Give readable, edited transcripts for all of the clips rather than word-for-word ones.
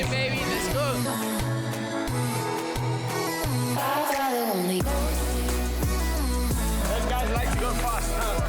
action, baby. Let's go. Those guys like to go fast, huh?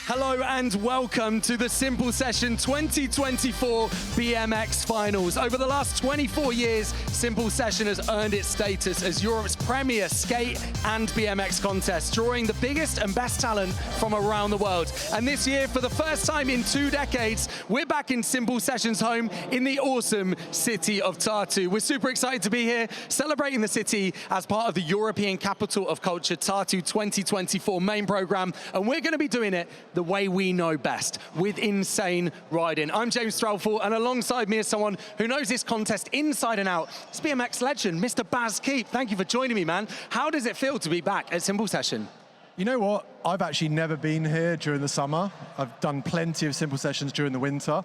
Hello and welcome to the Simple Session 2024 BMX Finals. Over the last 24 years, Simple Session has earned its status as Europe's premier skate and BMX contest, drawing the biggest and best talent from around the world. And this year, for the first time in 2 decades, we're back in Simple Session's home in the awesome city of Tartu. We're super excited to be here, celebrating the city as part of the European Capital of Culture Tartu 2024 main program. And we're going to be doing it the way we know best, with insane riding. I'm James Threlfall, and alongside me is someone who knows this contest inside and out. It's BMX legend, Mr. Baz Keep. Thank you for joining me, man. How does it feel to be back at Simple Session? You know what? I've actually never been here during the summer. I've done plenty of Simple Sessions during the winter,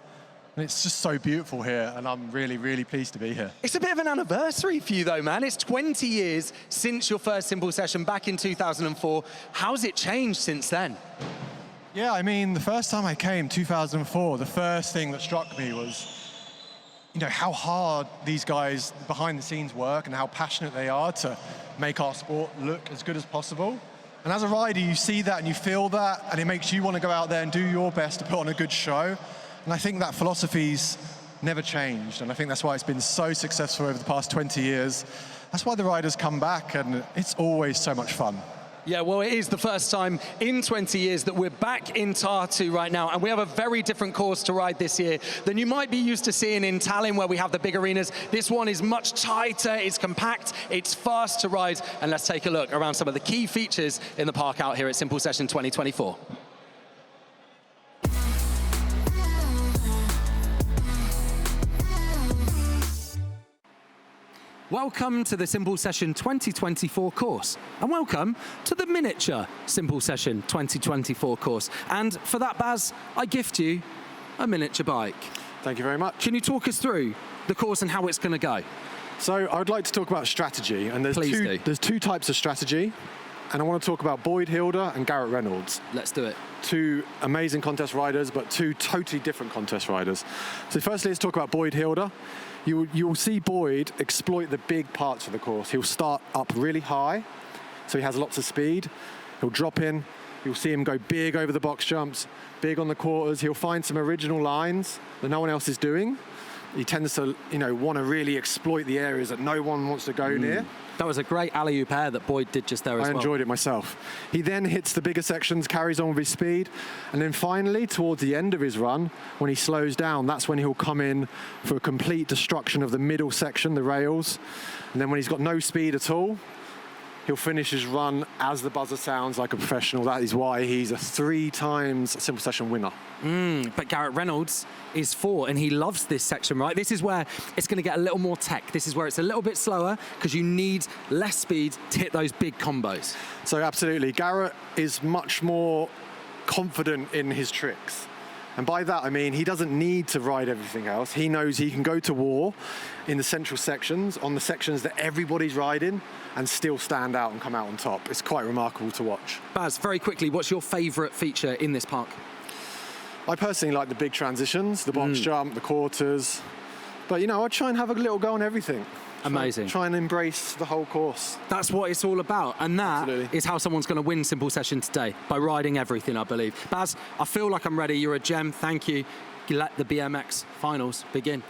and it's just so beautiful here, and I'm really, really pleased to be here. It's a bit of an anniversary for you though, man. It's 20 years since your first Simple Session back in 2004. How's it changed since then? Yeah, I mean, the first time I came, 2004, the first thing that struck me was, you know, how hard these guys behind the scenes work and how passionate they are to make our sport look as good as possible. And as a rider, you see that and you feel that, and it makes you want to go out there and do your best to put on a good show. And I think that philosophy's never changed, and I think that's why it's been so successful over the past 20 years. That's why the riders come back, and it's always so much fun. Yeah, well, it is the first time in 20 years that we're back in Tartu right now, and we have a very different course to ride this year than you might be used to seeing in Tallinn, where we have the big arenas. This one is much tighter, it's compact, it's fast to ride, and let's take a look around some of the key features in the park out here at Simple Session 2024. Welcome to the Simple Session 2024 course, and welcome to the miniature Simple Session 2024 course. And for that, Baz, I gift you a miniature bike. Thank you very much. Can you talk us through the course and how it's going to go? So I would like to talk about strategy, and there's two types of strategy, and I want to talk about Boyd Hilda and Garrett Reynolds. Let's do it. Two amazing contest riders, but two totally different contest riders. So firstly, let's talk about Boyd Hilda. You'll see Boyd exploit the big parts of the course. He'll start up really high, so he has lots of speed. He'll drop in. You'll see him go big over the box jumps, big on the quarters. He'll find some original lines that no one else is doing. He tends to, want to really exploit the areas that no one wants to go near. That was a great alley-oop air that Boyd did just there as well. I enjoyed it myself. He then hits the bigger sections, carries on with his speed, and then finally, towards the end of his run, when he slows down, that's when he'll come in for a complete destruction of the middle section, the rails. And then when he's got no speed at all, he'll finish his run as the buzzer sounds like a professional. That is why he's a 3 times Simple Session winner. But Garrett Reynolds is 4, and he loves this section, right? This is where it's going to get a little more tech. This is where it's a little bit slower because you need less speed to hit those big combos. So absolutely, Garrett is much more confident in his tricks. And by that, I mean, he doesn't need to ride everything else. He knows he can go to war in the central sections, on the sections that everybody's riding, and still stand out and come out on top. It's quite remarkable to watch. Baz, very quickly, what's your favorite feature in this park? I personally like the big transitions, the box jump, the quarters. But, I try and have a little go on everything. Amazing. Try and embrace the whole course. That's what it's all about, and that Absolutely. is how someone's going to win Simple Session today, by riding everything, I believe. Baz, I feel like I'm ready. You're a gem. Thank you. Let the BMX finals begin.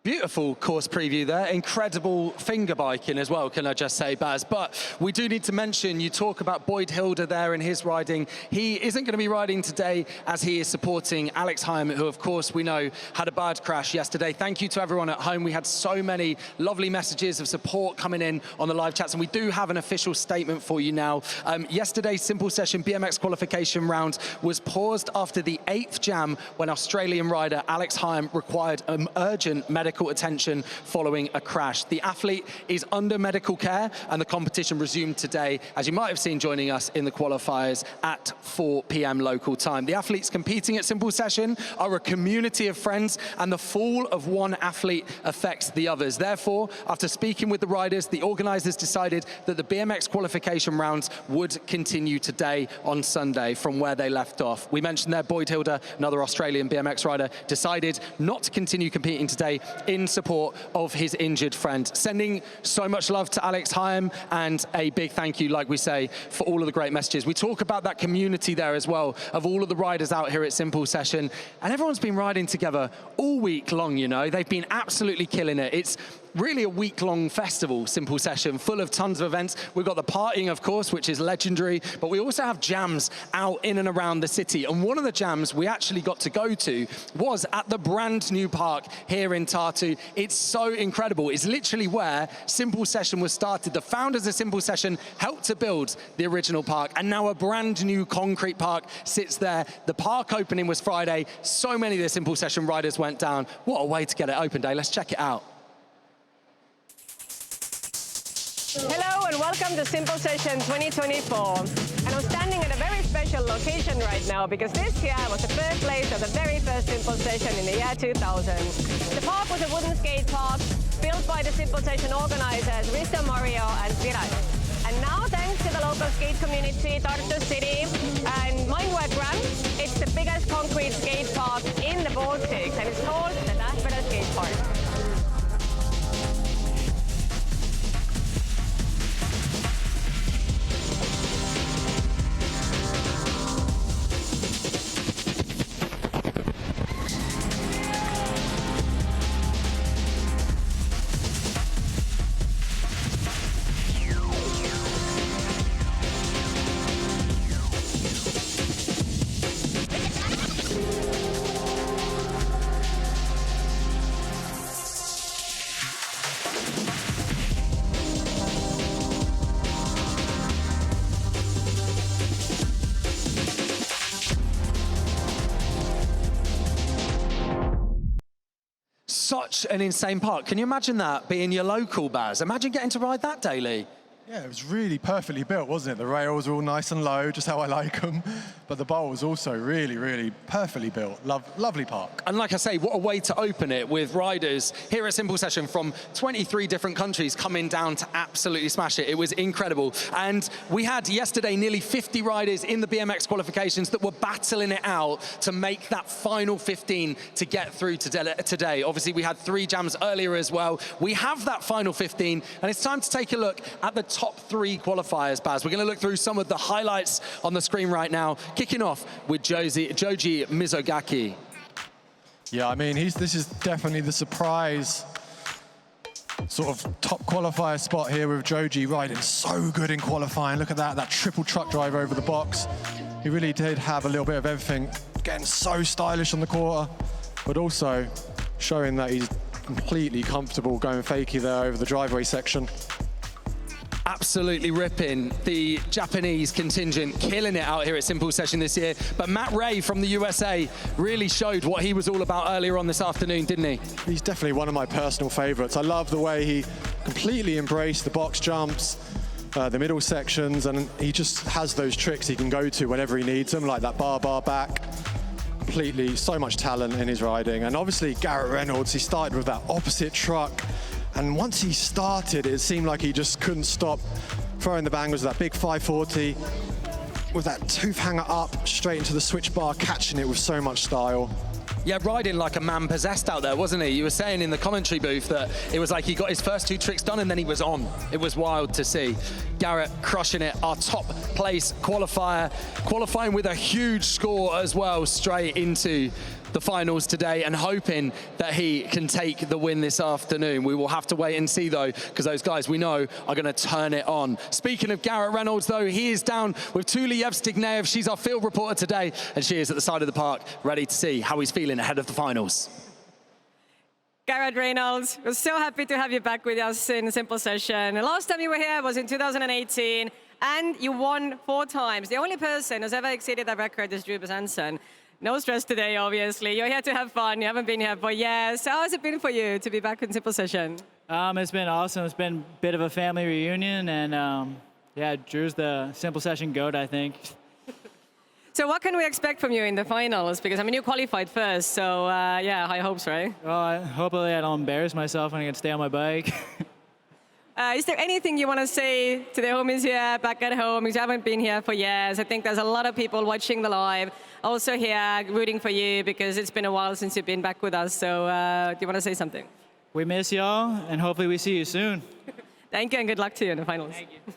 Beautiful course preview there. Incredible finger biking as well, can I just say, Baz. But we do need to mention, you talk about Boyd Hilda there and his riding. He isn't going to be riding today as he is supporting Alex Heim, who, of course, we know had a bad crash yesterday. Thank you to everyone at home. We had so many lovely messages of support coming in on the live chats, and we do have an official statement for you now. Yesterday's Simple Session BMX qualification round was paused after the 8th jam when Australian rider Alex Heim required urgent medical hypertension following a crash. The athlete is under medical care, and the competition resumed today, as you might have seen joining us in the qualifiers at 4 p.m. local time. The athletes competing at Simple Session are a community of friends, and the fall of one athlete affects the others. Therefore, after speaking with the riders, the organizers decided that the BMX qualification rounds would continue today on Sunday from where they left off. We mentioned there Boyd Hilda, another Australian BMX rider, decided not to continue competing today in support of his injured friend. Sending so much love to Alex Heim, and a big thank you, like we say, for all of the great messages. We talk about that community there as well, of all of the riders out here at Simple Session, and everyone's been riding together all week long, you know. They've been absolutely killing it. It's really a week-long festival, Simple Session, full of tons of events. We've got the partying, of course, which is legendary, but we also have jams out in and around the city. And one of the jams we actually got to go to was at the brand new park here in Tartu. It's so incredible. It's literally where Simple Session was started. The founders of Simple Session helped to build the original park, and now a brand new concrete park sits there. The park opening was Friday. So many of the Simple Session riders went down. What a way to get it open day. Let's check it out. Hello and welcome to Simple Session 2024. And I'm standing at a very special location right now because this here was the birthplace of the very first Simple Session in the year 2000. The park was a wooden skate park built by the Simple Session organizers Risto, Mario and Virat. And now, thanks to the local skate community, Tartu City and Mindwork Run, it's the biggest concrete skate park in the Baltics, and it's called the Nashville Skate Park. Such an insane park. Can you imagine that being your local, Baz? Imagine getting to ride that daily. Yeah, it was really perfectly built, wasn't it? The rails were all nice and low, just how I like them. But the bowl was also really, really perfectly built. Lovely park. And like I say, what a way to open it with riders here at Simple Session from 23 different countries coming down to absolutely smash it. It was incredible. And we had yesterday nearly 50 riders in the BMX qualifications that were battling it out to make that final 15 to get through today. Obviously, we had 3 jams earlier as well. We have that final 15, and it's time to take a look at the top 3 qualifiers, Baz. We're going to look through some of the highlights on the screen right now, kicking off with Joji Mizogaki. Yeah, I mean, this is definitely the surprise sort of top qualifier spot here with Joji riding so good in qualifying. Look at that triple truck drive over the box. He really did have a little bit of everything, getting so stylish on the quarter, but also showing that he's completely comfortable going fakie there over the driveway section. Absolutely ripping. The Japanese contingent killing it out here at Simple Session this year. But Matt Ray from the USA really showed what he was all about earlier on this afternoon, didn't he? He's definitely one of my personal favorites. I love the way he completely embraced the box jumps, the middle sections, and he just has those tricks he can go to whenever he needs them, like that bar back. Completely, so much talent in his riding. And obviously Garrett Reynolds, he started with that opposite truck. And once he started, it seemed like he just couldn't stop throwing the bangers with that big 540, with that tooth hanger up, straight into the switch bar, catching it with so much style. Yeah, riding like a man possessed out there, wasn't he? You were saying in the commentary booth that it was like he got his first 2 tricks done and then he was on. It was wild to see. Garrett crushing it, our top place qualifier, qualifying with a huge score as well, straight into the finals today, and hoping that he can take the win this afternoon. We will have to wait and see though, because those guys we know are going to turn it on. Speaking of Garrett Reynolds though, he is down with Tulia Yevstigneyev. She's our field reporter today, and she is at the side of the park, ready to see how he's feeling ahead of the finals. Garrett Reynolds, we're so happy to have you back with us in Simple Session. The last time you were here was in 2018, and you won 4 times. The only person who's ever exceeded that record is Drew Hansen. No stress today, obviously. You're here to have fun. You haven't been here for years. How has it been for you to be back in Simple Session? It's been awesome. It's been a bit of a family reunion, and yeah, Drew's the Simple Session GOAT, I think. So what can we expect from you in the finals? Because, I mean, you qualified first, so yeah, high hopes, right? Well, hopefully I don't embarrass myself when I can stay on my bike. Is there anything you want to say to the homies here back at home? Because you haven't been here for years. I think there's a lot of people watching the live, also here rooting for you because it's been a while since you've been back with us. So do you want to say something? We miss y'all, and hopefully we see you soon. Thank you, and good luck to you in the finals. Thank you.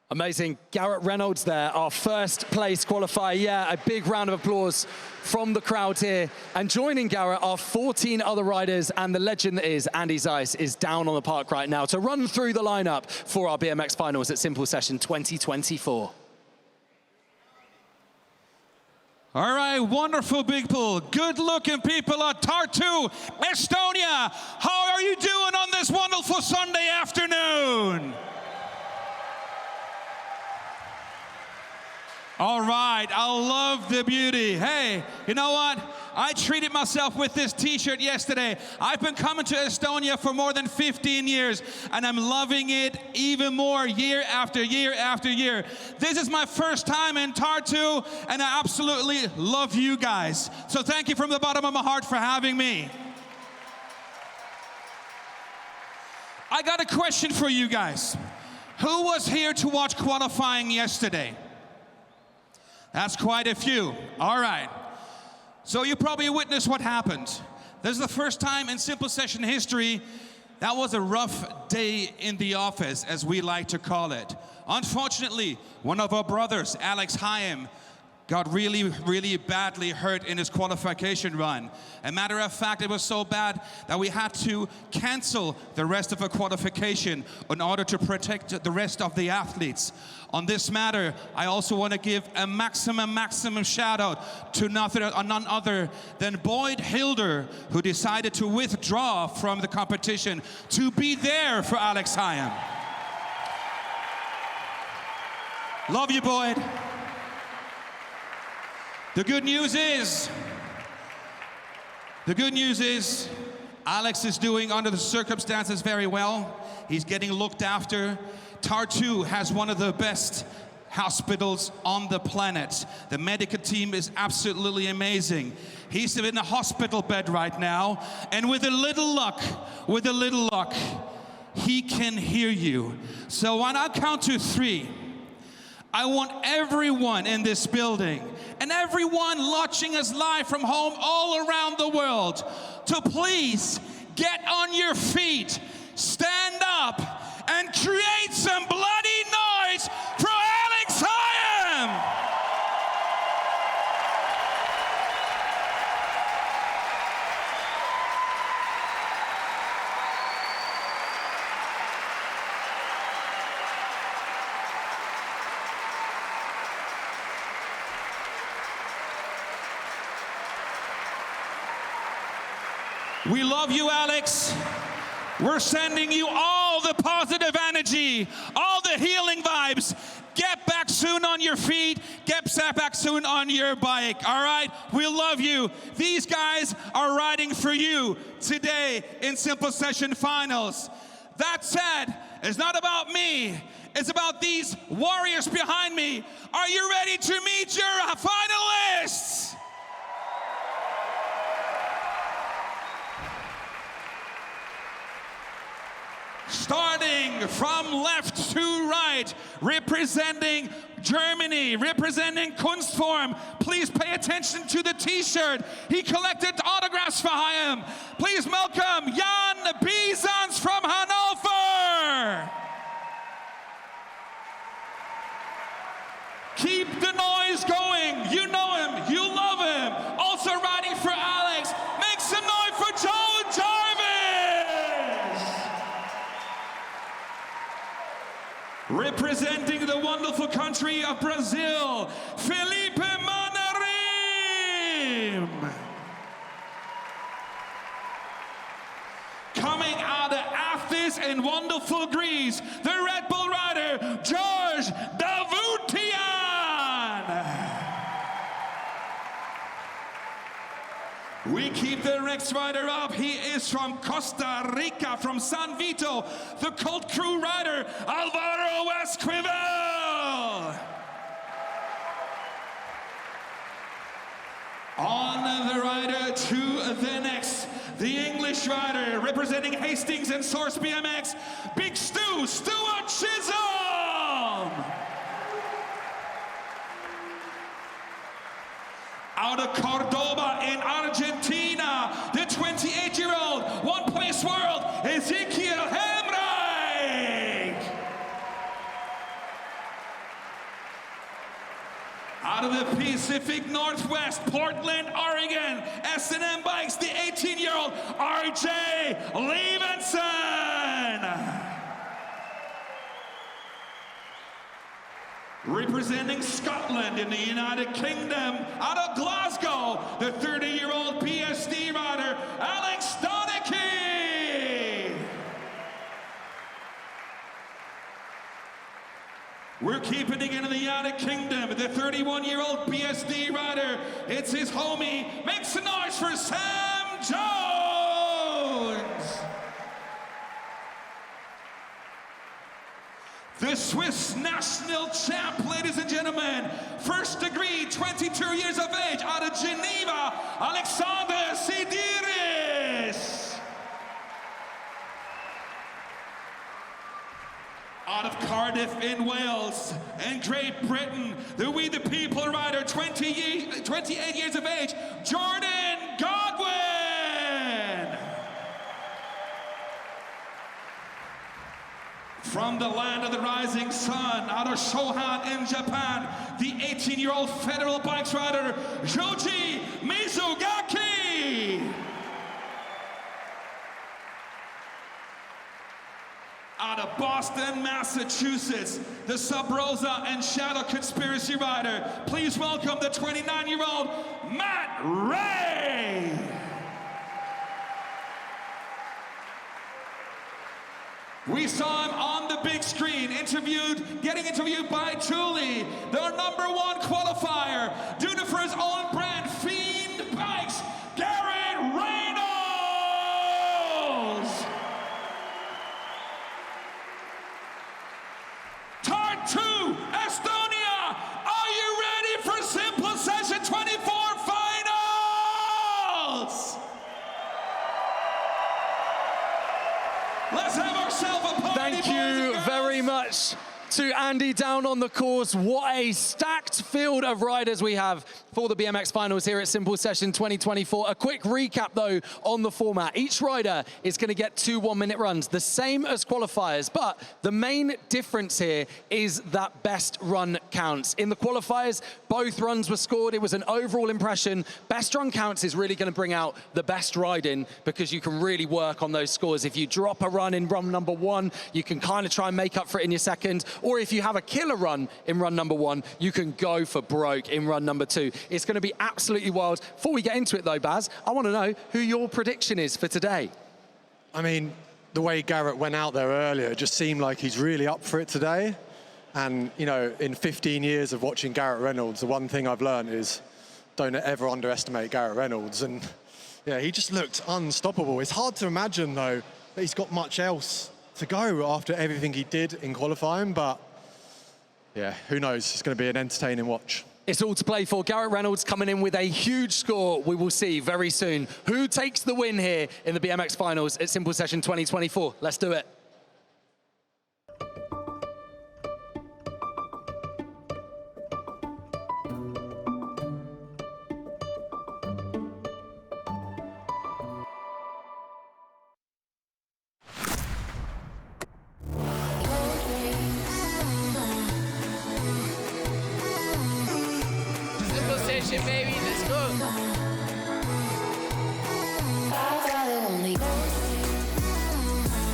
Amazing. Garrett Reynolds there, our first place qualifier. Yeah, a big round of applause from the crowd here. And joining Garrett are 14 other riders, and the legend that is Andy Zeiss is down on the park right now to run through the lineup for our BMX finals at Simple Session 2024. All right, wonderful people, good-looking people at Tartu, Estonia. How are you doing on this wonderful Sunday afternoon? All right, I love the beauty. Hey, you know what? I treated myself with this t-shirt yesterday. I've been coming to Estonia for more than 15 years, and I'm loving it even more year after year after year. This is my first time in Tartu, and I absolutely love you guys. So thank you from the bottom of my heart for having me. I got a question for you guys. Who was here to watch qualifying yesterday? That's quite a few. All right. So you probably witnessed what happened. This is the first time in Simple Session history that was a rough day in the office, as we like to call it. Unfortunately, one of our brothers, Alex Heim, got really, really badly hurt in his qualification run. As a matter of fact, it was so bad that we had to cancel the rest of the qualification in order to protect the rest of the athletes. On this matter, I also want to give a maximum shout out to none other than Boyd Hilder, who decided to withdraw from the competition to be there for Alex Heim. Love you, Boyd. The good news is, Alex is doing under the circumstances very well. He's getting looked after. Tartu has one of the best hospitals on the planet. The medical team is absolutely amazing. He's in a hospital bed right now, and with a little luck, he can hear you. So when I count to 3, I want everyone in this building and everyone watching us live from home all around the world to please get on your feet, stand up, and create some bloody noise for Alex Heim! We love you, Alex. We're sending you all the positive energy, all the healing vibes. Get back soon on your feet. Get back soon on your bike, all right? We love you. These guys are riding for you today in Simple Session Finals. That said, it's not about me. It's about these warriors behind me. Are you ready to meet your finalists? Starting from left to right, representing Germany, representing Kunstform. Please pay attention to the t-shirt. He collected autographs for Heim. Please welcome Jan Bisans from Hannover. Keep the noise going. You know him, you love him. Also riding for Alex. Make some noise for Joe Jarvis. Representing the wonderful country of Brazil, Felipe Manarim. Coming out of Athens in wonderful Greece, the Red Bull rider, George Davutian. We keep the next rider up. He is from Costa Rica, from San Vito, the Colt Crew rider, Alvaro Esquivel. On the rider to the next, the English rider representing Hastings and Source BMX, Big Stu, Stuart Chisholm. Out of Cordoba in Argentina, the 28-year-old one-place world, Ezekiel Hemreich. Out of the Pacific Northwest, Portland, Oregon, S&M Bikes, the 18-year-old RJ Levinson. Representing Scotland in the United Kingdom, out of Glasgow, the 30-year-old PSD rider, Alex Donachie. We're keeping again in the United Kingdom, the 31-year-old PSD rider. It's his homie. Make some noise for Sam Jones. The Swiss national champ, ladies and gentlemen, first degree, 22 years of age, out of Geneva, Alexander Sidiris. Out of Cardiff in Wales and Great Britain, the We the People rider, 28 years of age, Jordan Godwin. From the land of the rising sun, out of Shohan in Japan, the 18-year-old Federal Bikes rider, Joji Mizugaki. Out of Boston, Massachusetts, the Sub Rosa and Shadow Conspiracy rider, please welcome the 29-year-old Matt Ray. We saw him on the big screen, getting interviewed by Thule, their #1 qualifier, doing it for his own brand, Fiend Bikes, Garrett Reynolds. Tartu, Estonia, are you ready for Simple Session 24 finals? Let's have ourselves a party. Thank you very much to Andy down on the course. What a stacked field of riders we have for the BMX finals here at Simple Session 2024. A quick recap though on the format. Each rider is going to get 2 one-minute runs, the same as qualifiers, but the main difference here is that best run counts. In the qualifiers, both runs were scored. It was an overall impression. Best run counts is really going to bring out the best riding because you can really work on those scores. If you drop a run in run #1, you can kind of try and make up for it in your second, or if you have a killer run in run #1, you can go for broke in run #2. It's going to be absolutely wild. Before we get into it though, Baz, I want to know who your prediction is for today. I mean, the way Garrett went out there earlier, it just seemed like he's really up for it today. And, you know, in 15 years of watching Garrett Reynolds, the one thing I've learned is don't ever underestimate Garrett Reynolds. And, yeah, he just looked unstoppable. It's hard to imagine, though, that he's got much else to go after everything he did in qualifying, but yeah, who knows? It's going to be an entertaining watch. It's all to play for. Garrett Reynolds coming in with a huge score. We will see very soon who takes the win here in the BMX finals at Simple Session 2024. Let's do it. Baby, let's go.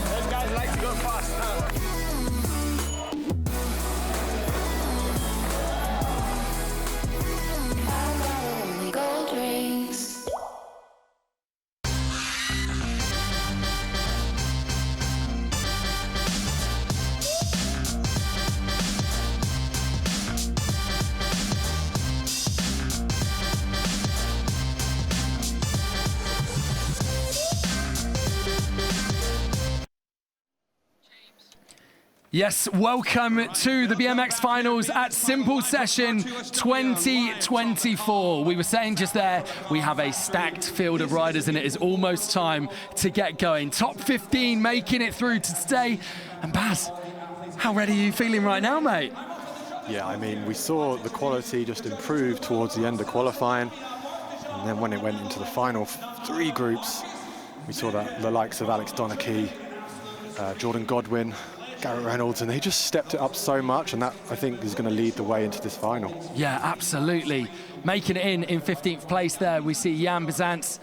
Those guys like to go fast, huh? Gold rings. Yes, welcome to the BMX Finals at Simple Session 2024. We were saying just there, we have a stacked field of riders and it is almost time to get going. Top 15 making it through to today. And Baz, how ready are you feeling right now, mate? Yeah, I mean, we saw the quality just improve towards the end of qualifying. And then when it went into the final three groups, we saw that the likes of Alex Donachie, Jordan Godwin, Garrett Reynolds, and they just stepped it up so much, and that, I think, is going to lead the way into this final. Yeah, absolutely. Making it in 15th place there, we see Jan Bizants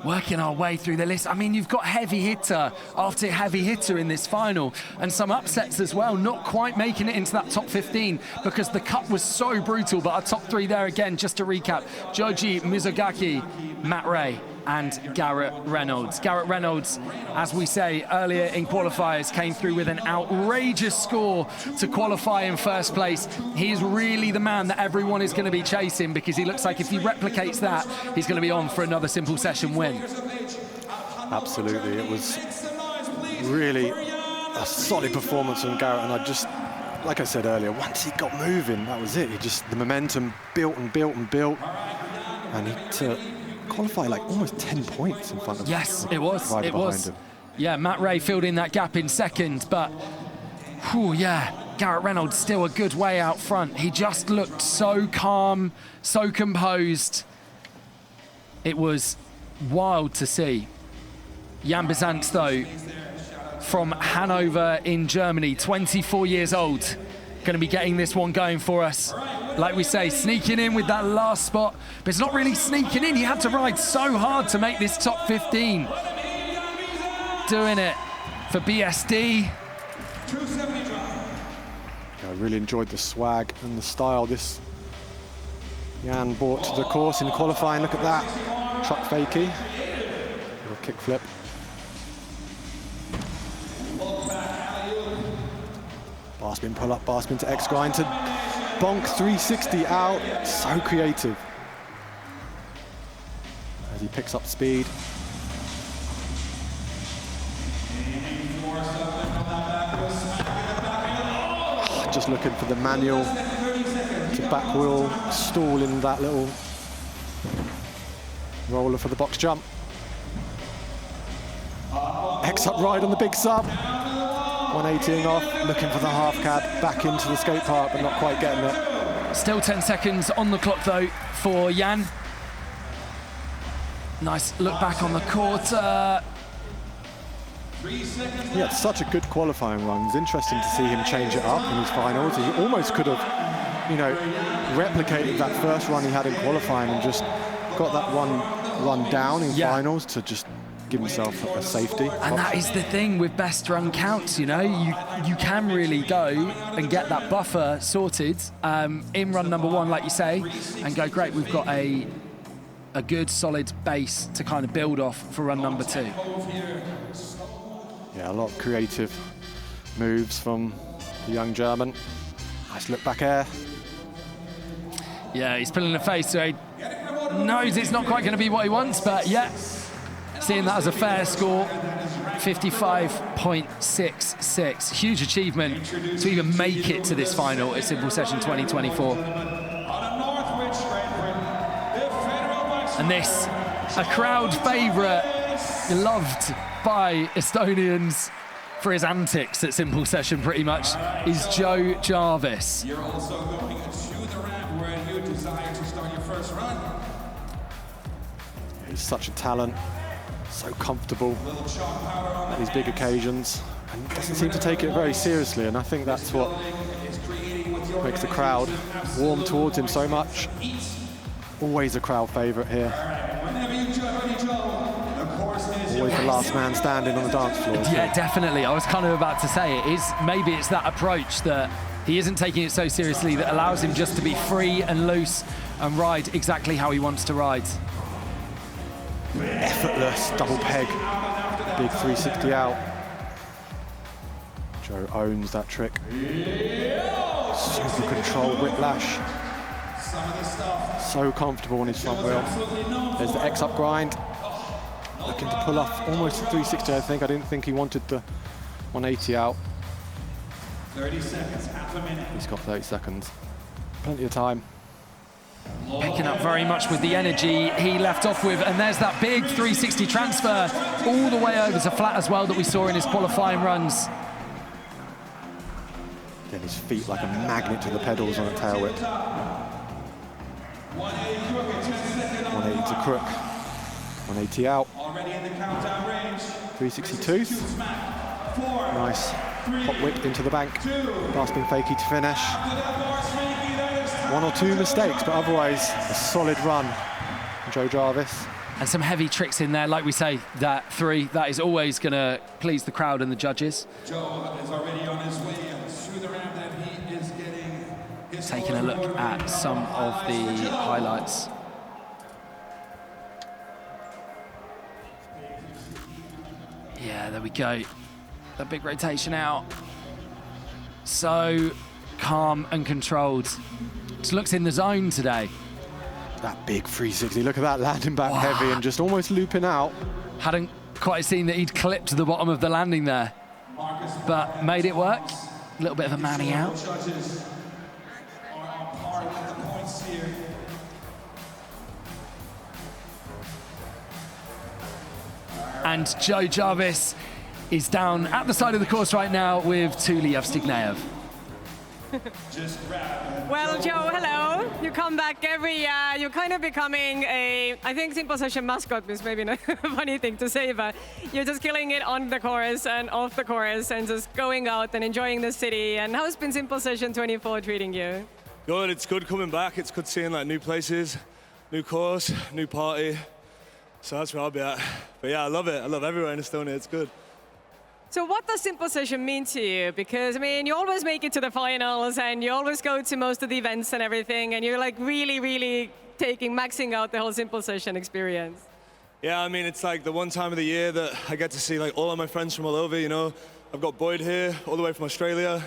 working our way through the list. I mean, you've got heavy hitter after heavy hitter in this final, and some upsets as well, not quite making it into that top 15 because the cut was so brutal, but our top three there again, just to recap, Joji Mizugaki, Matt Ray, and Garrett Reynolds. Garrett Reynolds, as we say earlier in qualifiers, came through with an outrageous score to qualify in first place. He is really the man that everyone is going to be chasing because he looks like if he replicates that, he's going to be on for another Simple Session win. Absolutely, it was really a solid performance from Garrett, and I just, like I said earlier, once he got moving, that was it. He just, the momentum built and built and built, and he qualify like almost 10 points in front of Yes, it was. It was. Yeah, Matt Ray filled in that gap in second, but yeah, Garrett Reynolds still a good way out front. He just looked so calm, so composed. It was wild to see. Jan Bizants, though, from Hanover in Germany, 24 years old, going to be getting this one going for us. Like we say, sneaking in with that last spot, but it's not really sneaking in. He had to ride so hard to make this top 15. Doing it for BSD. I really enjoyed the swag and the style this Jan brought to the course in qualifying. Look at that. Truck fakie. Little kick flip. Bar spin pull up, bar spin to X grind to bonk 360 out. So creative. As he picks up speed. Just looking for the manual to back wheel stall in that little roller for the box jump. X up ride on the big sub. 180ing off, looking for the half cab back into the skate park, but not quite getting it. Still 10 seconds on the clock though for Jan. Nice look back on the quarter. He had such a good qualifying run. It's interesting to see him change it up in his finals. He almost could have, replicated that first run he had in qualifying and just got that one run down in finals to just give himself a safety. And that is the thing with best run counts, you can really go and get that buffer sorted in run number one, like you say, and go, great, we've got a good solid base to kind of build off for run number two. Yeah, a lot of creative moves from the young German. Nice look back air. Yeah, he's pulling the face, so he knows it's not quite going to be what he wants, but yeah, seeing that as a fair score, 55.66. Huge achievement to even make it to this final at Simple Session 2024. And this, a crowd favourite, loved by Estonians for his antics at Simple Session pretty much, is Joe Jarvis. You're also going to the ramp where you desire to start your first run. He's such a talent, so comfortable at these big occasions, and doesn't seem to take it very seriously, and I think that's what makes the crowd warm towards him so much. Always a crowd favourite here. Always the last man standing on the dance floor. Yeah, definitely. I was kind of about to say maybe it's that approach that he isn't taking it so seriously that allows him just to be free and loose and ride exactly how he wants to ride. Effortless double peg, big 360 out. Joe owns that trick. Super control whiplash. So comfortable on his front wheel. There's the X up grind. Looking to pull off almost a 360, I think. I didn't think he wanted the 180 out. 30 seconds, half a minute. He's got 30 seconds. Plenty of time. Picking up very much with the energy he left off with, and there's that big 360 transfer all the way over to flat as well that we saw in his qualifying runs. Then his feet like a magnet to the pedals on a tail whip. 180 to crook. 180 out. 362. Nice hot whip into the bank. Grasping fakie to finish. 1 or 2 mistakes, but otherwise a solid run from Joe Jarvis. And some heavy tricks in there, like we say, that 3, that is always going to please the crowd and the judges. Joe is already on his way through the ramp that he is getting his Taking a look at some of the highlights. Yeah, there we go. That big rotation out. So calm and controlled. Just looks in the zone today. That big 360, look at that, landing back heavy and just almost looping out. Hadn't quite seen that he'd clipped the bottom of the landing there, but made it work. A little bit of a manning out. And Joe Jarvis is down at the side of the course right now with Tuli Yevstigneyev. Well, Joe, hello. You come back every year. You're kind of becoming I think Simple Session mascot is maybe not a funny thing to say, but you're just killing it on the course and off the course and just going out and enjoying the city. And how's been Simple Session 24 treating you? Good, it's good coming back. It's good seeing like new places, new course, new party. So that's where I'll be at. But yeah, I love it. I love everywhere in Estonia. It's good. So what does Simple Session mean to you? Because, I mean, you always make it to the finals and you always go to most of the events and everything, and you're like really, really maxing out the whole Simple Session experience. Yeah, I mean, it's like the one time of the year that I get to see like all of my friends from all over, you know. I've got Boyd here, all the way from Australia.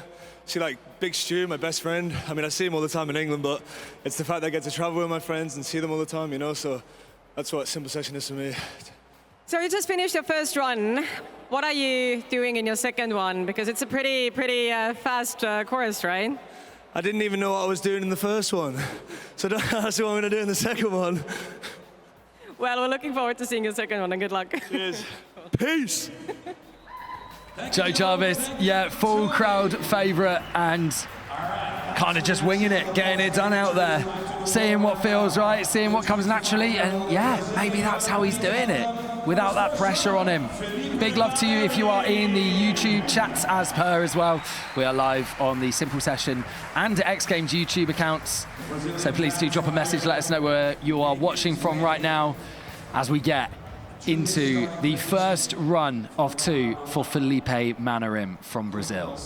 See like Big Stu, my best friend. I mean, I see him all the time in England, but it's the fact that I get to travel with my friends and see them all the time, you know, so that's what Simple Session is for me. So you just finished your first run. What are you doing in your second one? Because it's a pretty fast course, right? I didn't even know what I was doing in the first one. So don't ask me what I'm going to do in the second one. Well, we're looking forward to seeing your second one, and good luck. Cheers. Peace. Joe Jarvis, yeah, full crowd favourite and kind of just winging it, getting it done out there, seeing what feels right, seeing what comes naturally, and yeah, maybe that's how he's doing it, without that pressure on him. Big love to you if you are in the YouTube chats as per as well. We are live on the Simple Session and X Games YouTube accounts, so please do drop a message, let us know where you are watching from right now as we get into the first run of 2 for Felipe Manarim from Brazil.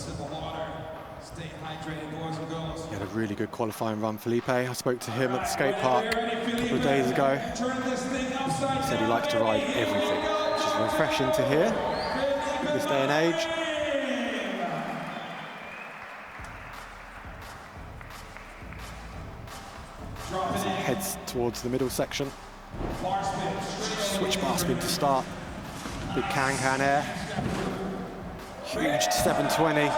He had a really good qualifying run, Felipe. I spoke to him at the skate park a couple of days ago. He said he likes to ride everything, which is refreshing to hear at this day and age. As he heads towards the middle section. Switch bar spin to start. Big can air. Huge 720.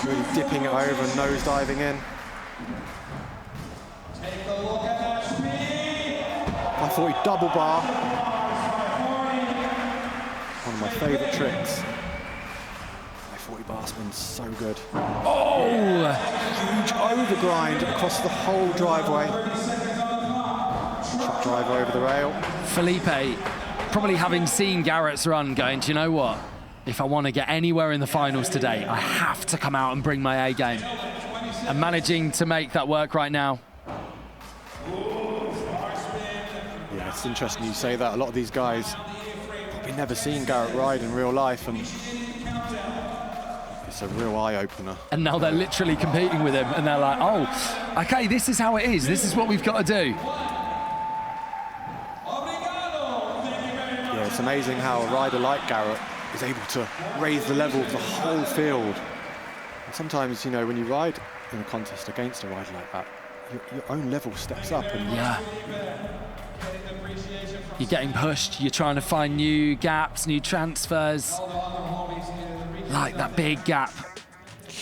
Really dipping it over and nose diving in. I thought he'd double bar. One of my favourite tricks. My 40 bar spin's so good. Oh! Huge overgrind across the whole driveway. Shot drive over the rail. Felipe, probably having seen Garrett's run, going, do you know what? If I want to get anywhere in the finals today, I have to come out and bring my A game. And managing to make that work right now. Yeah, it's interesting you say that. A lot of these guys probably never seen Garrett ride in real life, and it's a real eye-opener. And now they're literally competing with him, and they're like, oh, okay, this is how it is. This is what we've got to do. Yeah, it's amazing how a rider like Garrett is able to raise the level of the whole field. And sometimes, you know, when you ride in a contest against a rider like that, your own level steps up. And yeah. You're getting pushed, you're trying to find new gaps, new transfers. Like that big gap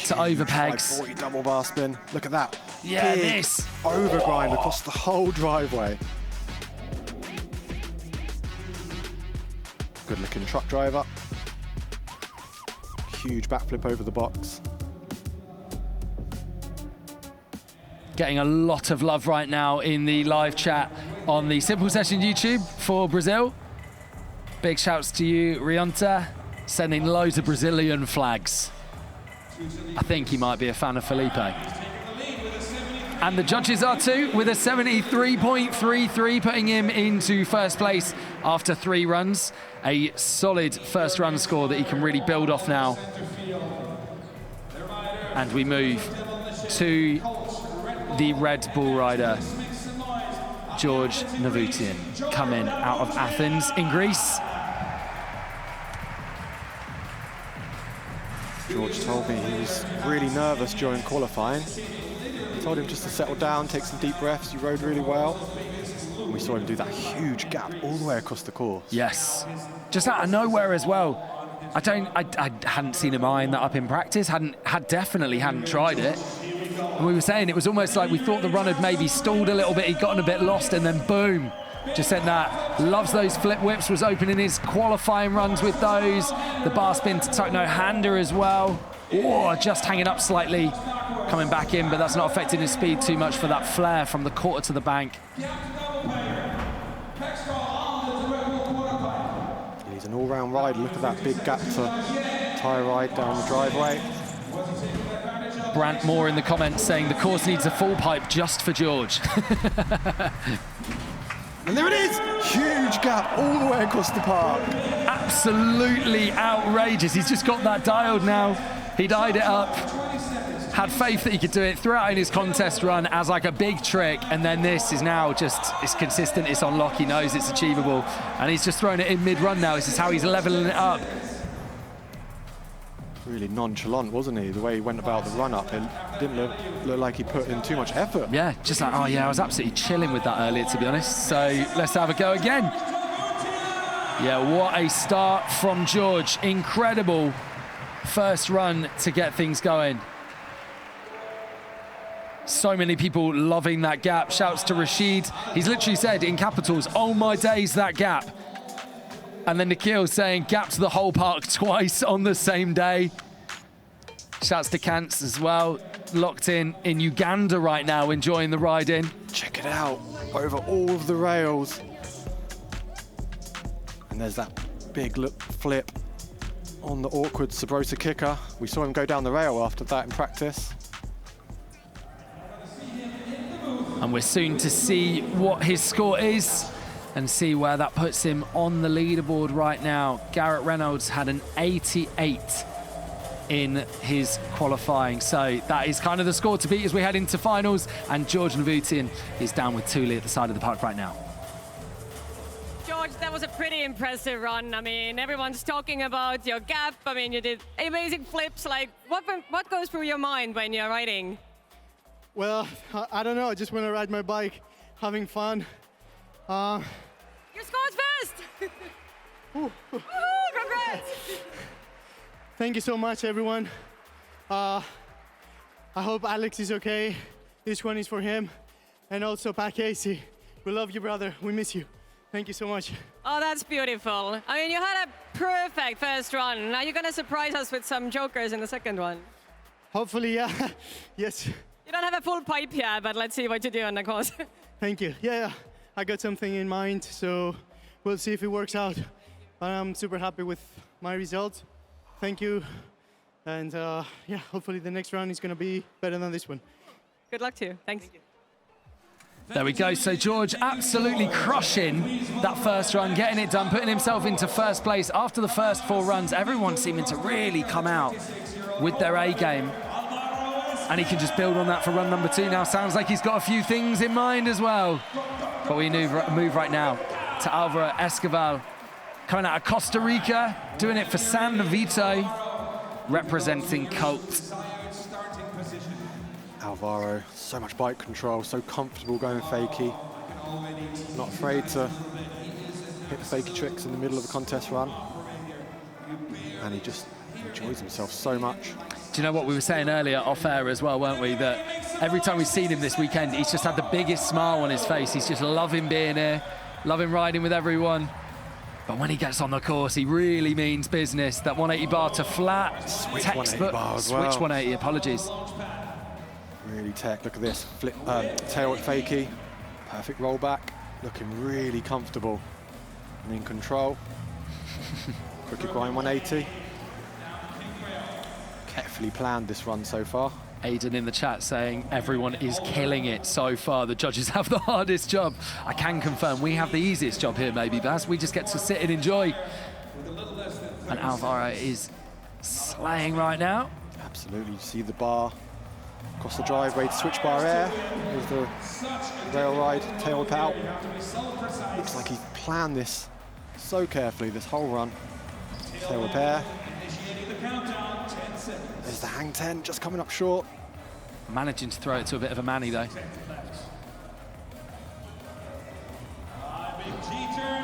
to over pegs. 540 double bar spin. Look at that. Yeah, Big this. overgrind across the whole driveway. Good looking truck driver. Huge backflip over the box. Getting a lot of love right now in the live chat on the Simple Session YouTube for Brazil. Big shouts to you, Rionta, sending loads of Brazilian flags. I think he might be a fan of Felipe. And the judges are too, with a 73.33, putting him into first place after 3 runs. A solid first run score that he can really build off now. And we move to the Red Bull rider, George Navutian, coming out of Athens in Greece. George told me he was really nervous during qualifying. I told him just to settle down, take some deep breaths. He rode really well. And we saw him do that huge gap all the way across the course. Yes, just out of nowhere as well. I hadn't seen him eyeing that up in practice. Definitely hadn't tried it. And we were saying it was almost like we thought the run had maybe stalled a little bit. He'd gotten a bit lost, and then boom, just sent that. Loves those flip whips. Was opening his qualifying runs with those. The bar spin to tuck no hander as well. Oh, just hanging up slightly, coming back in, but that's not affecting his speed too much for that flare from the quarter to the bank. He's an all-round rider. Look at that big gap to tyre ride down the driveway. Brant Moore in the comments saying the course needs a full pipe just for George. And there it is! Huge gap all the way across the park. Absolutely outrageous. He's just got that dialed now. He'd eyed it up, had faith that he could do it throughout in his contest run as like a big trick, and then this is now just, it's consistent, it's on lock, he knows it's achievable, and he's just thrown it in mid-run now. This is how he's leveling it up. Really nonchalant, wasn't he? The way he went about the run-up, it didn't look like he put in too much effort. Yeah, just like, oh yeah, I was absolutely chilling with that earlier, to be honest. So let's have a go again. Yeah, what a start from George. Incredible first run to get things going. So many people loving that gap. Shouts to Rashid. He's literally said in capitals, oh my days, that gap. And then Nikhil saying gapped the whole park twice on the same day. Shouts to Kants as well. Locked in Uganda right now, enjoying the ride in. Check it out, over all of the rails. And there's that big flip on the awkward Sabrosa kicker. We saw him go down the rail after that in practice. And we're soon to see what his score is and see where that puts him on the leaderboard right now. Garrett Reynolds had an 88 in his qualifying. So that is kind of the score to beat as we head into finals. And George Navutian is down with Thule at the side of the park right now. George, that was a pretty impressive run. I mean, everyone's talking about your gap. I mean, you did amazing flips. Like, what goes through your mind when you're riding? Well, I don't know. I just want to ride my bike, having fun. Your score's first! Ooh, congrats! Thank you so much, everyone. I hope Alex is okay. This one is for him. And also Pat Casey. We love you, brother. We miss you. Thank you so much. Oh, that's beautiful. I mean, you had a perfect first run. Now you're going to surprise us with some jokers in the second one. Hopefully, yeah. Yes. You don't have a full pipe here, but let's see what you do on the course. Thank you. Yeah, I got something in mind, so we'll see if it works out. But I'm super happy with my results. Thank you. And yeah, hopefully the next round is going to be better than this one. Good luck to you. Thanks. Thank you. There we go. So George absolutely crushing that first run, getting it done, putting himself into first place after the first 4 runs. Everyone seeming to really come out with their A game. And he can just build on that for run number 2 now. Sounds like he's got a few things in mind as well. But we move right now to Alvaro Escobar, coming out of Costa Rica, doing it for San Vito, representing Colt. Alvaro, so much bike control, so comfortable going fakie. Not afraid to hit the fakie tricks in the middle of a contest run. And he just enjoys himself so much. Do you know what we were saying earlier off air as well, weren't we? That every time we've seen him this weekend, he's just had the biggest smile on his face. He's just loving being here, loving riding with everyone. But when he gets on the course, he really means business. That 180 bar to flat, Switch textbook. 180 bar as well. Switch 180, apologies. Really tech, look at this. Flip, tail fakie, perfect rollback. Looking really comfortable and in control. Crooked grind 180. Carefully planned this run so far. Aidan in the chat saying everyone is killing it so far. The judges have the hardest job. I can confirm we have the easiest job here, maybe, Baz. We just get to sit and enjoy. And Alvaro is slaying right now. Absolutely, you see the bar across the driveway to switch bar air. There's the rail ride, tail whip out. Looks like he's planned this so carefully, this whole run. Tail whip air. There's the hang 10, just coming up short. Managing to throw it to a bit of a manny, though.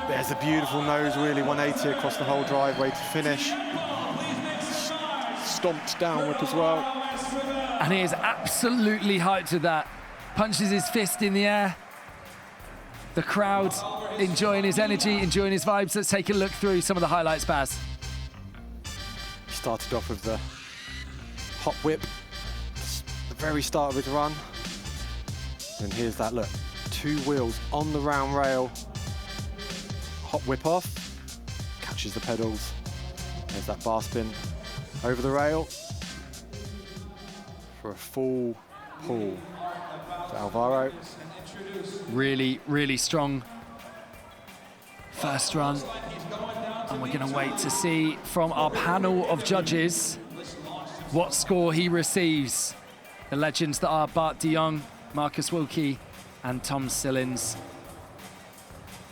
There's a beautiful nose wheelie 180 across the whole driveway to finish. Stomped down whip as well. And he is absolutely hyped with that. Punches his fist in the air. The crowd enjoying his energy, enjoying his vibes. Let's take a look through some of the highlights, Baz. Started off with the hop whip, the very start of his run. And here's that look, 2 wheels on the round rail, hop whip off, catches the pedals. There's that bar spin over the rail for a full pull to Alvaro. Really, really strong first run. And we're going to wait to see from our panel of judges what score he receives. The legends that are Bart de Jong, Marcus Wilkie, and Tom Sillins.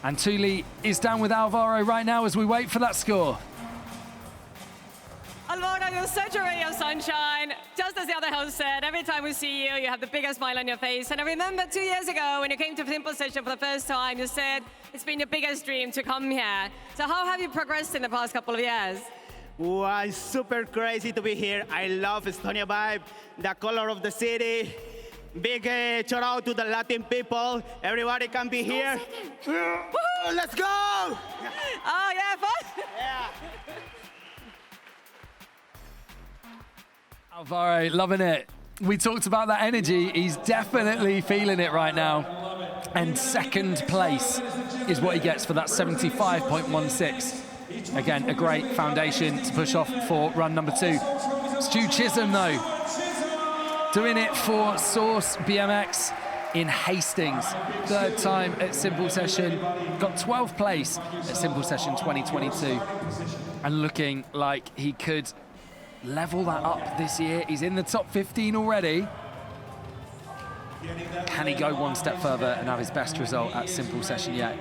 And Thule is down with Alvaro right now as we wait for that score. Alvaro, you're such a ray of sunshine. Just as the other host said, every time we see you, you have the biggest smile on your face. And I remember 2 years ago when you came to Simple Session for the first time, you said it's been your biggest dream to come here. So how have you progressed in the past couple of years? Wow, it's super crazy to be here. I love Estonia vibe, the color of the city. Big shout out to the Latin people. Everybody can be here. Let's go! Oh, yeah, fun? Yeah. Alvaro, loving it. We talked about that energy. He's definitely feeling it right now. And second place is what he gets for that 75.16. Again, a great foundation to push off for run number 2. Stu Chisholm, though, doing it for Source BMX in Hastings. 3rd time at Simple Session. Got 12th place at Simple Session 2022. And looking like he could level that up this year. He's in the top 15 already. Can he go one step further and have his best result at Simple Session yet?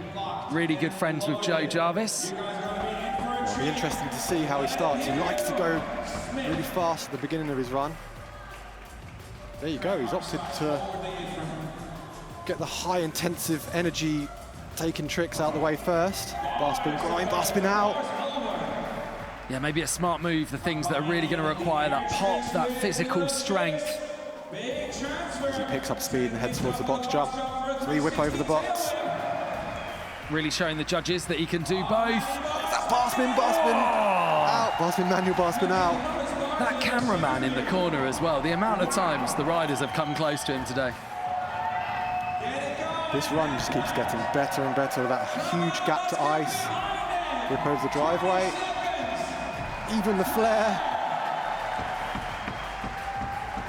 Really good friends with Joe Jarvis. It'll be interesting to see how he starts. He likes to go really fast at the beginning of his run. There you go, he's opted to get the high intensive energy taking tricks out the way first. Bar spin grind, bar spin out. Yeah, maybe a smart move, the things that are really going to require that pop, that physical strength. As he picks up speed and heads towards the box jump. 3 whip over the box. Really showing the judges that he can do both. That bar spin out. Bar spin manual, bar spin out. That cameraman in the corner as well. The amount of times the riders have come close to him today. This run just keeps getting better and better. That huge gap to ice. Whip over the driveway. Even the flare.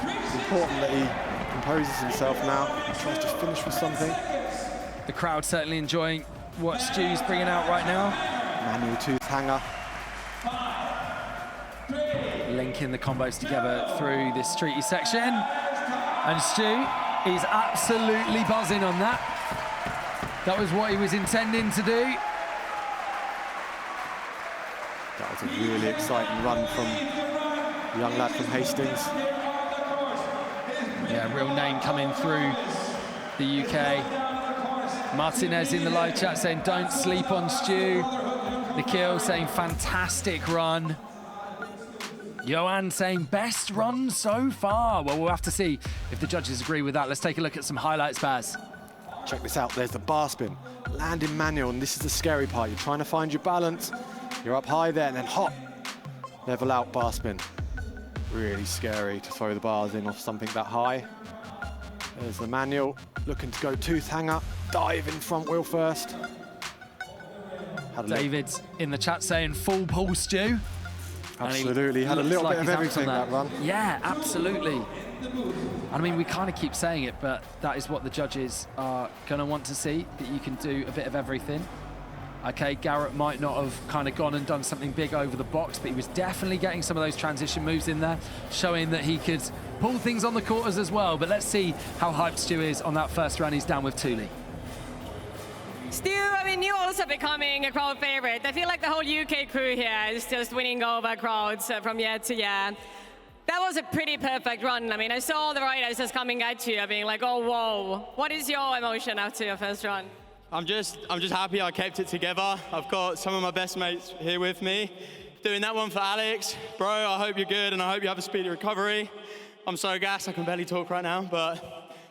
It's important that he composes himself now. Tries to finish with something. The crowd certainly enjoying what Stu's bringing out right now. Manual tooth hanger. Linking the combos together through this streety section. And Stu is absolutely buzzing on that. That was what he was intending to do. That was a really exciting run from the young lad from Hastings. Yeah, real name coming through the UK. Martinez in the live chat saying, don't sleep on Stu. Nikhil saying, fantastic run. Johan saying best run so far. Well, we'll have to see if the judges agree with that. Let's take a look at some highlights, Baz. Check this out, there's the bar spin. Landing manual, and this is the scary part. You're trying to find your balance. You're up high there, and then hop. Level out bar spin. Really scary to throw the bars in off something that high. There's the manual, looking to go tooth hanger. Dive in front wheel first. David's in the chat saying full pull, Stu. Absolutely, had a little bit of everything that run. Yeah, absolutely. I mean, we kind of keep saying it, but that is what the judges are going to want to see, that you can do a bit of everything. Okay, Garrett might not have kind of gone and done something big over the box, but he was definitely getting some of those transition moves in there, showing that he could pull things on the quarters as well. But let's see how hyped Stu is on that first run. He's down with Thule. Stu, I mean, you also becoming a crowd favorite. I feel like the whole UK crew here is just winning over crowds from year to year. That was a pretty perfect run. I mean, I saw the riders just coming at you, being like, oh, whoa. What is your emotion after your first run? I'm just happy I kept it together. I've got some of my best mates here with me. Doing that one for Alex. Bro, I hope you're good and I hope you have a speedy recovery. I'm so gassed, I can barely talk right now, but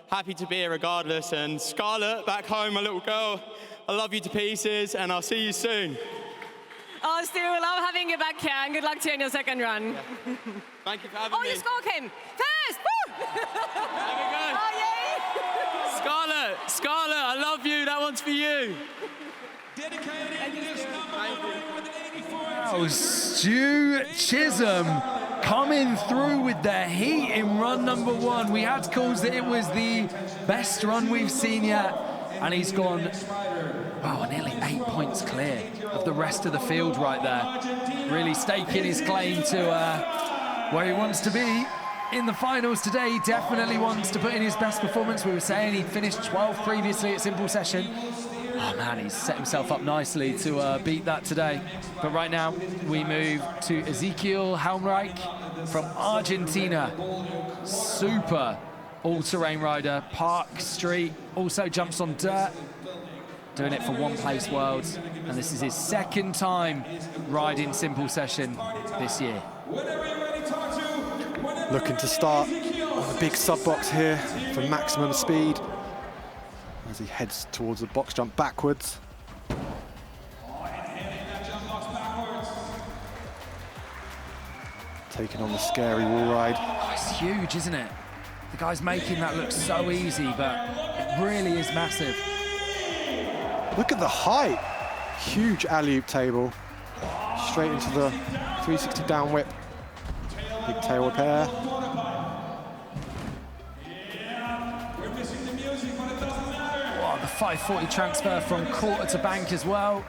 happy to be here regardless. And Scarlett, back home, my little girl, I love you to pieces and I'll see you soon. Oh, Stu, love having you back here and good luck to you in your second run. Yeah. Thank you for having me. Oh, you score came first! Woo! There we go. Oh, yay! Scarlett, I love you. That one's for you. Oh, Stu Chisholm coming through with the heat in run number 1. We had calls that it was the best run we've seen yet, and he's gone, wow, nearly 8 points clear of the rest of the field right there. Really staking his claim to where he wants to be in the finals today. He definitely wants to put in his best performance. We were saying he'd finished 12th previously at Simple Session. Oh man, he's set himself up nicely to beat that today. But right now, we move to Ezekiel Helmreich from Argentina. Super all-terrain rider, park, street, also jumps on dirt. Doing it for One Place Worlds. And this is his second time riding Simple Session this year. Looking to start on the big sub box here for maximum speed as he heads towards the box jump backwards. Taking on the scary wall ride. Oh, it's huge, isn't it? The guy's making that look so easy, but it really is massive. Look at the height. Huge alley-oop table. Straight into the 360 down whip. Big tail repair. Oh, the 540 transfer from quarter to bank as well.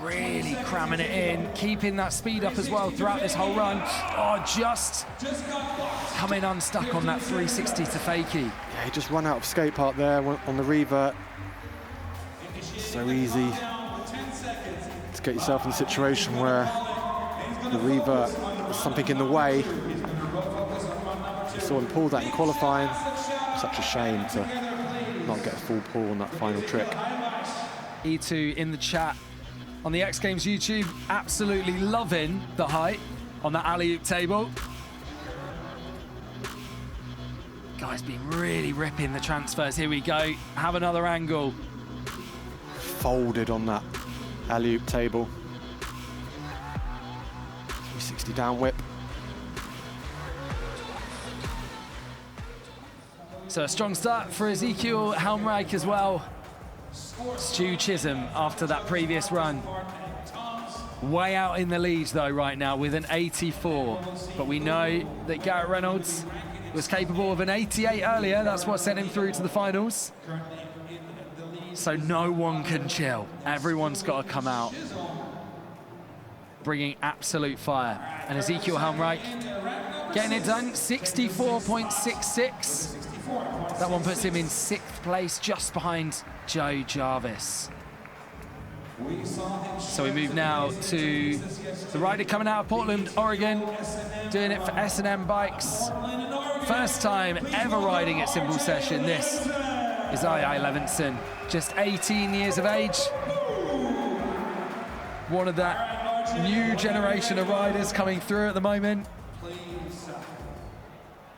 Really cramming it in, keeping that speed up as well throughout this whole run. Oh, just coming unstuck on that 360 to fakie. Yeah, he just ran out of skate park there on the revert. So easy to get yourself in a situation where the revert was something in the way. You saw him pull that in qualifying. Such a shame to not get a full pull on that final trick. E2 in the chat on the X Games YouTube, absolutely loving the height on that alley-oop table. Guy's been really ripping the transfers. Here we go, have another angle. Folded on that alley-oop table. 360 down whip. So a strong start for Ezekiel Helmreich as well. Stu Chisholm after that previous run. Way out in the lead though right now with an 84. But we know that Garrett Reynolds was capable of an 88 earlier. That's what sent him through to the finals. So no one can chill. Everyone's got to come out, bringing absolute fire. And Ezekiel Helmreich getting it done, 64.66. That one puts him in 6th place, just behind Joe Jarvis. So we move now to the rider coming out of Portland, Oregon, doing it for S&M Bikes. First time ever riding at Simple Session. This is II Levinson, just 18 years of age. one of that new generation of riders coming through at the moment. Please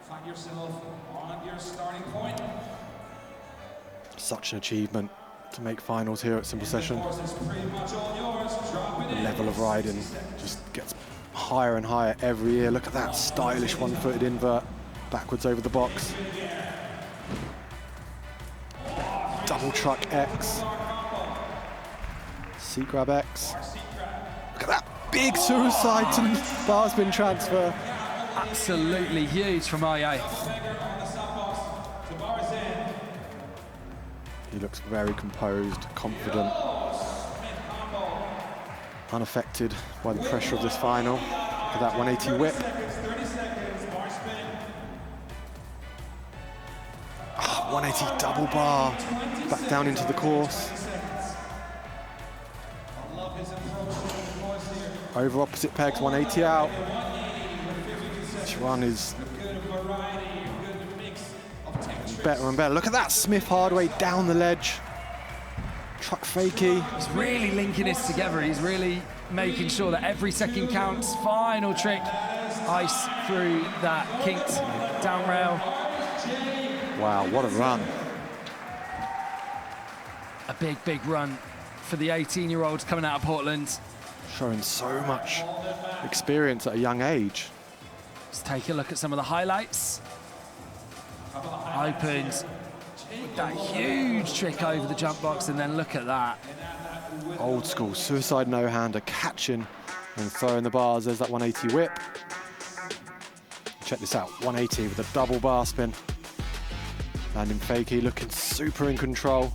find yourself on your starting point. Such an achievement to make finals here at Simple Session. The level of riding just gets higher and higher every year. Look at that stylish one-footed invert backwards over the box. Double truck X. Seat grab X. Look at that big suicide to bar spin transfer. Absolutely huge from Aye. He looks very composed, confident, unaffected by the pressure of this final. Look at that 180 whip. 180 double bar, back down into the course. Over opposite pegs, 180 out. This run is better and better. Look at that Smith Hardway down the ledge. Truck fakie. He's really linking this together. He's really making sure that every second counts. Final trick. Ice through that kinked down rail. Wow, what a run. A big, big run for the 18-year-olds coming out of Portland. Showing so much experience at a young age. Let's take a look at some of the highlights. Opened with that huge trick over the jump box, and then look at that. Old school suicide no-hander, catching and throwing the bars. There's that 180 whip. Check this out, 180 with a double bar spin. Landing fakie, looking super in control.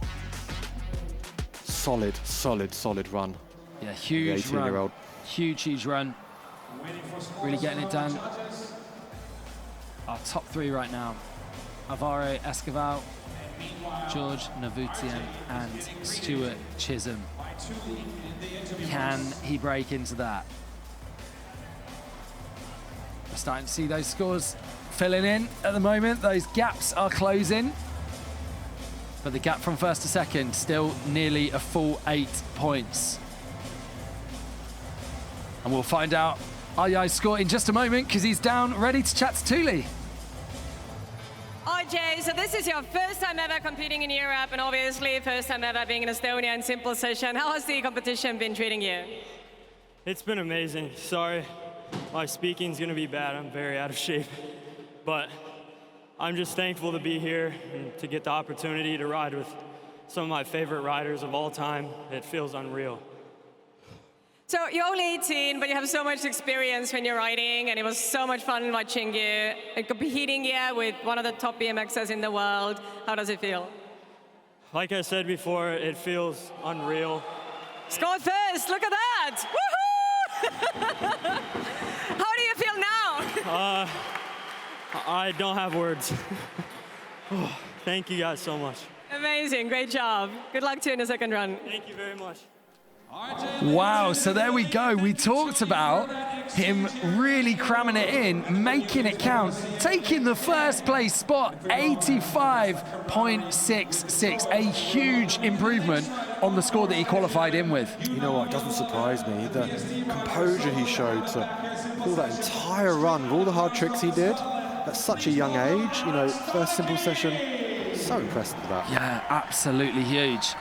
Solid, solid, solid run. Yeah, huge run. 18-year-old. Huge, huge run. Really getting it done. Our top three right now. Alvaro Escoval, George Navutian, and Stuart Chisholm. Can he break into that? We're starting to see those scores filling in at the moment. Those gaps are closing. But the gap from first to second, still nearly a full 8 points. And we'll find out Aya's score in just a moment, because he's down, ready to chat to Thule. RJ, so this is your first time ever competing in Europe, and obviously first time ever being in Estonia in Simple Session. How has the competition been treating you? It's been amazing. Sorry, my speaking's gonna be bad. I'm very out of shape. But I'm just thankful to be here and to get the opportunity to ride with some of my favorite riders of all time. It feels unreal. So you're only 18, but you have so much experience when you're riding, and it was so much fun watching you and competing here with one of the top BMXers in the world. How does it feel? Like I said before, it feels unreal. Scored first, look at that! Woohoo! How do you feel now? I don't have words. Thank you guys so much. Amazing, great job. Good luck to you in the second run. Thank you very much. Wow, so there we go. We talked about him really cramming it in, making it count, taking the first place spot, 85.66, a huge improvement on the score that he qualified in with. You know what, it doesn't surprise me. The composure he showed to pull that entire run with all the hard tricks he did at such a young age, you know, first Simple Session, so impressed with that. Yeah, absolutely huge.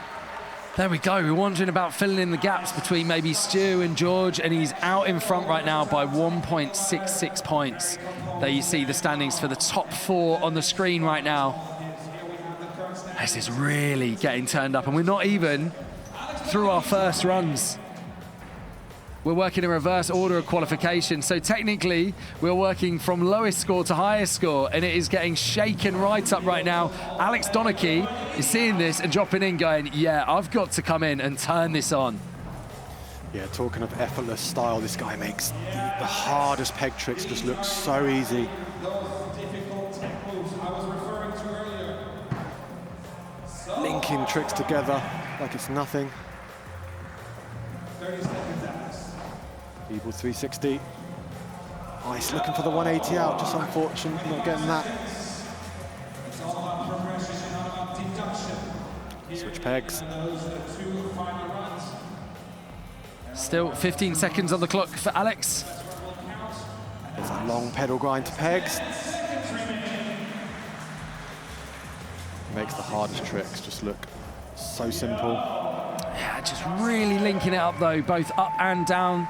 There we go, we're wondering about filling in the gaps between maybe Stu and George, and he's out in front right now by 1.66 points. There you see the standings for the top 4 on the screen right now. This is really getting turned up, and we're not even through our first runs. We're working in reverse order of qualification, so technically we're working from lowest score to highest score, and it is getting shaken right up right now. Alex Donachie is seeing this and dropping in going, yeah, I've got to come in and turn this on. Yeah, talking of effortless style, this guy makes the hardest peg tricks just look so easy. Linking tricks together like it's nothing. Equals 360. Ice looking for the 180 out, just unfortunate not getting that. Switch pegs. Still 15 seconds on the clock for Alex. There's a long pedal grind to pegs. Makes the hardest tricks just look so simple. Yeah, just really linking it up though, both up and down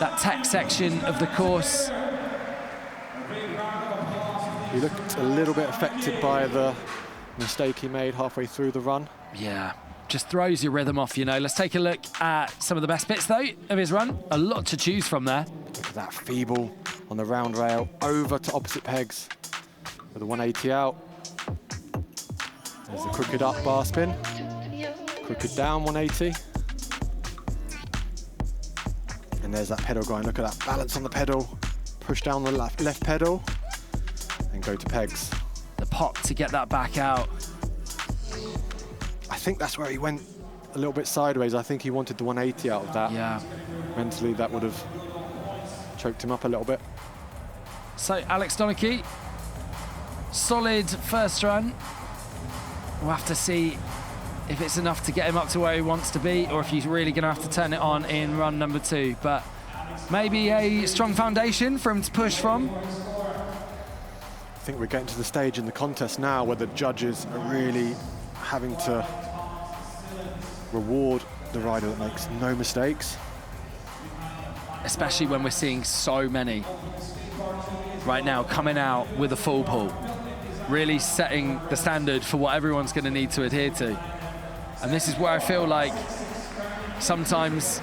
that tech section of the course. He looked a little bit affected by the mistake he made halfway through the run. Yeah, just throws your rhythm off, you know. Let's take a look at some of the best bits though of his run. A lot to choose from there. Look at that feeble on the round rail, over to opposite pegs with a 180 out. There's the crooked up bar spin, crooked down 180. And there's that pedal grind. Look at that balance on the pedal. Push down the left pedal and go to pegs. The pop to get that back out. I think that's where he went a little bit sideways. I think he wanted the 180 out of that. Yeah. Mentally, that would have choked him up a little bit. So Alex Donachie, solid first run. We'll have to see if it's enough to get him up to where he wants to be, or if he's really going to have to turn it on in run number 2. But maybe a strong foundation for him to push from. I think we're getting to the stage in the contest now where the judges are really having to reward the rider that makes no mistakes. Especially when we're seeing so many right now coming out with a full pull. Really setting the standard for what everyone's going to need to adhere to. And this is where I feel like sometimes,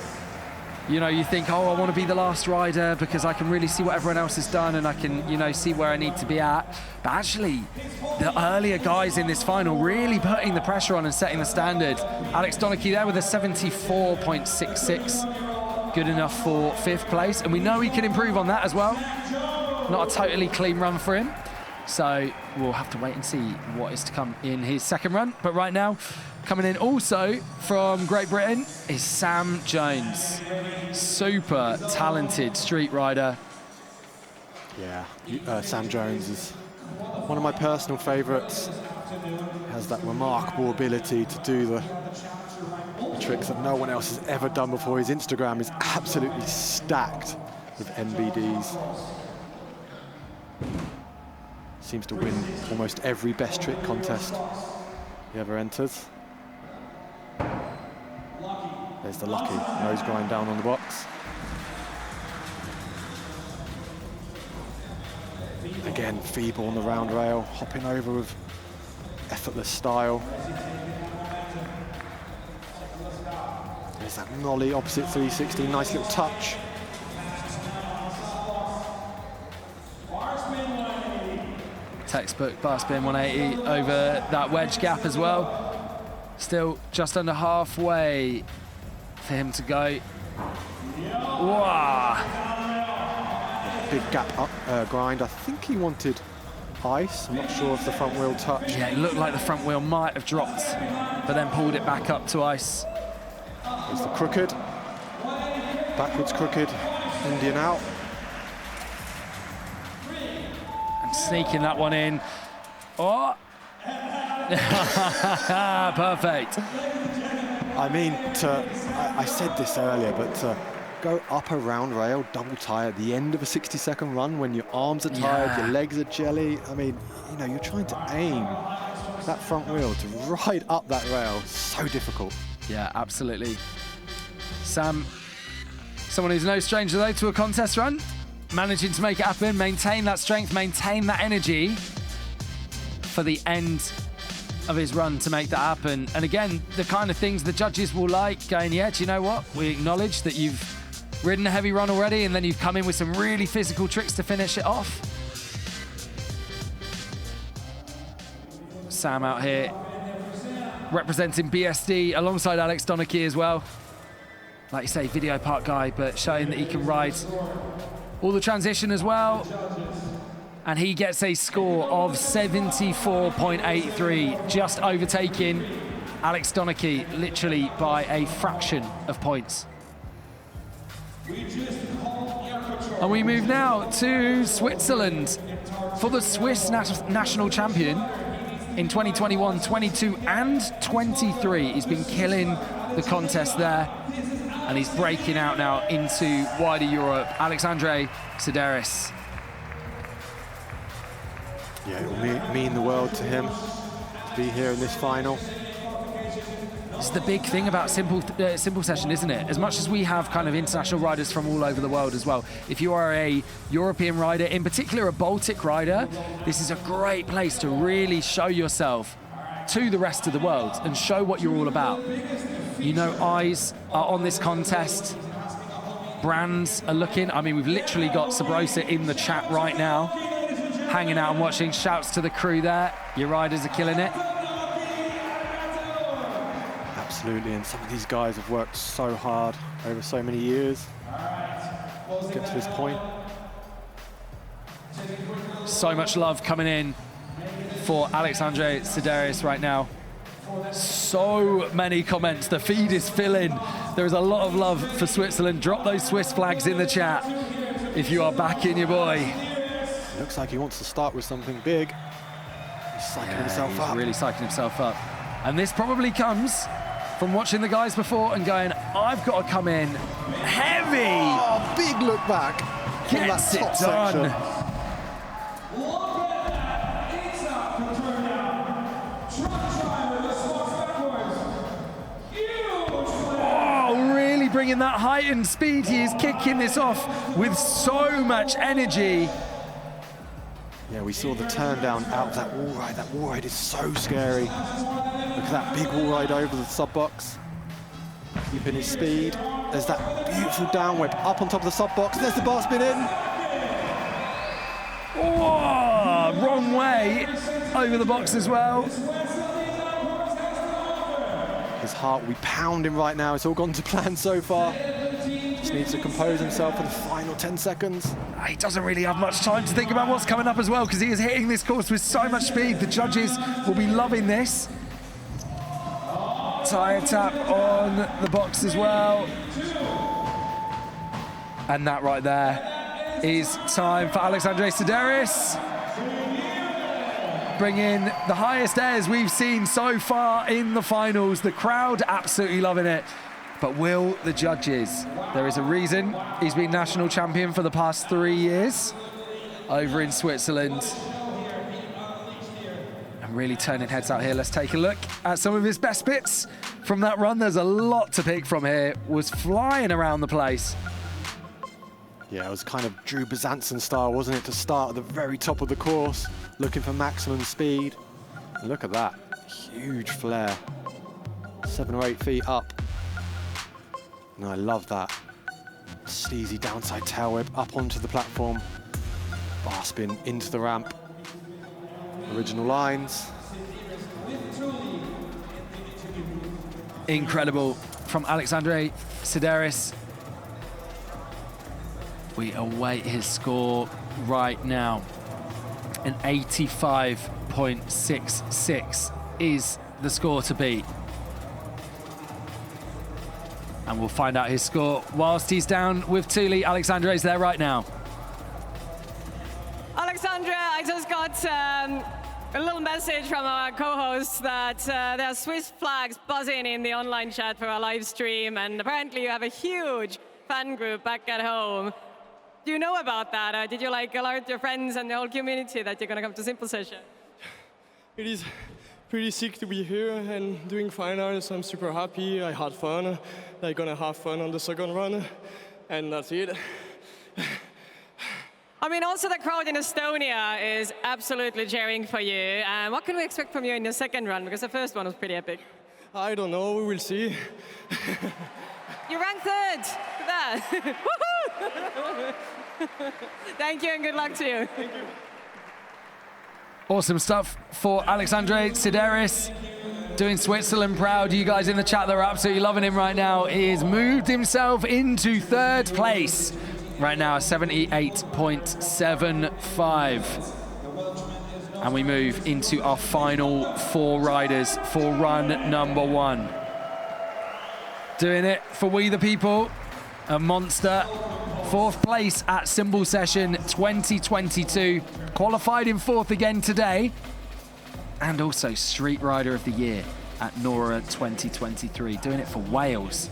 you know, you think, oh, I want to be the last rider because I can really see what everyone else has done and I can, you know, see where I need to be at. But actually, the earlier guys in this final really putting the pressure on and setting the standard. Alex Donachie there with a 74.66. Good enough for 5th place. And we know he can improve on that as well. Not a totally clean run for him. So we'll have to wait and see what is to come in his second run. But right now, coming in also from Great Britain is Sam Jones. Super talented street rider. Yeah, Sam Jones is one of my personal favourites. Has that remarkable ability to do the tricks that no one else has ever done before. His Instagram is absolutely stacked with MBDs. Seems to win almost every best trick contest he ever enters. There's the lucky nose grind down on the box. Again, feeble on the round rail, hopping over with effortless style. There's that nollie opposite 360, nice little touch. Textbook bar spin 180 over that wedge gap as well. Still just under halfway for him to go. Wow. Big gap up grind. I think he wanted ice. I'm not sure if the front wheel touched. Yeah, it looked like the front wheel might have dropped, but then pulled it back up to ice. There's the crooked. Backwards crooked, Indian out. Sneaking that one in. Oh! Perfect. I mean, I said this earlier, but to go up a round rail, double tie at the end of a 60-second run when your arms are tired, your legs are jelly. I mean, you know, you're trying to aim that front wheel to ride up that rail. So difficult. Yeah, absolutely. Sam, someone who's no stranger, though, to a contest run. Managing to make it happen, maintain that strength, maintain that energy for the end of his run to make that happen. And again, the kind of things the judges will like, going, yeah, do you know what? We acknowledge that you've ridden a heavy run already and then you've come in with some really physical tricks to finish it off. Sam out here representing BSD alongside Alex Donachie as well. Like you say, video part guy, but showing that he can ride all the transition as well. And he gets a score of 74.83, just overtaking Alex Donachie literally by a fraction of points. And we move now to Switzerland for the Swiss national champion in 2021, 22 and 23. He's been killing the contest there. and he's breaking out now into wider Europe. Alexandre Sideris. Yeah, it will mean the world to him to be here in this final. It's the big thing about simple session, isn't it? As much as we have kind of international riders from all over the world as well, if you are a European rider, in particular a Baltic rider, this is a great place to really show yourself to the rest of the world and show what you're all about. You know, eyes are on this contest. Brands are looking. I mean, we've literally got Sabrosa in the chat right now, hanging out and watching. Shouts to the crew there. Your riders are killing it. Absolutely, and some of these guys have worked so hard over so many years to get to this point. So much love coming in for Alexandre Sideris right now. So many comments. The feed is filling. There is a lot of love for Switzerland. Drop those Swiss flags in the chat if you are backing your boy. Looks like he wants to start with something big. He's psyching himself up. He's really psyching himself up. And this probably comes from watching the guys before and going, I've got to come in heavy. Oh, big look back. Gets it done. Oh, really bringing that heightened speed. He is kicking this off with so much energy. Yeah, we saw the turn down out of that wall ride. That wall ride is so scary. Look at that big wall ride over the sub box. Keeping his speed. There's that beautiful down whip up on top of the sub box. There's the bar spin in. Oh, wrong way over the box as well. His heart will be pounding right now. It's all gone to plan so far. Just needs to compose himself for the final 10 seconds. He doesn't really have much time to think about what's coming up as well, because he is hitting this course with so much speed. The judges will be loving this. Tyre tap on the box as well. And that right there is time for Alexandre Sideris. Bringing the highest airs we've seen so far in the finals. The crowd absolutely loving it. But will the judges? There is a reason he's been national champion for the past 3 years over in Switzerland. And really turning heads out here. Let's take a look at some of his best bits from that run. There's a lot to pick from here. Was flying around the place. Yeah, it was kind of Drew Besantzen style, wasn't it, to start at the very top of the course, looking for maximum speed. And look at that, huge flare. 7 or 8 feet up. And I love that. Sleazy downside tail whip up onto the platform. Bar spin into the ramp. Original lines. Incredible from Alexandre Sideris. We await his score right now. An 85.66 is the score to beat. And we'll find out his score whilst he's down with Thule. Alexandre's there right now. Alexandre, I just got a little message from our co-hosts that there are Swiss flags buzzing in the online chat for our live stream, and apparently you have a huge fan group back at home. Do you know about that? Did you alert your friends and the whole community that you're going to come to Simple Session? It is pretty sick to be here and doing finals. I'm super happy. I had fun. I'm gonna have fun on the second run, and that's it. I mean, also the crowd in Estonia is absolutely cheering for you. What can we expect from you in the second run? Because the first one was pretty epic. I don't know. We will see. You ranked third. Look at that. Thank you and good luck to you. Thank you. Awesome stuff for Alexandre Sideris. Doing Switzerland proud. You guys in the chat that are absolutely loving him right now. He has moved himself into third place. Right now, 78.75. And we move into our final 4 riders for run number 1. Doing it for We the People, a monster. 4th place at Simple Session 2022. Qualified in 4th again today. And also Street Rider of the Year at Nora 2023. Doing it for Wales.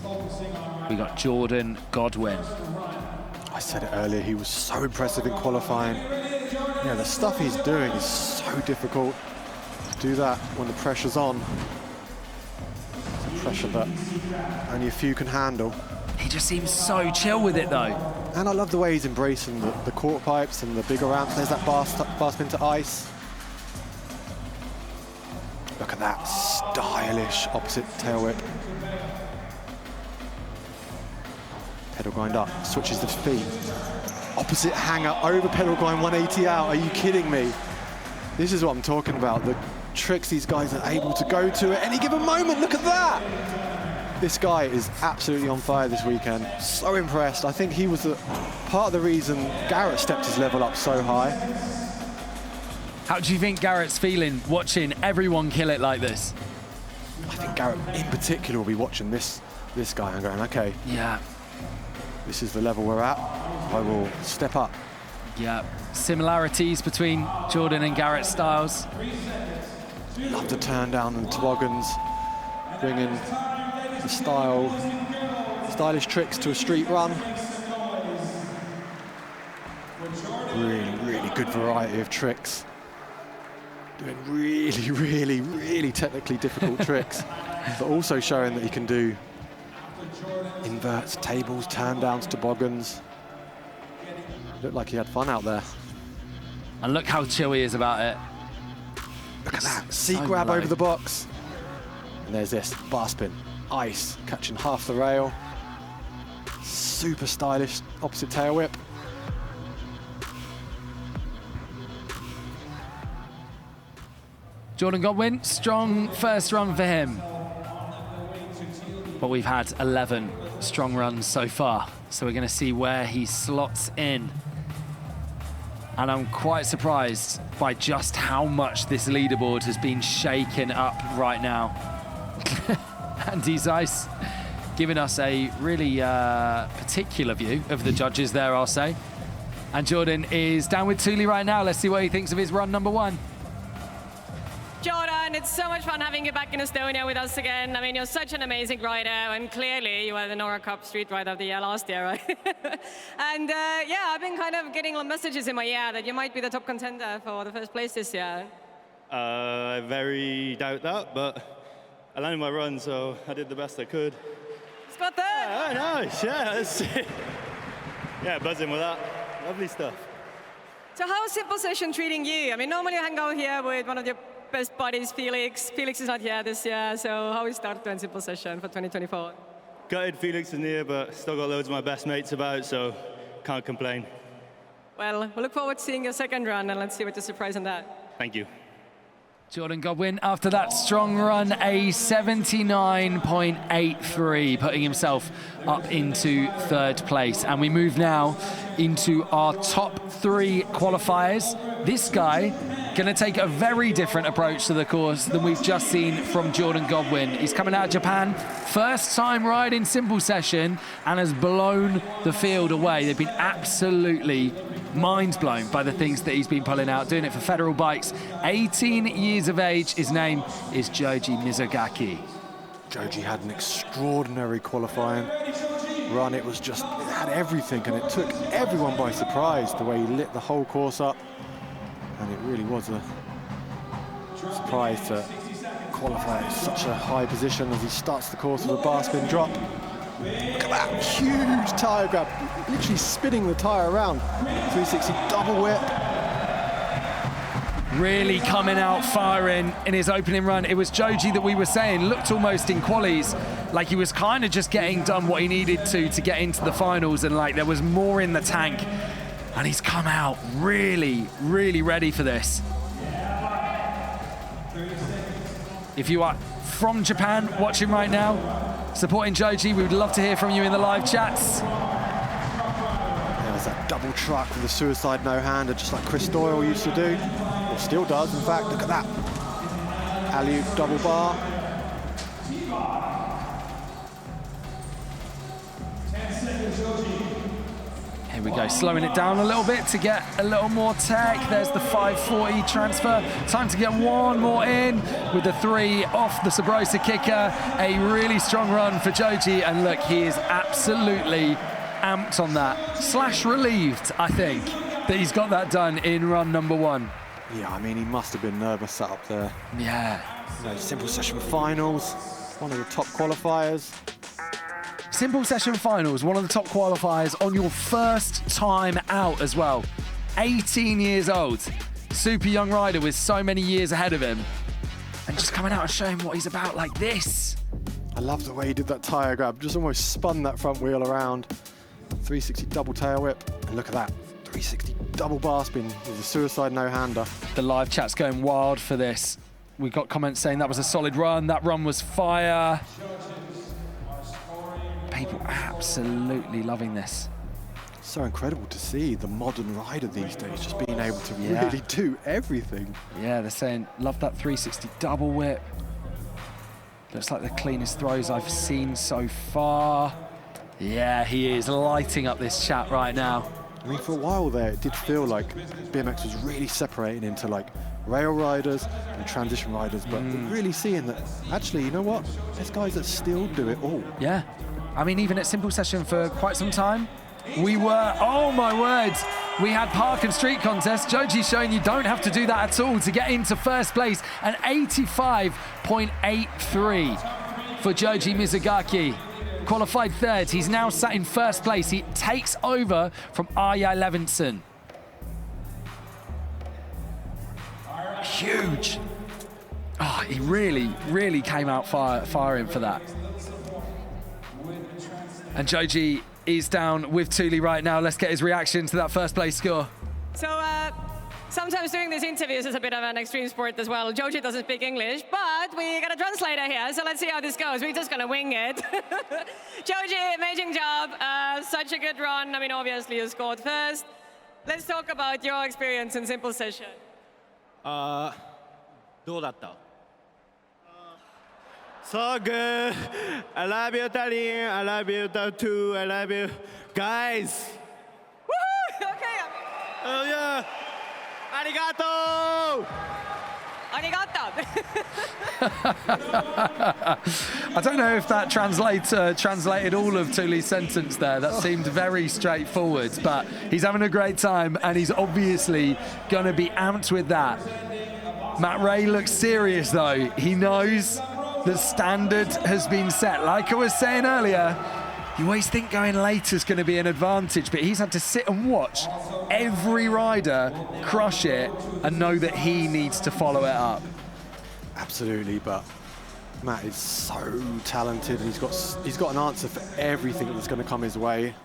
we got Jordan Godwin. I said it earlier, he was so impressive in qualifying. Yeah, the stuff he's doing is so difficult. To do that when the pressure's on. It's a pressure that only a few can handle. He just seems so chill with it though. And I love the way he's embracing the quarter pipes and the bigger ramps. There's that bar spin to ice. Look at that stylish opposite tail whip. Pedal grind up, switches the feet. Opposite hanger over pedal grind 180 out. Are you kidding me? This is what I'm talking about. The tricks these guys are able to go to at any given moment. Look at that. This guy is absolutely on fire this weekend. So impressed. I think he was part of the reason Garrett stepped his level up so high. How do you think Garrett's feeling watching everyone kill it like this? I think Garrett in particular will be watching this guy and going, okay. Yeah. This is the level we're at. I will step up. Yeah, similarities between Jordan and Garrett's styles. Love the turn down and toboggans, bringing the stylish tricks to a street run. Really, really good variety of tricks. Doing really, really, really technically difficult tricks, but also showing that he can do inverts, tables, turn downs, toboggans. Looked like he had fun out there. And look how chill he is about it. Look at that, seat grab over the box. And there's this, bar spin, ice, catching half the rail. Super stylish opposite tail whip. Jordan Godwin, strong first run for him. But we've had 11 strong runs so far, so we're going to see where he slots in. And I'm quite surprised by just how much this leaderboard has been shaken up right now. Andy's Ice giving us a really particular view of the judges there, I'll say. And Jordan is down with Thule right now. Let's see what he thinks of his run number one. Jordan, it's so much fun having you back in Estonia with us again. I mean, you're such an amazing rider, and clearly you were the Nora Cup Street Rider of the Year last year, right? And yeah, I've been kind of getting messages in my ear that you might be the top contender for the first place this year. I very doubt that, but I landed my run, so I did the best I could. Spot that! Oh, nice, yeah, yeah, buzzing with that. Lovely stuff. So how is Simple Session treating you? I mean, normally you hang out here with one of your best buddies, Felix. Felix is not here this year, so how is Tartu and Simple Session for 2024? Gutted Felix isn't here, but still got loads of my best mates about, so can't complain. Well, we look forward to seeing your second run, and let's see what the surprise on that. Thank you. Jordan Godwin, after that strong run, a 79.83, putting himself up into third place. And we move now into our top three qualifiers. This guy going to take a very different approach to the course than we've just seen from Jordan Godwin. He's coming out of Japan, first time riding Simple Session, and has blown the field away. They've been absolutely mind blown by the things that he's been pulling out, doing it for Federal Bikes. 18 years of age. His name is Joji Mizugaki. Joji had an extraordinary qualifying run. It was just, it had everything, and it took everyone by surprise the way he lit the whole course up. And it really was a surprise to qualify at such a high position as he starts the course with a bar spin drop. Look at that huge tyre grab, literally spinning the tyre around. 360 double whip. Really coming out firing in his opening run. It was Joji that we were saying looked almost in qualies like he was kind of just getting done what he needed to get into the finals, and like there was more in the tank. And he's come out really, really ready for this. If you are from Japan watching right now, supporting Joji, we would love to hear from you in the live chats. There's that double truck with a suicide no-hander, just like Chris Doyle used to do, or still does, in fact. Look at that. Alley-oop double bar. Here we go, slowing it down a little bit to get a little more tech. There's the 540 transfer. Time to get one more in with the 3 off the Sabrosa kicker. A really strong run for Joji, and look, he is absolutely amped on that. / relieved, I think, that he's got that done in run number 1. Yeah, I mean, he must have been nervous sat up there. Yeah. You know, simple session finals, one of the top qualifiers. Simple session finals, one of the top qualifiers on your first time out as well. 18 years old, super young rider with so many years ahead of him. And just coming out and showing what he's about like this. I love the way he did that tyre grab, just almost spun that front wheel around. 360 double tail whip, and look at that, 360 double bar spin with a suicide no-hander. The live chat's going wild for this. We got comments saying that was a solid run, that run was fire. People absolutely loving this. So incredible to see the modern rider these days just being able to really do everything. Yeah, they're saying, love that 360 double whip. Looks like the cleanest throws I've seen so far. Yeah, he is lighting up this chat right now. I mean, for a while there, it did feel like BMX was really separating into like rail riders and transition riders, but we're really seeing that, actually, you know what? There's guys that still do it all. Yeah. I mean, even at Simple Session for quite some time, we were, oh my word, we had park and street contests. Joji's showing you don't have to do that at all to get into first place. An 85.83 for Joji Mizugaki. Qualified 3rd, he's now sat in first place. He takes over from Arja Levinson. Huge. Oh, he really came out firing for that. And Joji is down with Thule right now. Let's get his reaction to that first place score. So sometimes doing these interviews is a bit of an extreme sport as well. Joji doesn't speak English, but we got a translator here, so let's see how this goes. We're just gonna wing it. Joji, amazing job. Such a good run. I mean, obviously you scored first. Let's talk about your experience in Simple Session. どうだった? So good. I love you, Tallinn. I love you, Tartu. I love you, guys. Woohoo! Okay. Oh yeah. Arigato. Arigato. I don't know if that translator translated all of Thule's sentence there. That seemed very straightforward, but he's having a great time and he's obviously going to be amped with that. Matt Ray looks serious though. He knows the standard has been set. Like I was saying earlier, you always think going late is going to be an advantage, but he's had to sit and watch every rider crush it and know that he needs to follow it up. Absolutely, but Matt is so talented and he's got an answer for everything that's going to come his way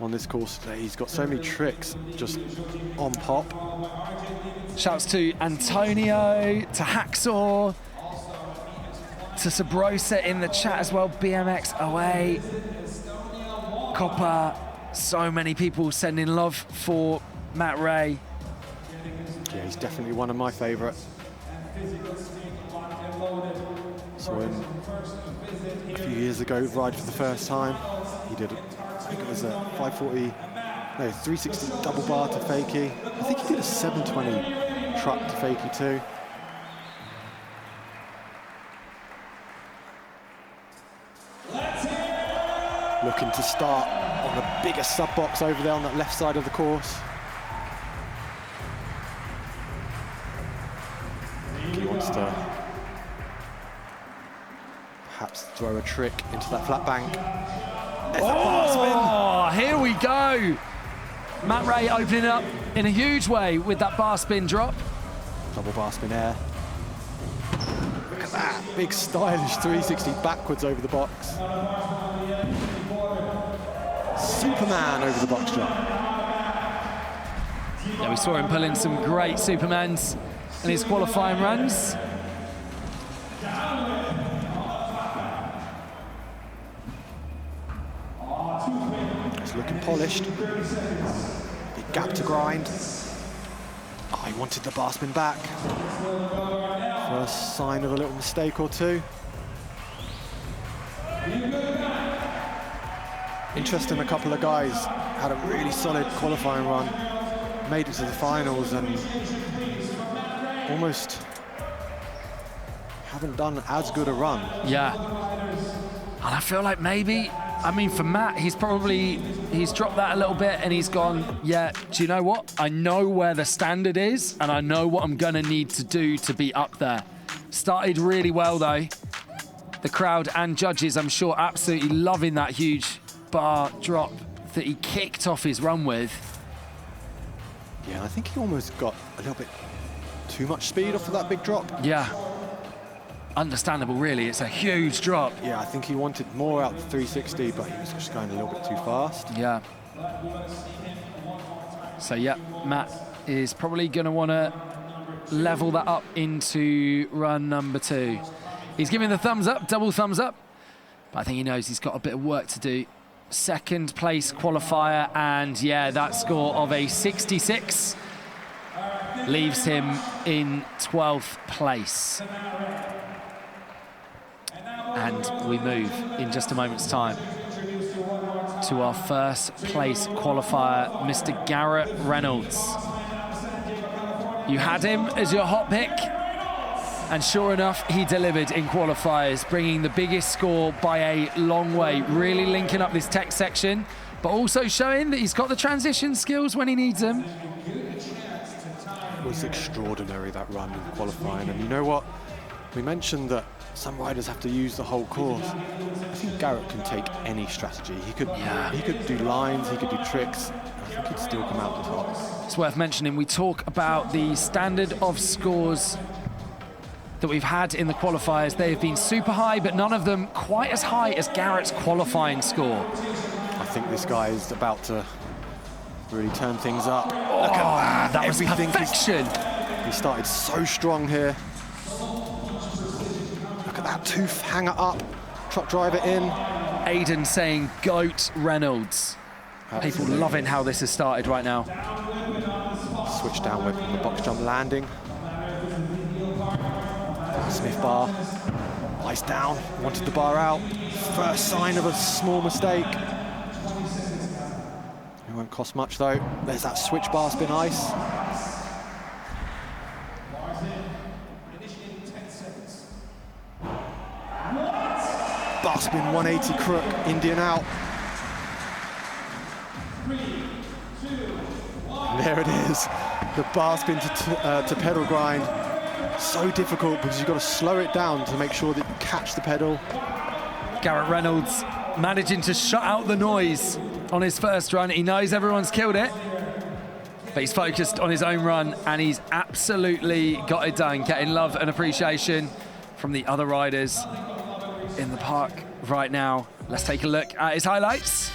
on this course today. He's got so many tricks just on pop. Shouts to Antonio, to Hacksaw, to Sabrosa in the chat as well. BMX 08, Copper, so many people sending love for Matt Ray. Yeah, he's definitely one of my favourite. So when a few years ago, ride for the first time, he did, I think it was a 360 double bar to fakie. I think he did a 720 truck to fakie too. Looking to start on the biggest sub box over there on that left side of the course. He wants to perhaps throw a trick into that flat bank. Oh, here we go. Matt Ray opening up in a huge way with that bar spin drop. Double bar spin air. Look at that, big stylish 360 backwards over the box. Superman over the box jump. Yeah, we saw him pull in some great Supermans in his qualifying runs. It's looking polished. Big gap to grind. Oh, he wanted the bar spin back. First sign of a little mistake or two. Interesting, a couple of guys had a really solid qualifying run, made it to the finals, and almost haven't done as good a run. Yeah. And I feel like maybe, I mean, for Matt, he's dropped that a little bit and he's gone, yeah, do you know what? I know where the standard is and I know what I'm gonna need to do to be up there. Started really well though. The crowd and judges, I'm sure, absolutely loving that huge bar drop that he kicked off his run with. Yeah, I think he almost got a little bit too much speed off of that big drop. Yeah. Understandable, really. It's a huge drop. Yeah, I think he wanted more out the 360, but he was just going a little bit too fast. Yeah. So, yeah, Matt is probably going to want to level that up into run number 2. He's giving the thumbs up, double thumbs up, but I think he knows he's got a bit of work to do. Second place qualifier, and yeah, that score of a 66 leaves him in 12th place. And we move in just a moment's time to our first place qualifier, Mr. Garrett Reynolds. You had him as your hot pick, and sure enough, he delivered in qualifiers, bringing the biggest score by a long way, really linking up this tech section, but also showing that he's got the transition skills when he needs them. It was extraordinary, that run in qualifying, and you know what? We mentioned that some riders have to use the whole course. I think Garrett can take any strategy. He could do lines, he could do tricks, and I think he'd still come out on top. It's worth mentioning, we talk about the standard of scores that we've had in the qualifiers. They have been super high, but none of them quite as high as Garrett's qualifying score. I think this guy is about to really turn things up. Oh, look at that. That was perfection. He started so strong here. Look at that tooth hanger up, truck driver in. Aidan saying GOAT Reynolds. Absolutely. People loving how this has started right now. Switch down with the box jump landing. Smith bar, ice down, wanted the bar out. First sign of a small mistake. It won't cost much though. There's that switch bar spin ice. Bar spin 180 crook, Indian out. There it is, the bar spin to pedal grind. So difficult because you've got to slow it down to make sure that you catch the pedal. Garrett Reynolds managing to shut out the noise on his first run. He knows everyone's killed it, but he's focused on his own run and he's absolutely got it done, getting love and appreciation from the other riders in the park right now. Let's take a look at his highlights.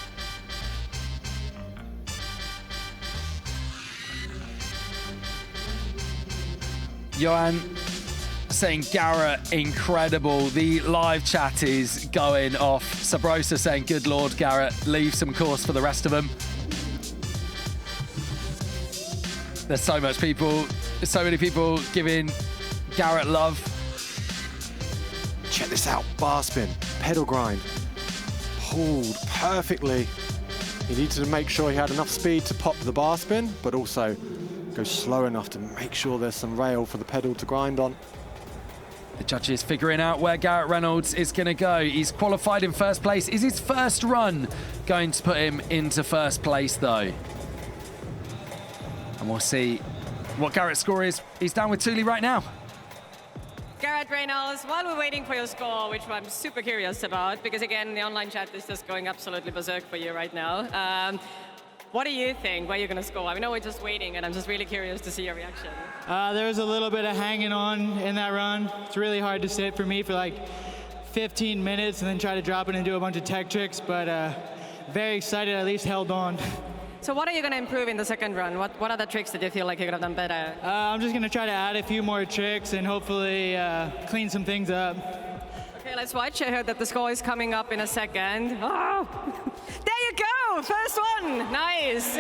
Johan saying Garrett, incredible. The live chat is going off. Sabrosa saying, good Lord, Garrett, leave some course for the rest of them. There's so much people, so many people giving Garrett love. Check this out, bar spin, pedal grind. Pulled perfectly. He needed to make sure he had enough speed to pop the bar spin, but also go slow enough to make sure there's some rail for the pedal to grind on. The judges figuring out where Garrett Reynolds is going to go. He's qualified in first place. Is his first run going to put him into first place, though? And we'll see what Garrett's score is. He's down with Thule right now. Garrett Reynolds, while we're waiting for your score, which I'm super curious about, because again, the online chat is just going absolutely berserk for you right now. What do you think? Where you're going to score? I know we're just waiting, and I'm just really curious to see your reaction. There was a little bit of hanging on in that run. It's really hard to sit for me for like 15 minutes and then try to drop it and do a bunch of tech tricks, but very excited, at least held on. So what are you going to improve in the second run? What are the tricks that you feel like you could have done better? I'm just going to try to add a few more tricks and hopefully clean some things up. Okay, let's watch. I heard that the score is coming up in a second. Oh, there you go, first one, nice.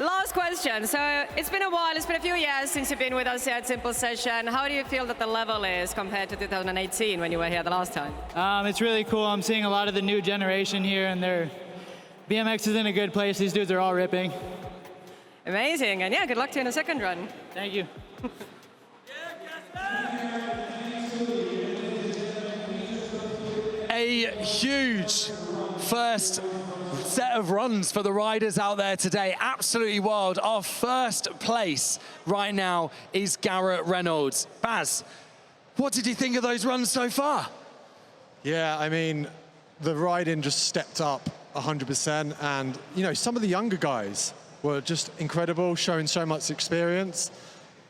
Last question. So it's been a while, it's been a few years since you've been with us here at Simple Session. How do you feel that the level is compared to 2018 when you were here the last time? It's really cool. I'm seeing a lot of the new generation here, and BMX is in a good place. These dudes are all ripping. Amazing. And yeah, good luck to you in the second run. Thank you. A huge first set of runs for the riders out there today. Absolutely wild. Our first place right now is Garrett Reynolds. Baz, what did you think of those runs so far? Yeah, I mean, the riding just stepped up 100%. And, you know, some of the younger guys were just incredible, showing so much experience.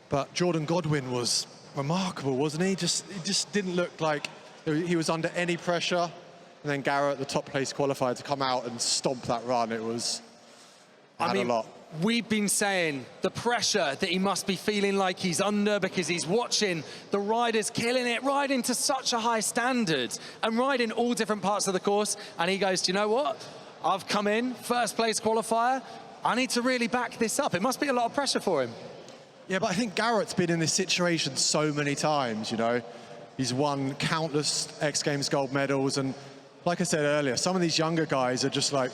But Jordan Godwin was remarkable, wasn't he? It just didn't look like he was under any pressure. And then Garrett, the top place qualifier, to come out and stomp that run, it was a lot. We've been saying the pressure that he must be feeling like he's under because he's watching the riders killing it, riding to such a high standard and riding all different parts of the course. And he goes, do you know what? I've come in, first place qualifier. I need to really back this up. It must be a lot of pressure for him. Yeah, but I think Garrett's been in this situation so many times, you know. He's won countless X Games gold medals, and like I said earlier, some of these younger guys are just like,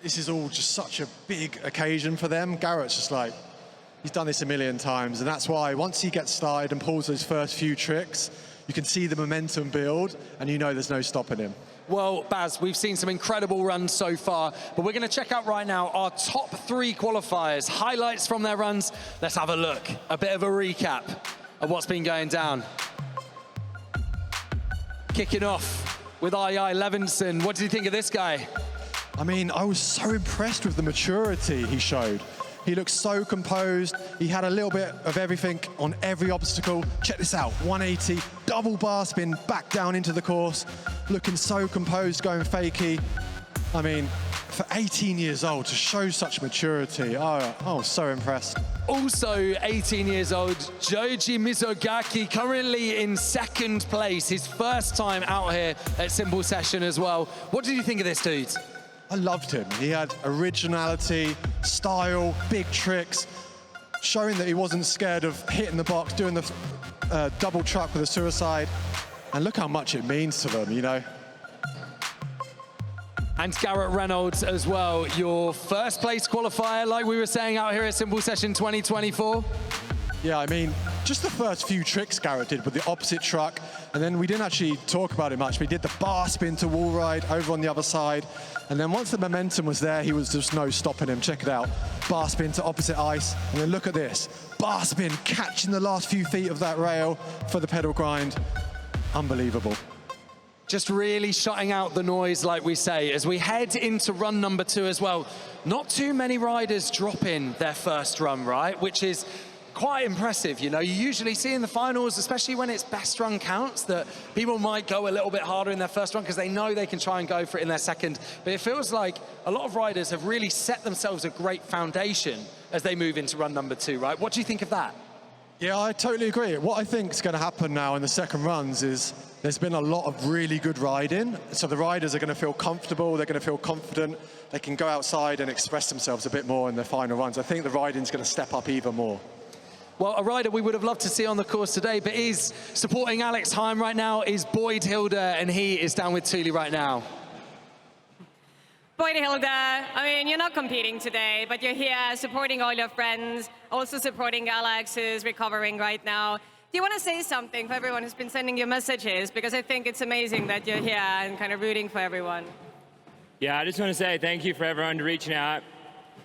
this is all just such a big occasion for them. Garrett's just like, he's done this a million times, and that's why once he gets started and pulls those first few tricks, you can see the momentum build, and you know there's no stopping him. Well, Baz, we've seen some incredible runs so far, but we're going to check out right now our top 3 qualifiers, highlights from their runs. Let's have a look, a bit of a recap of what's been going down. Kicking off with II Levinson. What did you think of this guy? I mean, I was so impressed with the maturity he showed. He looked so composed. He had a little bit of everything on every obstacle. Check this out, 180, double bar spin, back down into the course, looking so composed, going fakie. I mean, for 18 years old, to show such maturity, I was so impressed. Also 18 years old, Joji Mizogaki, currently in second place, his first time out here at Simple Session as well. What did you think of this dude? I loved him. He had originality, style, big tricks, showing that he wasn't scared of hitting the box, doing the double truck with a suicide. And look how much it means to them, you know. And Garrett Reynolds as well, your first place qualifier, like we were saying out here at Simple Session 2024. Yeah, I mean, just the first few tricks Garrett did with the opposite truck, and then we didn't actually talk about it much, but he did the bar spin to wall ride over on the other side, and then once the momentum was there, he was just no stopping him. Check it out. Bar spin to opposite ice, and then look at this. Bar spin, catching the last few feet of that rail for the pedal grind. Unbelievable. Just really shutting out the noise, like we say, as we head into run number 2 as well. Not too many riders drop in their first run, right? Which is quite impressive, you know. You usually see in the finals, especially when it's best run counts, that people might go a little bit harder in their first run because they know they can try and go for it in their second. But it feels like a lot of riders have really set themselves a great foundation as they move into run number 2, right? What do you think of that? Yeah, I totally agree. What I think is going to happen now in the second runs is there's been a lot of really good riding. So the riders are going to feel comfortable, they're going to feel confident, they can go outside and express themselves a bit more in their final runs. I think the riding's going to step up even more. Well, a rider we would have loved to see on the course today, but is supporting Alex Heim right now, is Boyd Hilda, and he is down with Thule right now. Boyd Hilda, I mean, you're not competing today, but you're here supporting all your friends, also supporting Alex, who's recovering right now. Do you want to say something for everyone who's been sending you messages? Because I think it's amazing that you're here and kind of rooting for everyone. Yeah, I just want to say thank you for everyone reaching out.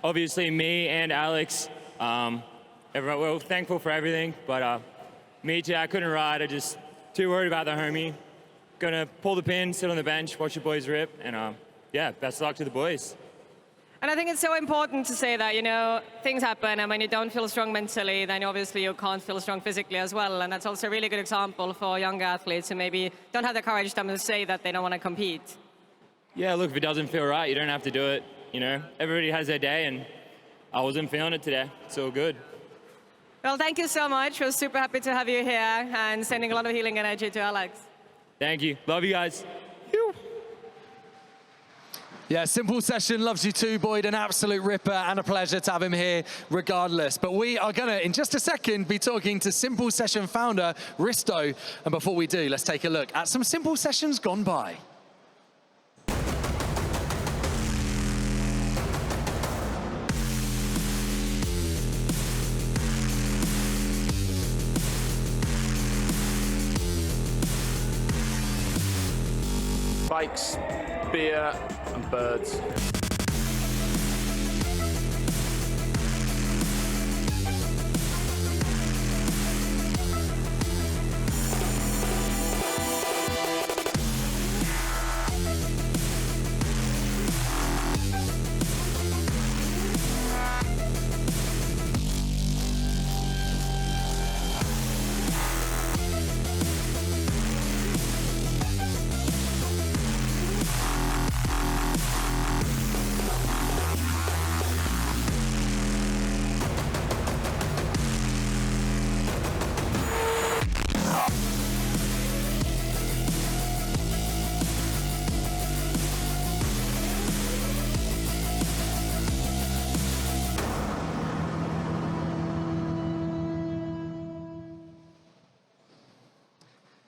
Obviously, me and Alex, everyone, we're thankful for everything, but me too, I couldn't ride. I just too worried about the homie. Gonna pull the pin, sit on the bench, watch the boys rip, and yeah, best of luck to the boys. And I think it's so important to say that, you know, things happen, and when you don't feel strong mentally, then obviously you can't feel strong physically as well. And that's also a really good example for younger athletes who maybe don't have the courage to say that they don't want to compete. Yeah, look, if it doesn't feel right, you don't have to do it. You know, everybody has their day, and I wasn't feeling it today. It's all good. Well, thank you so much. We're super happy to have you here and sending a lot of healing energy to Alex. Thank you. Love you guys. Yeah, Simple Session loves you too, Boyd. An absolute ripper and a pleasure to have him here regardless. But we are going to, in just a second, be talking to Simple Session founder, Risto. And before we do, let's take a look at some Simple Sessions gone by. Bikes, beer, and birds.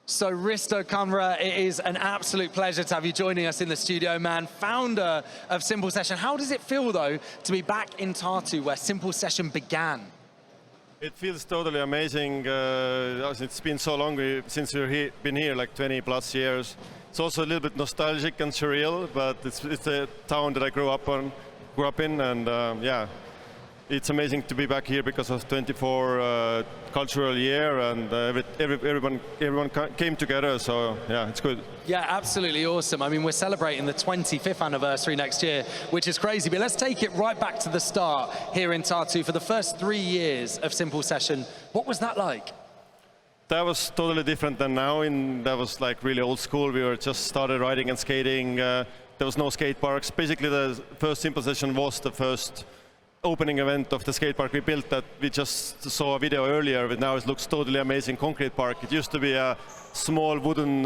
So Risto Kamra, it is an absolute pleasure to have you joining us in the studio, man. Founder of Simple Session. How does it feel, though, to be back in Tartu, where Simple Session began? It feels totally amazing. It's been so long since we've been here, like 20 plus years. It's also a little bit nostalgic and surreal, but it's a town that I grew up in, and yeah. It's amazing to be back here because of 24 cultural year, and everyone came together, so yeah, it's good. Yeah, absolutely awesome. I mean, we're celebrating the 25th anniversary next year, which is crazy, but let's take it right back to the start here in Tartu. For the first 3 years of Simple Session, what was that like? That was totally different than now. That was like really old school. We were just started riding and skating. There was no skate parks. Basically, the first Simple Session was the first opening event of the skate park we built that we just saw a video earlier, but now it looks totally amazing concrete park. It used to be a small wooden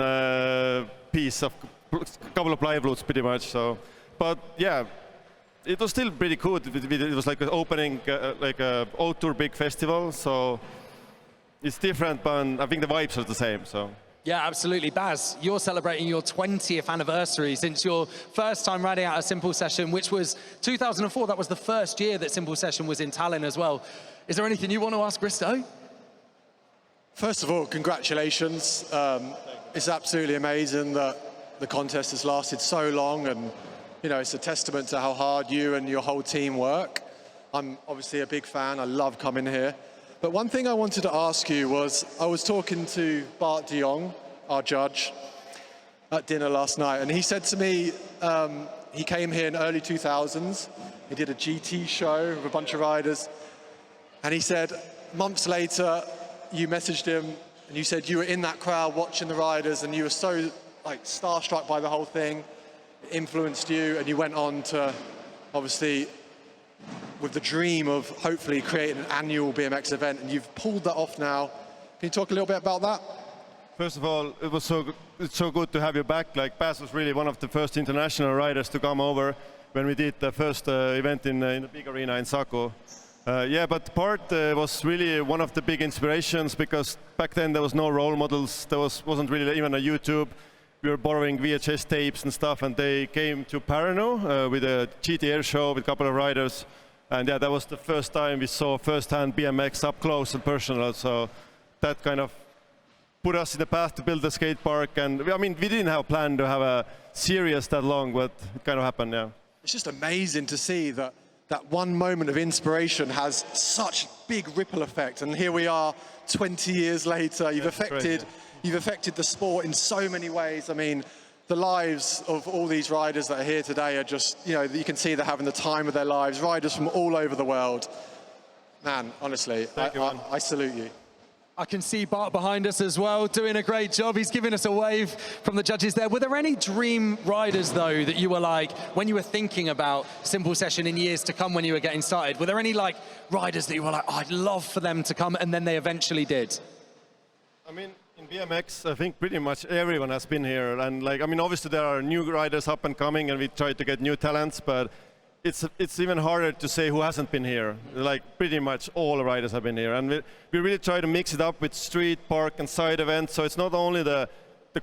piece of a couple of plywoods pretty much. So, but yeah, it was still pretty cool. It was like an opening, like a outdoor big festival. So it's different, but I think the vibes are the same. So. Yeah, absolutely. Baz, you're celebrating your 20th anniversary since your first time riding out a Simple Session, which was 2004. That was the first year that Simple Session was in Tallinn as well. Is there anything you want to ask Risto? First of all, congratulations. It's absolutely amazing that the contest has lasted so long, and you know, it's a testament to how hard you and your whole team work. I'm obviously a big fan. I love coming here. But one thing I wanted to ask you was, I was talking to Bart de Jong, our judge, at dinner last night, and he said to me, he came here in early 2000s, he did a GT show with a bunch of riders, and he said, months later, you messaged him, and you said you were in that crowd watching the riders, and you were so like starstruck by the whole thing, it influenced you, and you went on to, obviously, with the dream of hopefully creating an annual BMX event, and you've pulled that off now. Can you talk a little bit about that? First of all, it's so good to have you back. Like, Baz was really one of the first international riders to come over when we did the first event in the big arena in Saku. Yeah, but Bart was really one of the big inspirations, because back then there was no role models. There wasn't really even a YouTube. We were borrowing VHS tapes and stuff, and they came to Pärnu with a GT air show with a couple of riders. And yeah, that was the first time we saw first-hand BMX up close and personal. So that kind of put us in the path to build the skate park. And I mean, we didn't have a plan to have a series that long, but it kind of happened, yeah. It's just amazing to see that one moment of inspiration has such big ripple effect. And here we are 20 years later. You've affected the sport in so many ways. I mean, the lives of all these riders that are here today are just, you know, you can see they're having the time of their lives. Riders from all over the world. Man, honestly, I salute you. I can see Bart behind us as well, doing a great job. He's giving us a wave from the judges there. Were there any dream riders, though, that you were like, when you were thinking about Simple Session in years to come when you were getting started, were there any like riders that you were like, oh, I'd love for them to come, and then they eventually did? I mean, In BMX, I think pretty much everyone has been here, and like, I mean, obviously there are new riders up and coming, and we try to get new talents, but it's even harder to say who hasn't been here. Like, pretty much all riders have been here, and we really try to mix it up with street, park, and side events, so it's not only the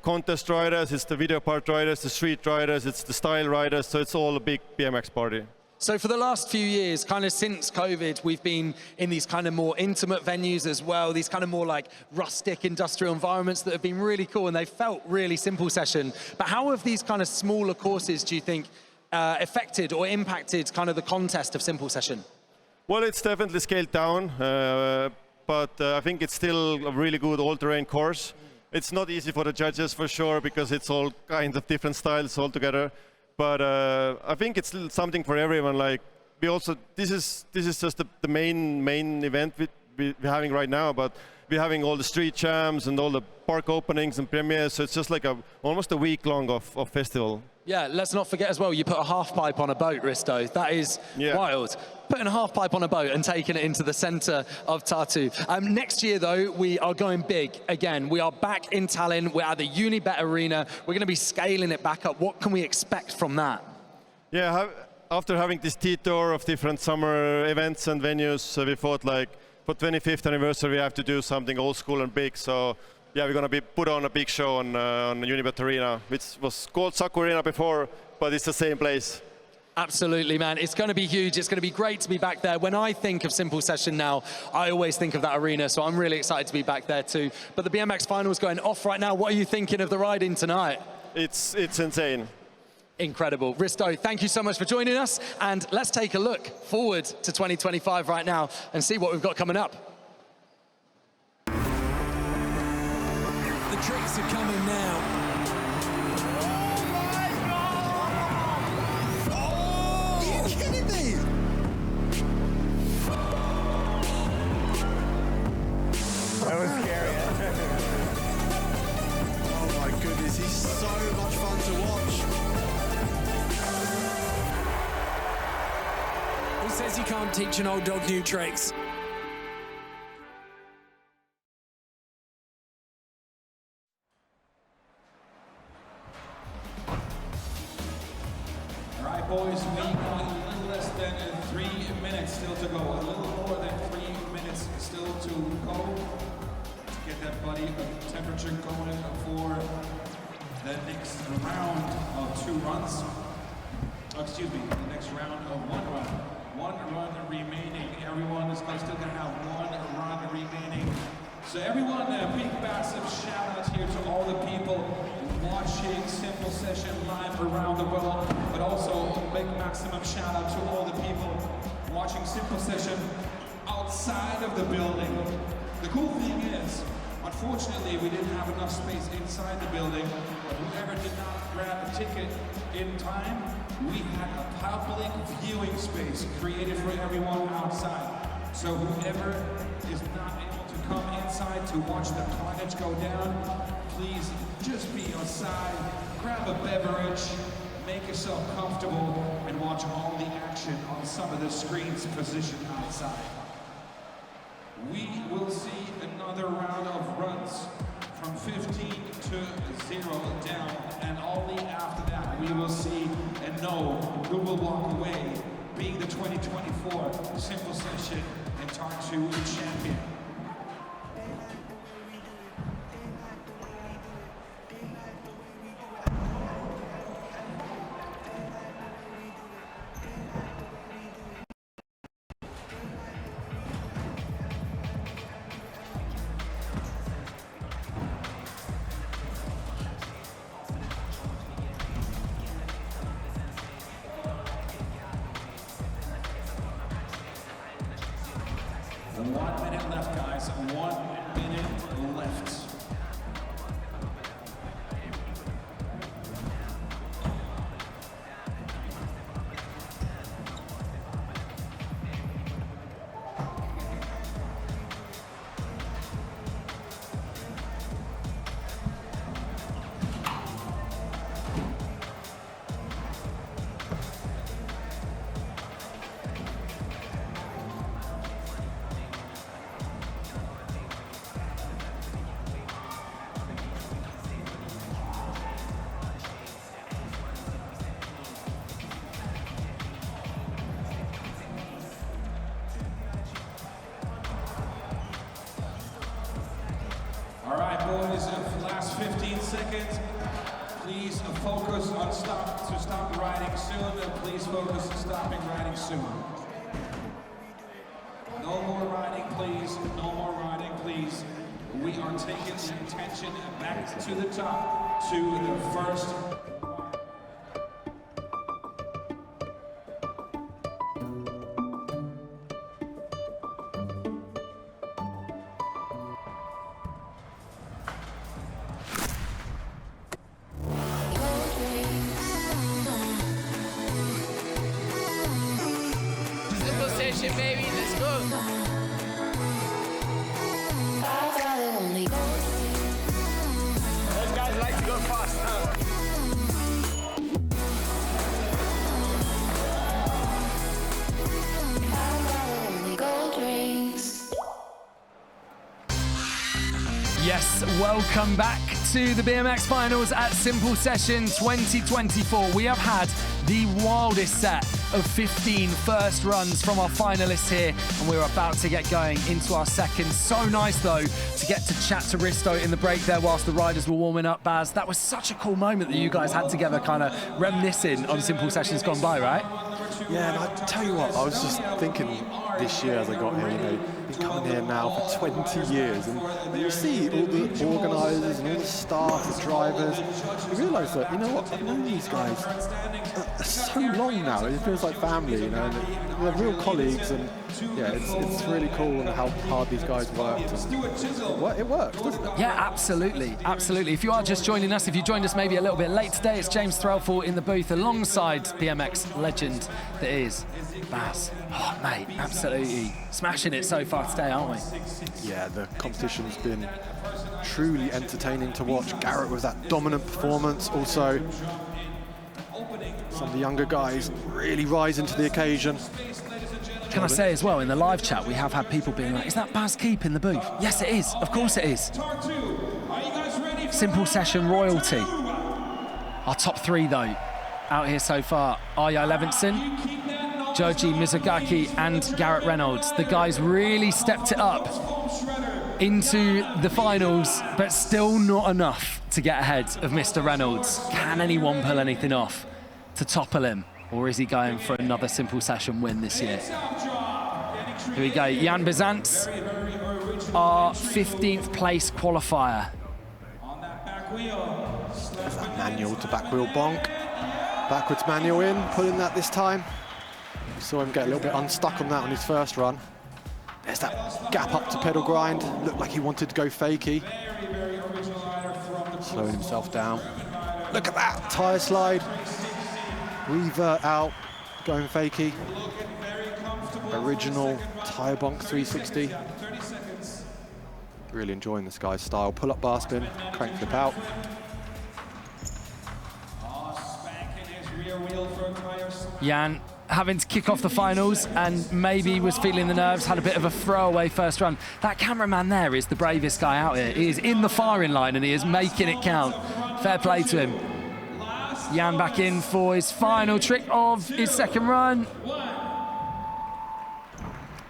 contest riders, it's the video part riders, the street riders, it's the style riders, so it's all a big BMX party. So for the last few years, kind of since COVID, we've been in these kind of more intimate venues as well, these kind of more like rustic industrial environments that have been really cool, and they felt really simple session. But how have these kind of smaller courses, do you think, affected or impacted kind of the contest of simple session? Well, it's definitely scaled down, but I think it's still a really good all-terrain course. It's not easy for the judges for sure, because it's all kinds of different styles altogether. But I think it's something for everyone. Like, we also, this is just the main event we're having right now, but we're having all the street jams and all the park openings and premieres, so it's just like almost a week long of festival. Yeah, let's not forget as well, you put a half pipe on a boat, Risto. That is wild. Putting a half pipe on a boat and taking it into the center of Tartu. Next year, though, we are going big again. We are back in Tallinn. We're at the Unibet Arena. We're going to be scaling it back up. What can we expect from that? Yeah, after having this tour of different summer events and venues, we thought, like, for 25th anniversary, we have to do something old school and big. So yeah, we're going to put on a big show on the Unibet Arena, which was called Saku Arena before, but it's the same place. Absolutely, man. It's going to be huge. It's going to be great to be back there. When I think of Simple Session now, I always think of that arena, so I'm really excited to be back there too. But the BMX final is going off right now. What are you thinking of the riding tonight? It's insane. Incredible. Risto, thank you so much for joining us, and let's take a look forward to 2025 right now and see what we've got coming up. The tricks are coming now. Oh, are you kidding me? That was scary. Oh my goodness, he's so much fun to watch. Who says you can't teach an old dog new tricks? All right, boys, we got a little less than 3 minutes still to go. A little more than 3 minutes still to go to get that body temperature going for the next round of 2 runs. Oh, excuse me, the next round of 1 run. 1 run remaining. Everyone is still going to have 1 run remaining. So everyone, a big massive shout out here to all the people watching Simple Session live around the world, but also a big maximum shout out to all the people watching Simple Session outside of the building. The cool thing is, unfortunately, we didn't have enough space inside the building, but whoever did not grab a ticket in time, we had a public viewing space created for everyone outside. So whoever is not able to come inside to watch the carnage go down, please just be outside, grab a beverage, make yourself comfortable, and watch all the action on some of the screens positioned outside. We will see another round of runs from 15 to 0 down, and only after that we will see and know who will walk away being the 2024 Simple Session and Tartu champion. 15 seconds. Please focus on stop riding soon. Please focus on stopping riding soon. No more riding, please. No more riding, please. We are taking the attention back to the top, to the first. Simple session, baby. Let's go. Those guys like to go fast, huh? Yes, welcome back to the BMX Finals at Simple Session 2024. We have had the wildest set of 15 first runs from our finalists here, and we're about to get going into our second. So nice, though, to get to chat to Risto in the break there whilst the riders were warming up, Baz. That was such a cool moment that you guys had together, kind of reminiscing on Simple Sessions gone by, right? Yeah, and I tell you what, I was just thinking this year as I got here, you know, been coming here now for 20 years, and you see all the organisers and all the staff, the drivers, you realise that, you know what, I've known these guys so long now, it feels like family, you know, and they're real colleagues, and yeah, it's really cool and how hard these guys worked, and it works, doesn't it? Yeah, absolutely, absolutely. If you are just joining us, if you joined us maybe a little bit late today, it's James Threlfall in the booth alongside BMX legend that is Baz. Oh, mate, absolutely smashing it so far today, aren't we? Yeah, the competition's been truly entertaining to watch. Garrett with that dominant performance. Also, some of the younger guys really rising to the occasion. Can I say as well, in the live chat, we have had people being like, is that Baz Keep in the booth? Yes, it is. Of course it is. Simple Session royalty. Our top three, though, out here so far, Arya Levinson, Joji Mizugaki and Garrett Reynolds. The guys really stepped it up into the finals, but still not enough to get ahead of Mr. Reynolds. Can anyone pull anything off to topple him? Or is he going for another Simple Session win this year? Here we go, Jan Bizantz, our 15th place qualifier. There's that manual to back wheel bonk. Backwards manual in, pulling that this time. Saw him get a little bit unstuck on that on his first run. There's that gap up to pedal grind. Looked like he wanted to go fakie. Slowing himself down. Look at that, tyre slide. Revert out, going fakie. Original tyre bonk 360. Really enjoying this guy's style. Pull up bar spin, crank flip out. Jan having to kick off the finals and maybe was feeling the nerves, had a bit of a throwaway first run. That cameraman there is the bravest guy out here. He is in the firing line and he is making it count. Fair play to him. Jan back in for his final trick of his second run.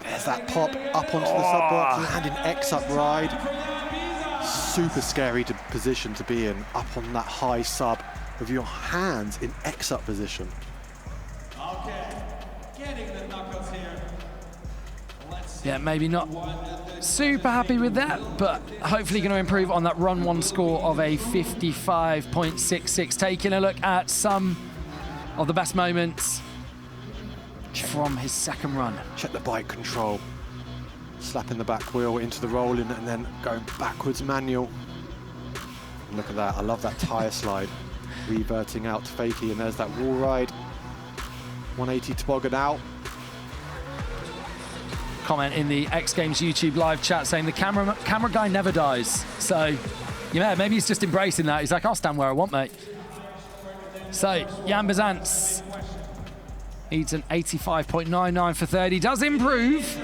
There's that pop up onto the sub block, landing X-up ride. Super scary position to be in, up on that high sub with your hands in X-up position. Yeah, maybe not super happy with that, but hopefully going to improve on that run one score of a 55.66. Taking a look at some of the best moments from his second run. Check the bike control. Slapping the back wheel into the rolling and then going backwards manual. Look at that, I love that tyre slide. Reverting out to fakie, and there's that wall ride. 180 toboggan out. Comment in the X Games YouTube live chat saying the camera guy never dies. So, yeah, maybe he's just embracing that. He's like, I'll stand where I want, mate. So, Jan Bizantz needs an 85.99 for third. He does improve,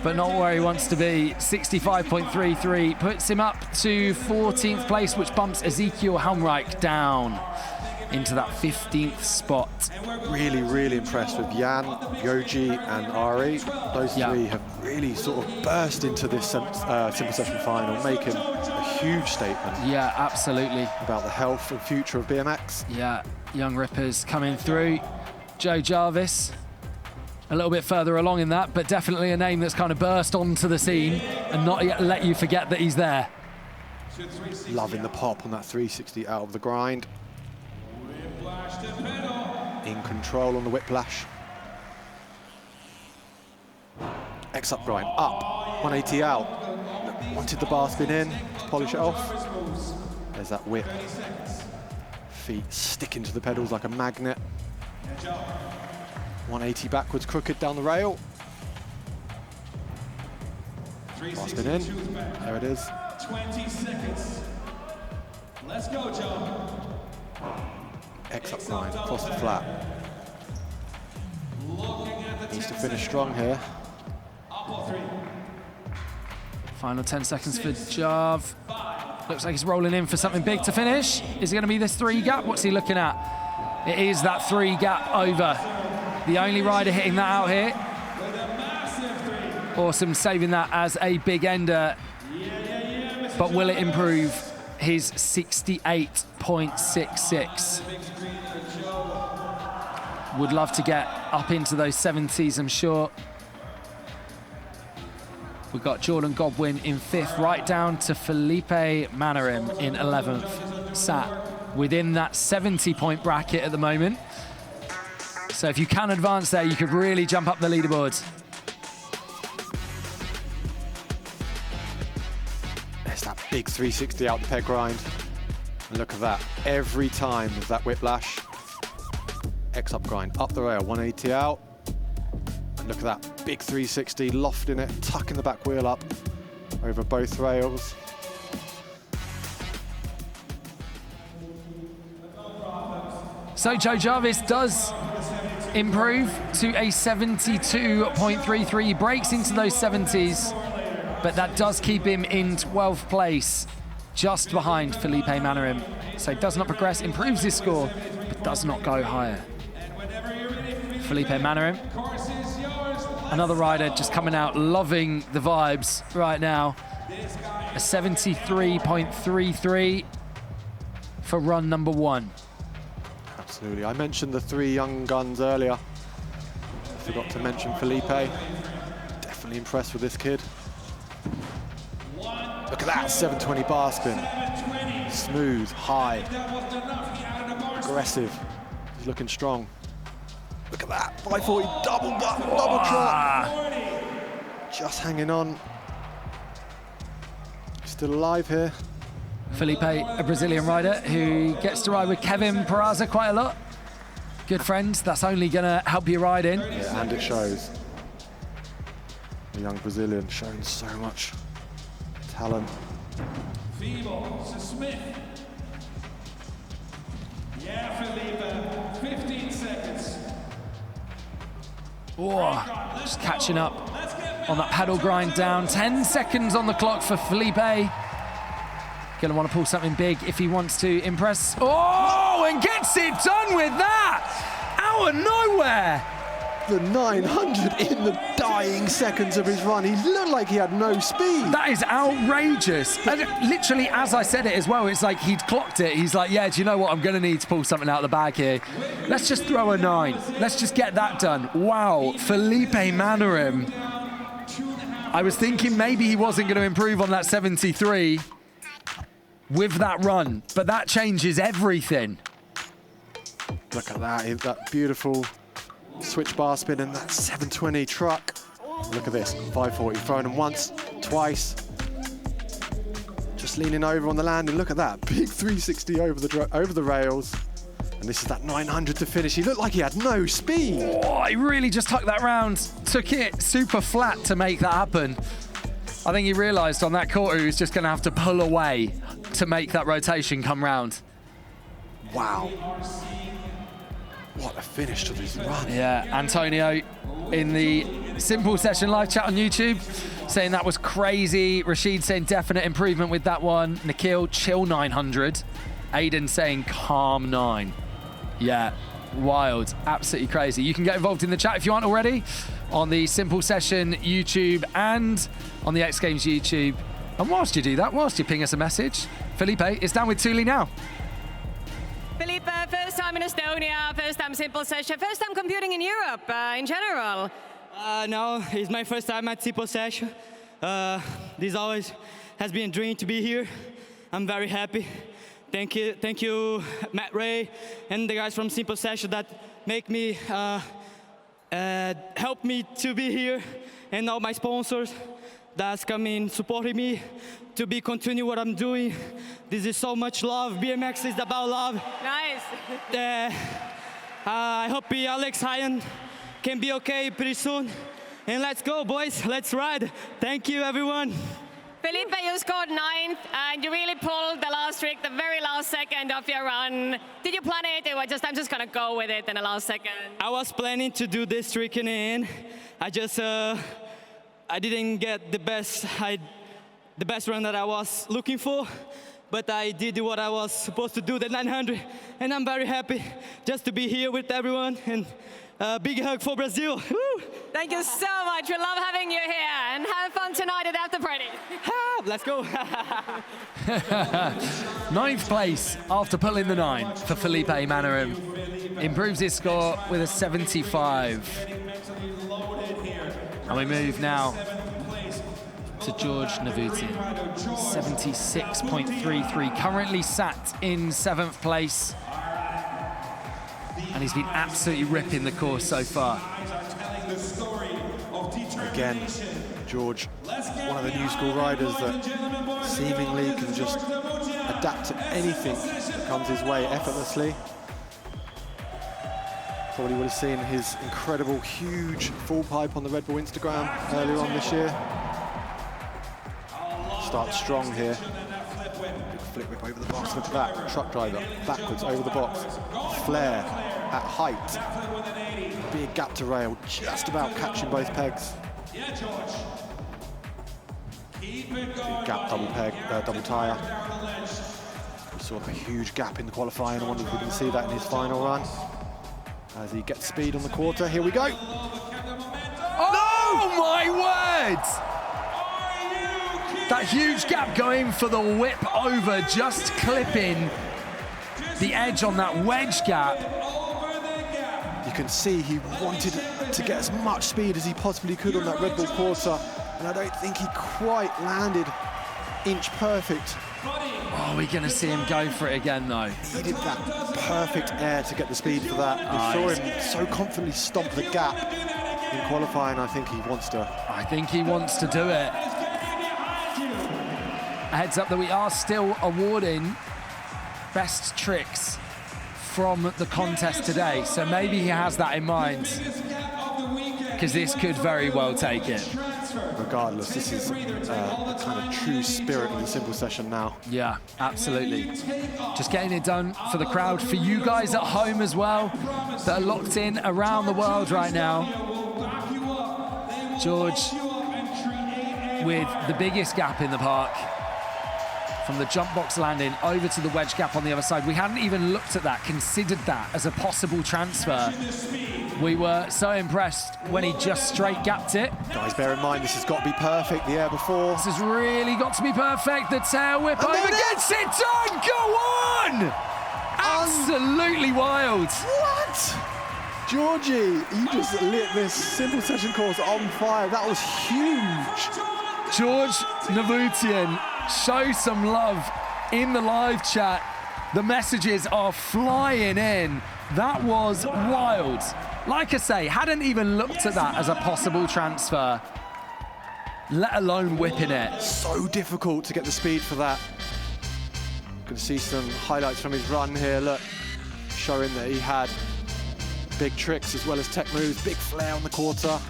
but not where he wants to be. 65.33 puts him up to 14th place, which bumps Ezekiel Helmreich down into that 15th spot. Really, really impressed with Jan, Yoji and Ari. Those three have really sort of burst into this Simple Session final, making a huge statement. Yeah, absolutely. About the health and future of BMX. Yeah, young rippers coming through. Joe Jarvis, a little bit further along in that, but definitely a name that's kind of burst onto the scene and not yet let you forget that he's there. Loving the pop on that 360 out of the grind. In control on the whiplash. X up grind, up, 180 out. Wanted the bar spin in, to polish it off. There's that whip. Feet sticking to the pedals like a magnet. 180 backwards, crooked down the rail. Bar spin in, there it is. 20 seconds. Let's go, Joe. X up grind, across the flat. Needs to finish strong here. Final 10 seconds for Jarv. Looks like he's rolling in for something big to finish. Is it going to be this 3 gap? What's he looking at? It is that 3 gap over. The only rider hitting that out here. Awesome, saving that as a big ender. But will it improve his 68.66? Would love to get up into those 70s, I'm sure. We've got Jordan Godwin in 5th, right down to Felipe Manarim in 11th, sat within that 70-point bracket at the moment. So if you can advance there, you could really jump up the leaderboards. There's that big 360 out the peg grind. And look at that, every time with that whiplash. X up grind, up the rail, 180 out. And look at that, big 360, lofting it, tucking the back wheel up over both rails. So Joe Jarvis does improve to a 72.33. He breaks into those 70s, but that does keep him in 12th place, just behind Felipe Manarim. So does not progress, improves his score, but does not go higher. Felipe Manarim, another rider just coming out, loving the vibes right now. A 73.33 for run number 1. Absolutely. I mentioned the 3 young guns earlier. I forgot to mention Felipe. Definitely impressed with this kid. Look at that, 720 bar spin. Smooth, high, aggressive. He's looking strong. Look at that, 540 double truck. Just hanging on. Still alive here. Felipe, a Brazilian rider who gets to ride with Kevin Peraza quite a lot. Good friends, that's only gonna help you ride in. Yeah, and it shows. The young Brazilian showing so much talent. Feeble to Smith. Yeah, Felipe, 15 seconds. Oh, just catching up on that pedal grind down. 10 seconds on the clock for Felipe. Gonna want to pull something big if he wants to impress. Oh, and gets it done with that! Out of nowhere! The 900 in the dying seconds of his run. He looked like he had no speed. That is outrageous. And literally, as I said it as well, it's like he'd clocked it. He's like, yeah, do you know what? I'm going to need to pull something out of the bag here. Let's just throw a 9. Let's just get that done. Wow, Felipe Manarim. I was thinking maybe he wasn't going to improve on that 73 with that run, but that changes everything. Look at that, that beautiful switch bar spin and that 720 truck. Look at this, 540, throwing them once, twice. Just leaning over on the landing, look at that, big 360 over the rails. And this is that 900 to finish. He looked like he had no speed. Oh, he really just tucked that round, took it super flat to make that happen. I think he realized on that quarter he was just gonna have to pull away to make that rotation come round. Wow. What a finish to this run. Yeah, Antonio in the Simple Session live chat on YouTube saying that was crazy. Rashid saying definite improvement with that one. Nikhil, chill 900. Aiden saying calm 9. Yeah, wild, absolutely crazy. You can get involved in the chat if you aren't already on the Simple Session YouTube and on the X Games YouTube. And whilst you do that, whilst you ping us a message, Felipe is down with Thule now. Felipe, first time in Estonia, first time simple session, first time competing in Europe in general. No, it's my first time at simple session. This always has been a dream to be here. I'm very happy. Thank you, Matt Ray, and the guys from Simple Session that make me, help me to be here, and all my sponsors that's coming supporting me to continue what I'm doing. This is so much love. BMX is about love. Nice. I hope Alex Heim can be okay pretty soon. And let's go, boys. Let's ride. Thank you, everyone. Felipe, you scored 9th, and you really pulled the last trick, the very last second of your run. Did you plan it, or I'm just gonna go with it in the last second? I was planning to do this trick in the end. I didn't get the best run that I was looking for, but I did what I was supposed to do, the 900, and I'm very happy just to be here with everyone. And big hug for Brazil. Woo! Thank you so much. We love having you here, and have fun tonight at the after party. Let's go. 9th place after pulling the 9 for Felipe Manarim. Improves his score with a 75. And we move now to George Navutian. 76.33, currently sat in 7th place. And he's been absolutely ripping the course so far. Again, George, one of the new school riders that seemingly can just adapt to anything that comes his way effortlessly. Probably would have seen his incredible, huge full pipe on the Red Bull Instagram earlier on this year. Starts strong here. Big flip whip over the box, look at that. Truck driver, backwards over the box. Flare at height. Big gap to rail, just about catching both pegs. Big gap, double peg, double tire. We saw a huge gap in the qualifying. I wonder if we can see that in his final run. As he gets speed on the quarter, here we go. Oh my word! That huge gap going for the whip over, just clipping the edge on that wedge gap. You can see he wanted to get as much speed as he possibly could on that Red Bull quarter, and I don't think he quite landed inch perfect. Oh, we're going to see him go for it again, though. He did that perfect air to get the speed for that. We saw him so confidently stomp the gap in qualifying. I think he wants to. I think he wants to do it. A heads up that we are still awarding best tricks from the contest today, so maybe he has that in mind, because this could very well take it. Regardless, this is a kind of true spirit of the simple session now. Yeah, absolutely. Just getting it done for the crowd, for you guys at home as well, that are locked in around the world right now. George with the biggest gap in the park. From the jump box landing over to the wedge gap on the other side. We hadn't even looked at that, considered that as a possible transfer. We were so impressed when he just straight gapped it. Guys, bear in mind, this has got to be perfect the air before. This has really got to be perfect. The tail whip over gets it done. Go on! Absolutely wild. What? Georgie, you just lit this simple session course on fire. That was huge. George Navutian, show some love in the live chat. The messages are flying in. That was wild. Like I say, hadn't even looked at that as a possible transfer, let alone whipping it. So difficult to get the speed for that. You can see some highlights from his run here, look, showing that he had big tricks as well as tech moves, big flare on the quarter.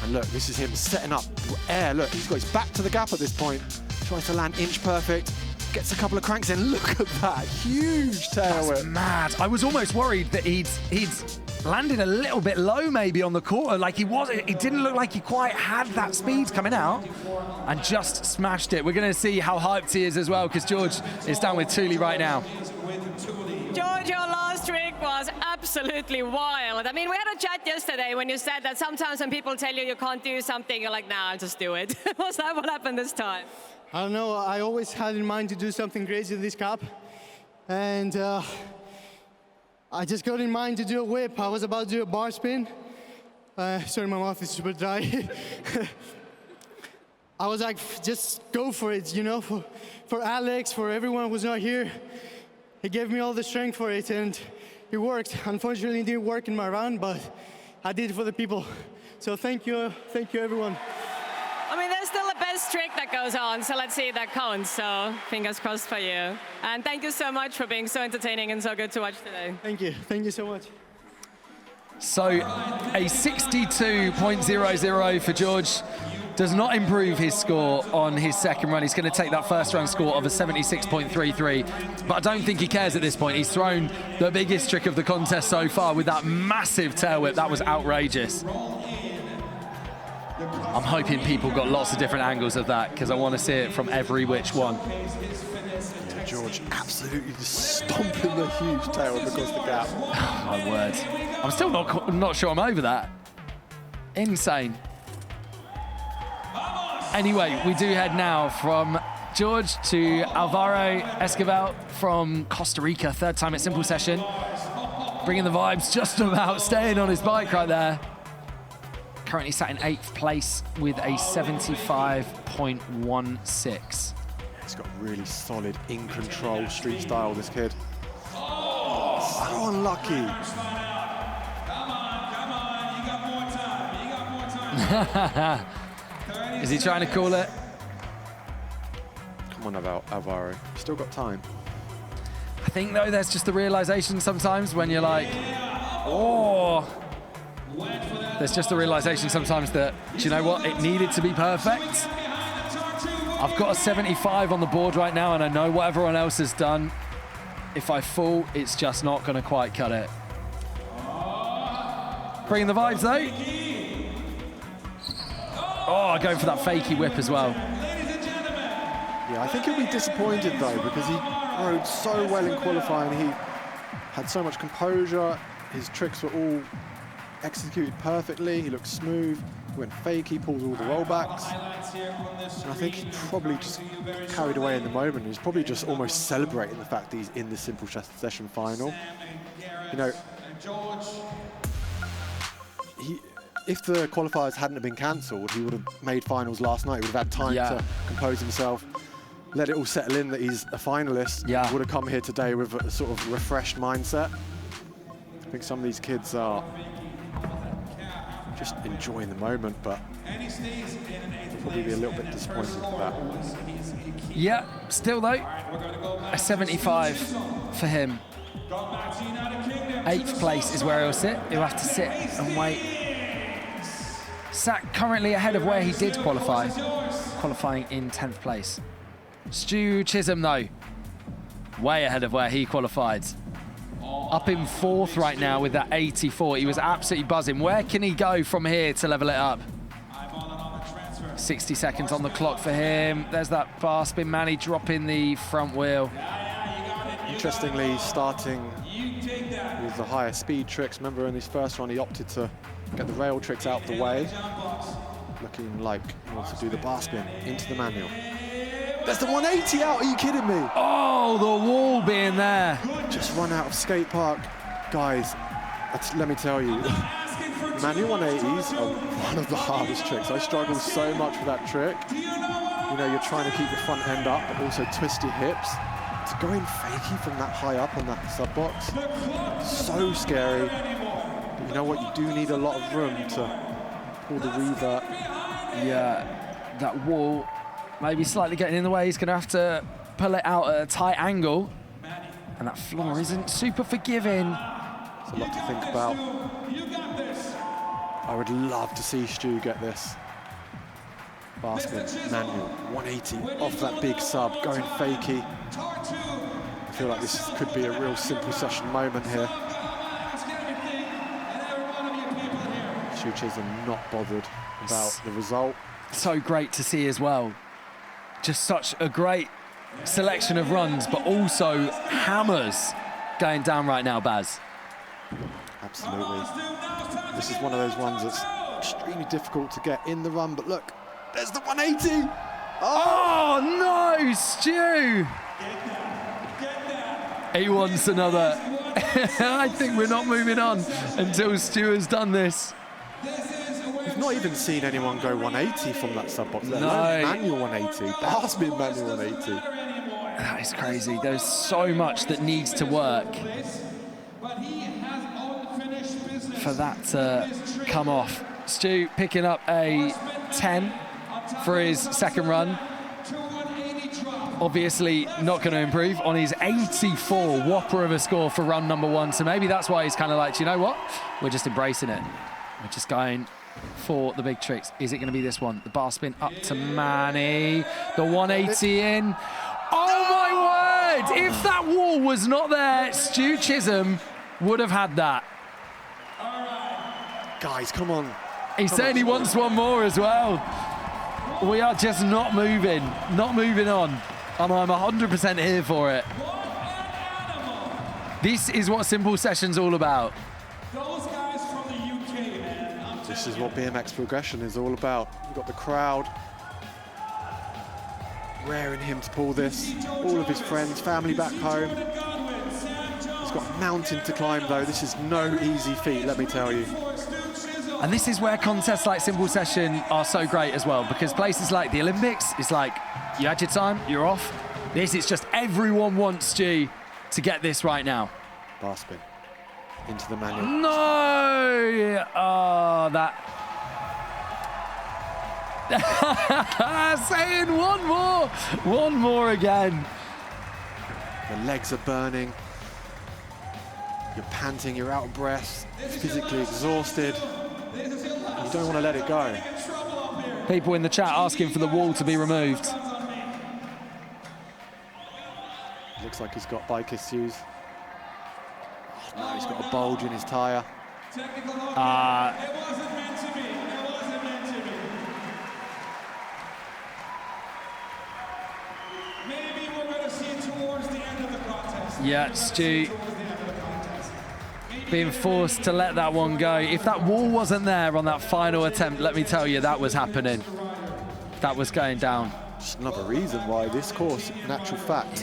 And look, this is him setting up air. Look, he's got his back to the gap at this point. Tries to land inch perfect. Gets a couple of cranks in. Look at that, huge tail whip. That's mad. I was almost worried that he'd landed a little bit low maybe on the quarter. Like it didn't look like he quite had that speed coming out, and just smashed it. We're going to see how hyped he is as well, because George is down with Thule right now. George, your last trick was was absolutely wild. I mean, we had a chat yesterday when you said that sometimes when people tell you you can't do something, you're like, nah, I'll just do it. Was that what happened this time? I don't know, I always had in mind to do something crazy in this cup. And I just got in mind to do a whip. I was about to do a bar spin. Sorry, my mouth is super dry. I was like, just go for it, you know, for Alex, for everyone who's not here. He gave me all the strength for it, and it worked. Unfortunately, it didn't work in my round, but I did it for the people. So thank you everyone. I mean, there's still a best trick that goes on, so let's see if that counts. So fingers crossed for you. And thank you so much for being so entertaining and so good to watch today. Thank you so much. So a 62.00 for George. Does not improve his score on his second run. He's going to take that first round score of a 76.33, but I don't think he cares at this point. He's thrown the biggest trick of the contest so far with that massive tail whip. That was outrageous. I'm hoping people got lots of different angles of that because I want to see it from every which one. George absolutely just stomping the huge tail whip across the gap. Oh, my word. I'm still not sure I'm over that. Insane. Anyway, we do head now from George to Alvaro Escobar from Costa Rica, third time at Simple Session. Bringing the vibes, just about staying on his bike right there. Currently sat in 8th place with a 75.16. He's got really solid, in-control street style, this kid. Oh, so unlucky. Come on, you got more time. Is he trying to call it? Come on, Alvaro. Still got time. I think, though, there's just the realization sometimes when you're like, oh. There's just the realization sometimes that, do you know what? It needed to be perfect. I've got a 75 on the board right now, and I know what everyone else has done. If I fall, it's just not going to quite cut it. Bringing the vibes, though. Oh, going for that fakey whip as well. Yeah, I think he'll be disappointed though because he rode so well in qualifying. He had so much composure. His tricks were all executed perfectly. He looked smooth. He went fakey, pulled all the rollbacks. And I think he probably just carried away in the moment. He's probably just almost celebrating the fact that he's in the Simple Session final. You know, if the qualifiers hadn't have been cancelled, he would have made finals last night. He would have had time to compose himself, let it all settle in that he's a finalist. He would have come here today with a sort of refreshed mindset. I think some of these kids are just enjoying the moment, but they'll probably be a little bit disappointed with that. Yeah, still though, a 75 for him. 8th place is where he'll sit. He'll have to sit and wait. Sat currently ahead of where he did qualify, qualifying in 10th place. Stu Chisholm, though, way ahead of where he qualified. Up in 4th right now with that 84. He was absolutely buzzing. Where can he go from here to level it up? 60 seconds on the clock for him. There's that bar spin. Manny dropping the front wheel. Interestingly, starting with the higher speed tricks. Remember in his first run, he opted to get the rail tricks out the way. Looking like he wants to do the bar spin into the manual. There's the 180 out, are you kidding me? Oh, the wall being there. Just run out of skate park. Guys, let me tell you, manual 180s are one of the hardest tricks. I struggle so much with that trick. You know, you're trying to keep your front end up, but also twist your hips. To go in fakey from that high up on that sub box, so scary. But you know what, you do need a lot of room to pull the revert. Yeah, that wall maybe slightly getting in the way. He's going to have to pull it out at a tight angle. And that floor isn't super forgiving. There's a lot to think about. I would love to see Stu get this. Bar spin, manual, 180, off that big sub, going fakey. I feel like this could be a real Simple Session moment here. Stu Chisholm not bothered about the result. So great to see as well. Just such a great selection of runs, but also hammers going down right now, Baz. Absolutely. This is one of those ones that's extremely difficult to get in the run, but look, there's the 180. Oh no, Stu! He wants another. I think we're not moving on until Stu has done this. We've not even seen anyone go 180 from that sub box. Let No. alone manual 180. Barspin manual 180. That is crazy. There's so much that needs to work for that to come off. Stu picking up a 10 for his second run. Obviously not going to improve on his 84 whopper of a score for run number 1. So maybe that's why he's kind of like, you know what? We're just embracing it. We're just going for the big tricks. Is it going to be this one? The bar spin up to Manny. The 180 in. Oh my word! If that wall was not there, Stu Chisholm would have had that. Guys, come on. He said he wants one more as well. We are just not moving on. And I'm 100% here for it. This is what Simple Session's all about. This is what BMX progression is all about. You've got the crowd raring him to pull this. All of his friends, family back home. He's got a mountain to climb though. This is no easy feat, let me tell you. And this is where contests like Simple Session are so great as well, because places like the Olympics, it's like, you had your time, you're off. This is just everyone wants you to get this right now. Bar spin into the manual. No! Oh, that. Saying one more again. The legs are burning. You're panting, you're out of breath, physically exhausted. You don't want to let it go. People in the chat asking for the wall to be removed. Looks like he's got bike issues. Oh, no, he's got a bulge in his tyre. Maybe we're going to see it towards the end of the contest. Yeah, Stu being forced to let that one go. If that wall wasn't there on that final attempt, let me tell you, that was happening. That was going down. Just another reason why this course, in actual fact, is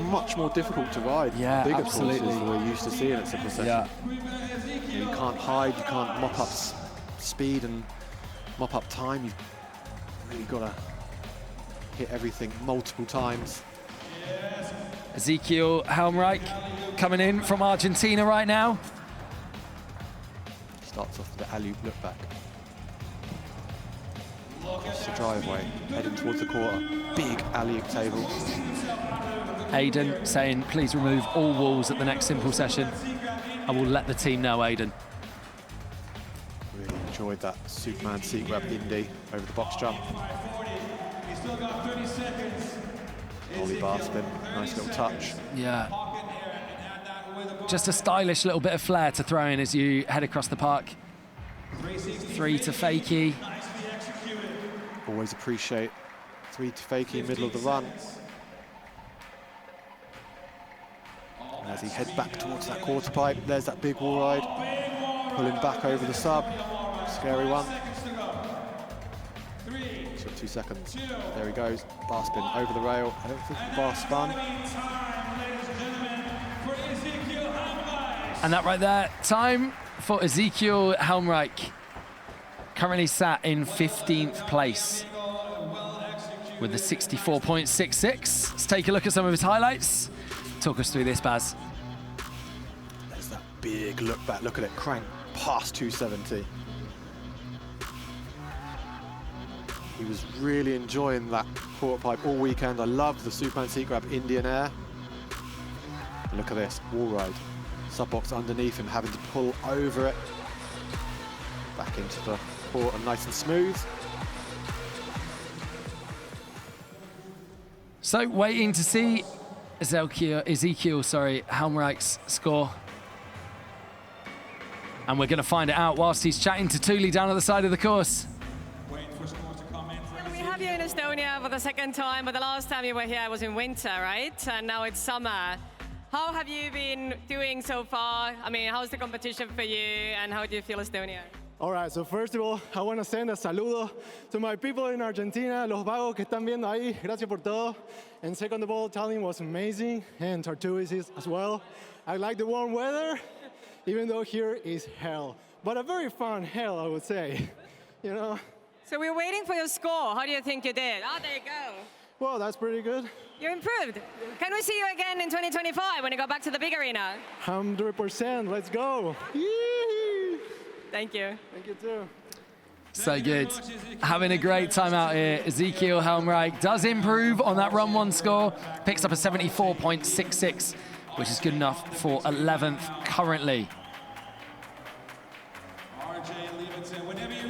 much more difficult to ride. Yeah, bigger absolutely. courses than we're used to seeing at Simple Session. Yeah. You can't hide, you can't mop up speed and mop up time. You've really got to hit everything multiple times. Ezekiel Helmreich coming in from Argentina right now. Starts off with the alley look back. Across the driveway, heading towards the quarter. Big alley-oop table. Aidan saying, please remove all walls at the next Simple Session. I will let the team know, Aidan. Really enjoyed that Superman seat grab indie over the box jump. Ollie bar spin, nice little touch. Yeah. Just a stylish little bit of flair to throw in as you head across the park. 3 to fakie. Always appreciate 3 to fakie, middle of the run. And as he heads back towards that quarter pipe, there's that big wall ride. Pulling back over the sub. Scary one. He's got 2 seconds. There he goes. Bar spin over the rail. I don't think the bar spun. And that right there, time for Ezekiel Helmreich. Currently sat in 15th place with a 64.66. Let's take a look at some of his highlights. Talk us through this, Baz. There's that big look back. Look at it, crank past 270. He was really enjoying that quarter pipe all weekend. I loved the Superman seat grab Indian Air. And look at this, wall ride. Sub box underneath him, having to pull over it. Back into the quarter, nice and smooth. So waiting to see Ezekiel Helmreich's score. And we're going to find it out whilst he's chatting to Thule down at the side of the course. We have you in Estonia for the second time, but the last time you were here was in winter, right? And now it's summer. How have you been doing so far? I mean, how's the competition for you and how do you feel Estonia? All right, so first of all, I want to send a saludo to my people in Argentina, los vagos que están viendo ahí. Gracias por todo. And second of all, Tallinn was amazing, and Tartu is as well. I like the warm weather, even though here is hell. But a very fun hell, I would say, you know? So we're waiting for your score. How do you think you did? Oh, there you go. Well, that's pretty good. You improved. Can we see you again in 2025 when you go back to the big arena? 100%, let's go. Thank you. Thank you too. So good. Having a great time out here. Ezekiel Helmreich does improve on that run 1 score. Picks up a 74.66, which is good enough for 11th currently.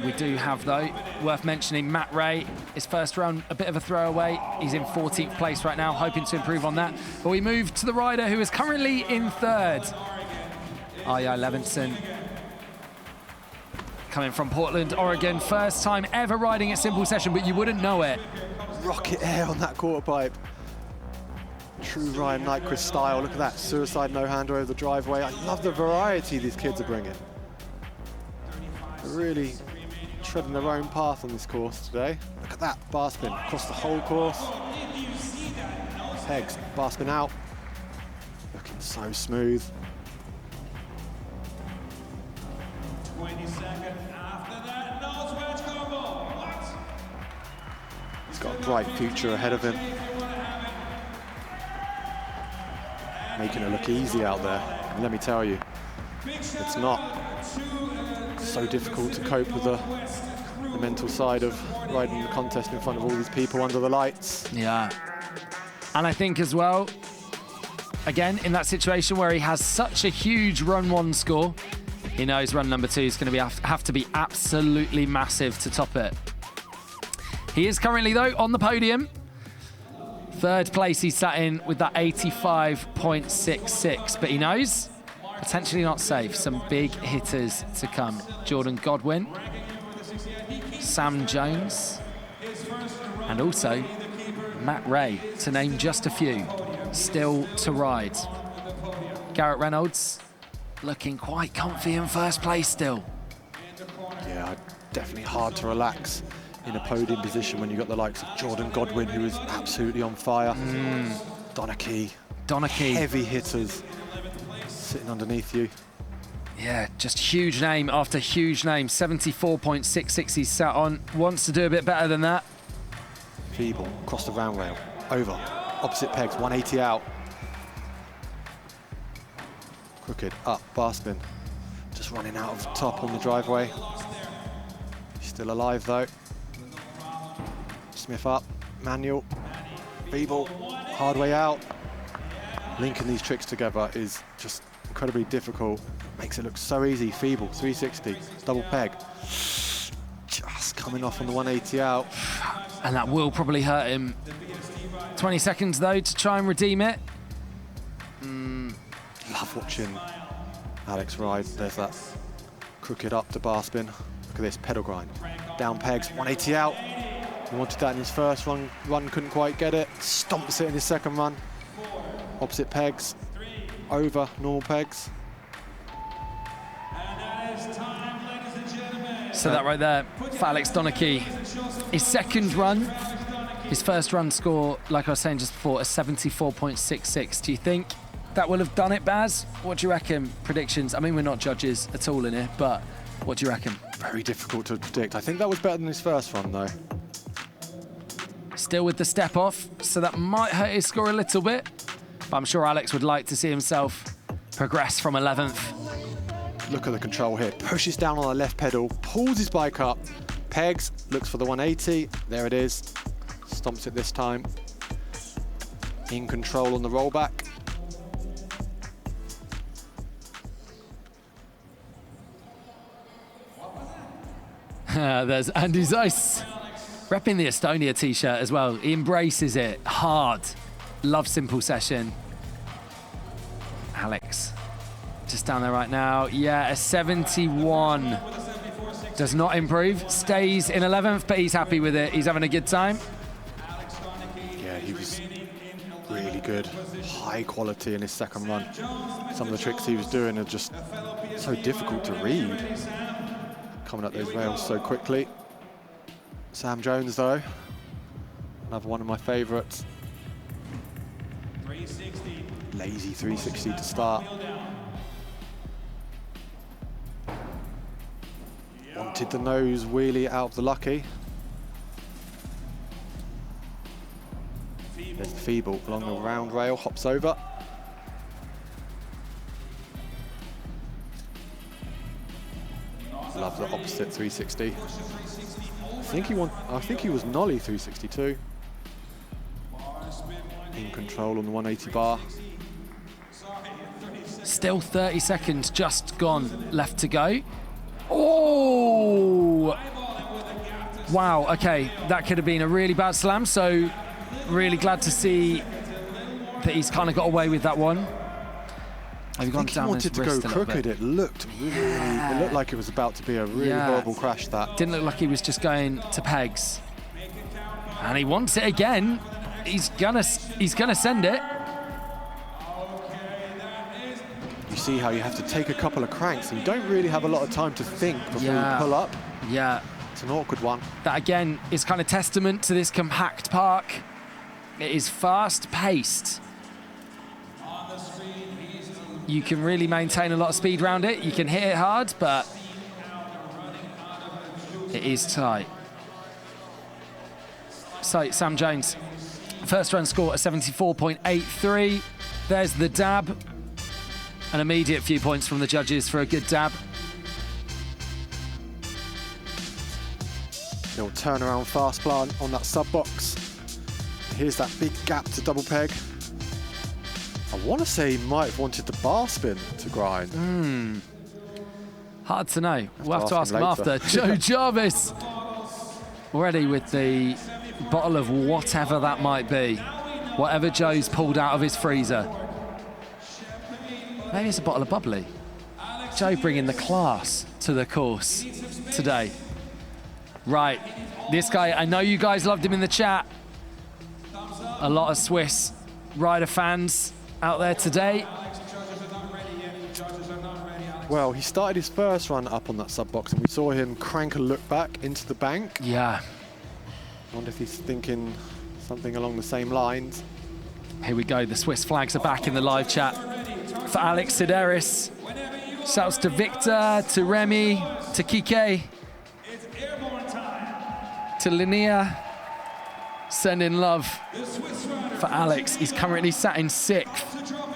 We do have, though, worth mentioning, Matt Ray. His first round, a bit of a throwaway. He's in 14th place right now, hoping to improve on that. But we move to the rider who is currently in 3rd. Arya Levinson. Coming from Portland, Oregon. First time ever riding at Simple Session, but you wouldn't know it. Rocket air on that quarter pipe. True Ryan Nyquist style. Look at that suicide no-hander over the driveway. I love the variety these kids are bringing. They're really treading their own path on this course today. Look at that bar spin across the whole course. Pegs, bar spin out. Looking so smooth. 20 seconds after that, nose wedge combo. What? He's got a bright future ahead of him. Making it look easy out there. And let me tell you, it's not. It's so difficult to cope with the mental side of riding the contest in front of all these people under the lights. Yeah. And I think as well, again, in that situation where he has such a huge run 1 score, he knows run number 2 is going to have to be absolutely massive to top it. He is currently, though, on the podium. 3rd place he sat in with that 85.66, but he knows potentially not safe. Some big hitters to come. Jordan Godwin, Sam Jones, and also Matt Ray, to name just a few, still to ride. Garrett Reynolds, looking quite comfy in 1st place still. Yeah, definitely hard to relax in a podium position when you've got the likes of Jordan Godwin, who is absolutely on fire. Donachie. Heavy hitters sitting underneath you. Yeah, just huge name after huge name. 74.66 he's sat on. Wants to do a bit better than that. Feeble, across the round rail, over. Opposite pegs, 180 out. Crooked, up, bar spin. Just running out of the top on the driveway. He's still alive though. Smith up, manual, feeble, hard way out. Linking these tricks together is just incredibly difficult. Makes it look so easy. Feeble, 360, double peg. Just coming off on the 180 out. And that will probably hurt him. 20 seconds though to try and redeem it. Love watching Alex ride. There's that crooked up to bar spin. Look at this, pedal grind. Down pegs, 180 out. He wanted that in his first run, couldn't quite get it. Stomps it in his 2nd run. Opposite pegs, over normal pegs. So that right there for Alex Donachie. His 2nd run, his 1st run score, like I was saying just before, a 74.66. Do you think that will have done it, Baz? What do you reckon? Predictions? I mean, we're not judges at all in here, but what do you reckon? Very difficult to predict. I think that was better than his 1st run, though. Still with the step off, so that might hurt his score a little bit. But I'm sure Alex would like to see himself progress from 11th. Look at the control here. Pushes down on the left pedal, pulls his bike up, pegs, looks for the 180. There it is. Stomps it this time. In control on the rollback. There's Andy Zeiss, repping the Estonia t-shirt as well. He embraces it hard. Love Simple Session. Alex, just down there right now. Yeah, a 71. Does not improve. Stays in 11th, but he's happy with it. He's having a good time. Yeah, he was really good, high quality in his second run. Some of the tricks he was doing are just so difficult to read. Coming up those rails so quickly. Sam Jones though, another one of my favourites. Lazy 360 to start. Wanted the nose wheelie out of the lucky. There's the feeble along the round rail, hops over. Love the opposite 360. I think he was nollie 362. In control on the 180 bar. Still 30 seconds just gone left to go. Oh! Wow, okay, that could have been a really bad slam, so really glad to see that he's kind of got away with that one. I think he wanted to go crooked. It looked it looked like it was about to be a really horrible crash. That didn't look like he was just going to pegs, and he wants it again. He's gonna send it. You see how you have to take a couple of cranks, and you don't really have a lot of time to think before you pull up. Yeah, it's an awkward one. That again is kind of testament to this compact park. It is fast-paced. You can really maintain a lot of speed around it. You can hit it hard, but it is tight. So, Sam Jones, first run score, a 74.83. There's the dab. An immediate few points from the judges for a good dab. Little turnaround fast plant on that sub box. Here's that big gap to double peg. I want to say he might have wanted the bar spin to grind. Hard to know. We'll have to ask him after. Joe Jarvis already with the bottle of whatever that might be. Whatever Joe's pulled out of his freezer. Maybe it's a bottle of bubbly. Joe bringing the class to the course today. Right, this guy, I know you guys loved him in the chat. A lot of Swiss rider fans out there today. Well, he started his first run up on that sub box, and we saw him crank a look back into the bank. Yeah. I wonder if he's thinking something along the same lines. Here we go, the Swiss flags are back in the live chat for Alex Sideris. Shouts to Victor, to Remy, to Kike, to Linnea. Sending love for Alex. He's currently sat in 6th,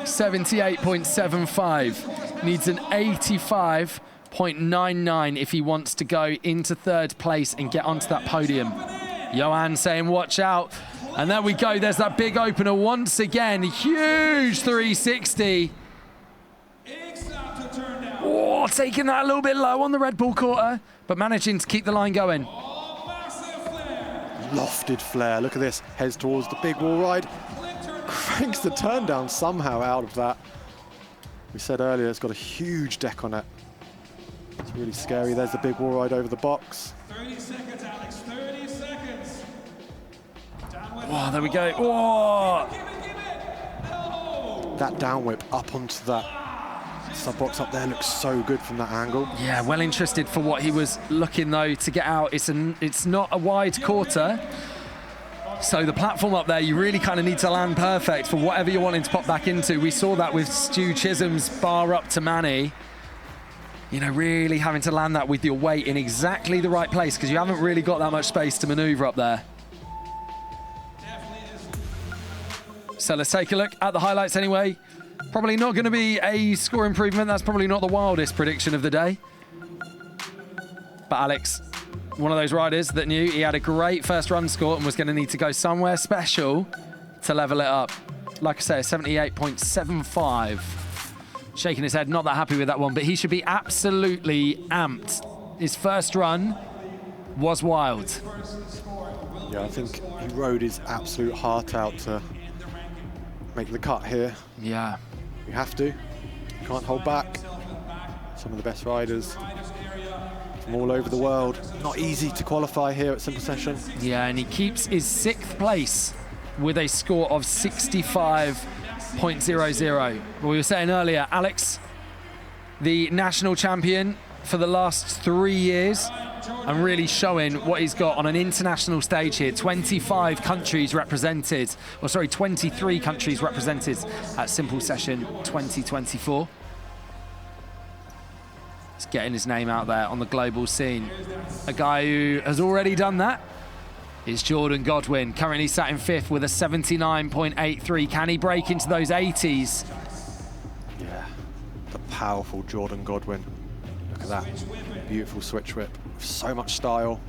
78.75. Needs an 85.99 if he wants to go into 3rd place and get onto that podium. Johan saying watch out. And there we go, there's that big opener once again. Huge 360. Oh, taking that a little bit low on the Red Bull quarter, but managing to keep the line going. Lofted flare, look at this, heads towards the big wall ride, cranks the turn down somehow out of that. We said earlier it's got a huge deck on it. It's really scary. There's the big wall ride over the box. 30 seconds, Alex, 30 seconds. Oh, there we go. Oh. That down whip up onto that sub box up there looks so good from that angle. Yeah, well interested for what he was looking though to get out. It's not a wide quarter, so the platform up there you really kind of need to land perfect for whatever you're wanting to pop back into. We saw that with Stu Chisholm's bar up to Manny. You know, really having to land that with your weight in exactly the right place because you haven't really got that much space to maneuver up there. So let's take a look at the highlights anyway. Probably not going to be a score improvement. That's probably not the wildest prediction of the day. But Alex, one of those riders that knew he had a great first run score and was going to need to go somewhere special to level it up. Like I say, 78.75. Shaking his head, not that happy with that one, but he should be absolutely amped. His first run was wild. Yeah, I think he rode his absolute heart out to make the cut here. Yeah. You have to. You can't hold back. Some of the best riders from all over the world. Not easy to qualify here at Simple Session. Yeah, and he keeps his 6th place with a score of 65.00. We were saying earlier, Alex, the national champion for the last 3 years, and really showing what he's got on an international stage here. 25 countries represented, or sorry, 23 countries represented at Simple Session 2024. He's getting his name out there on the global scene. A guy who has already done that is Jordan Godwin, currently sat in 5th with a 79.83. Can he break into those 80s? Yeah, the powerful Jordan Godwin. Look at that, beautiful switch whip, so much style.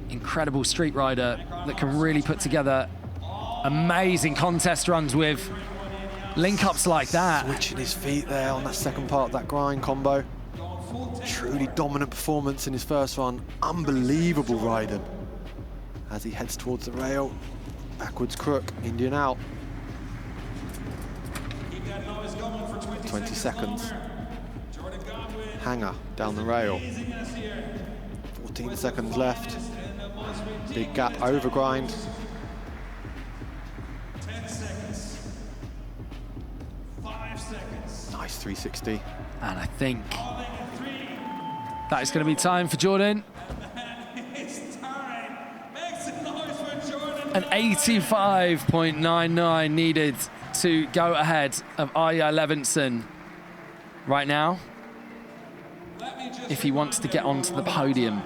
Incredible street rider that can really put together amazing contest runs with link-ups like that. Switching his feet there on that second part of that grind combo. Truly dominant performance in his first run. Unbelievable riding. As he heads towards the rail, backwards crook, Indian out. 20 seconds. Hanger down the rail. 14 seconds left. Big gap over grind. 10 seconds. 5 seconds. Nice 360. And I think that is going to be time for Jordan. An 85.99 needed to go ahead of Arya Levinson right now if he wants to get onto the podium.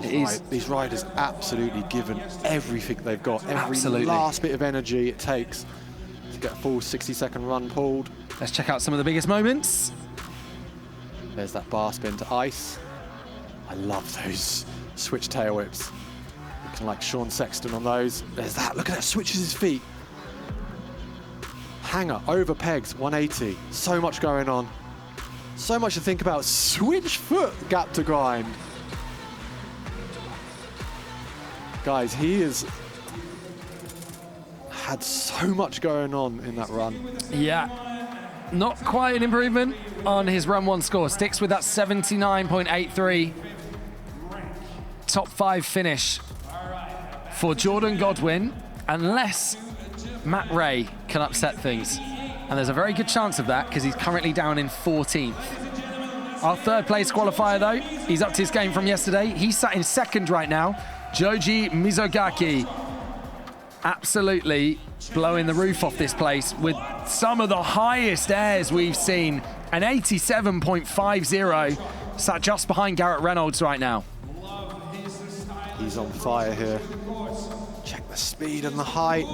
These riders absolutely given everything they've got, every last bit of energy it takes to get a full 60-second run pulled. Let's check out some of the biggest moments. There's that bar spin to ice. I love those switch tail whips. Looking like Sean Sexton on those. There's that, look at that, switches his feet. Hanger over pegs, 180. So much going on. So much to think about. Switch foot gap to grind. Guys, he has had so much going on in that run. Yeah, not quite an improvement on his run 1 score. Sticks with that 79.83. Top 5 finish for Jordan Godwin, unless Matt Ray can upset things. And there's a very good chance of that because he's currently down in 14th. Our 3rd place qualifier though, he's up to his game from yesterday. He's sat in 2nd right now. Joji Mizogaki, absolutely blowing the roof off this place with some of the highest airs we've seen. An 87.50, sat just behind Garrett Reynolds right now. He's on fire here. Check the speed and the height.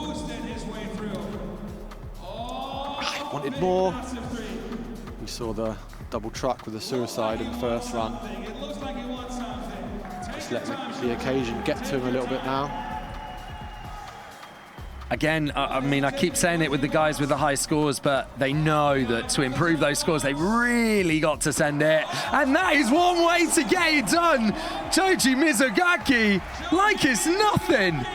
I wanted more. We saw the double truck with the suicide in the first run. Just letting the occasion get to him a little bit now. Again, I mean, I keep saying it with the guys with the high scores, but they know that to improve those scores, they really got to send it. And that is one way to get it done. Joji Mizogaki, like it's nothing.